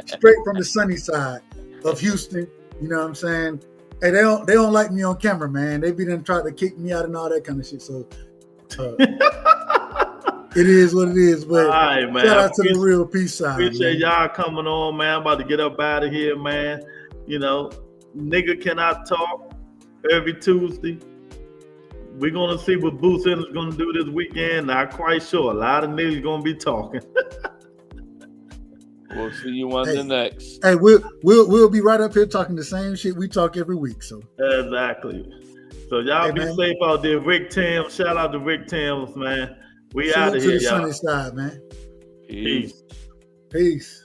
Straight from the sunny side of Houston. You know what I'm saying? Hey, they don't like me on camera, man. They be done trying to kick me out and all that kind of shit. So it is what it is. But right, man. Shout out to the real peace sign. Appreciate y'all coming on, man. I'm about to get up out of here, man. Nigga cannot talk every Tuesday. We're going to see what Boots is going to do this weekend. Not quite sure. A lot of niggas going to be talking. We'll see you on the next. Hey, we'll be right up here talking the same shit we talk every week. So exactly. So y'all be safe out there. Rick Thames. Shout out to Rick Thames, man. We out of here, y'all. Sunny side, man. Peace. Peace.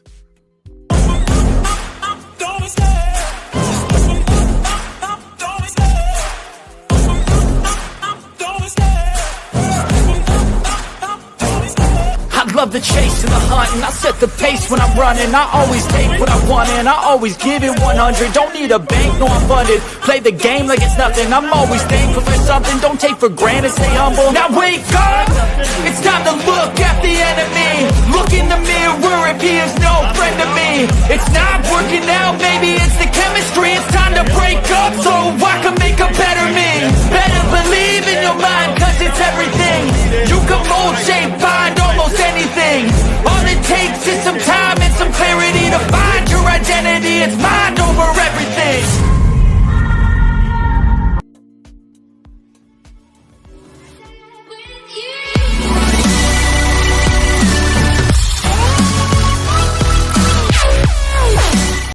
Love the chase and the hunt, and I set the pace when I'm running. I always take what I want and I always give it 100. Don't need a bank, no I'm funded. Play the game like it's nothing. I'm always thankful for something. Don't take for granted, stay humble. Now wake up, it's time to look at the enemy. Look in the mirror if he is no friend to me. It's not working out, maybe it's the chemistry. It's time to break up so I can make a better me. Better believe in your mind, cause it's everything. You can mold, shape, find almost anything. All it takes is some time and some clarity to find your identity. it's my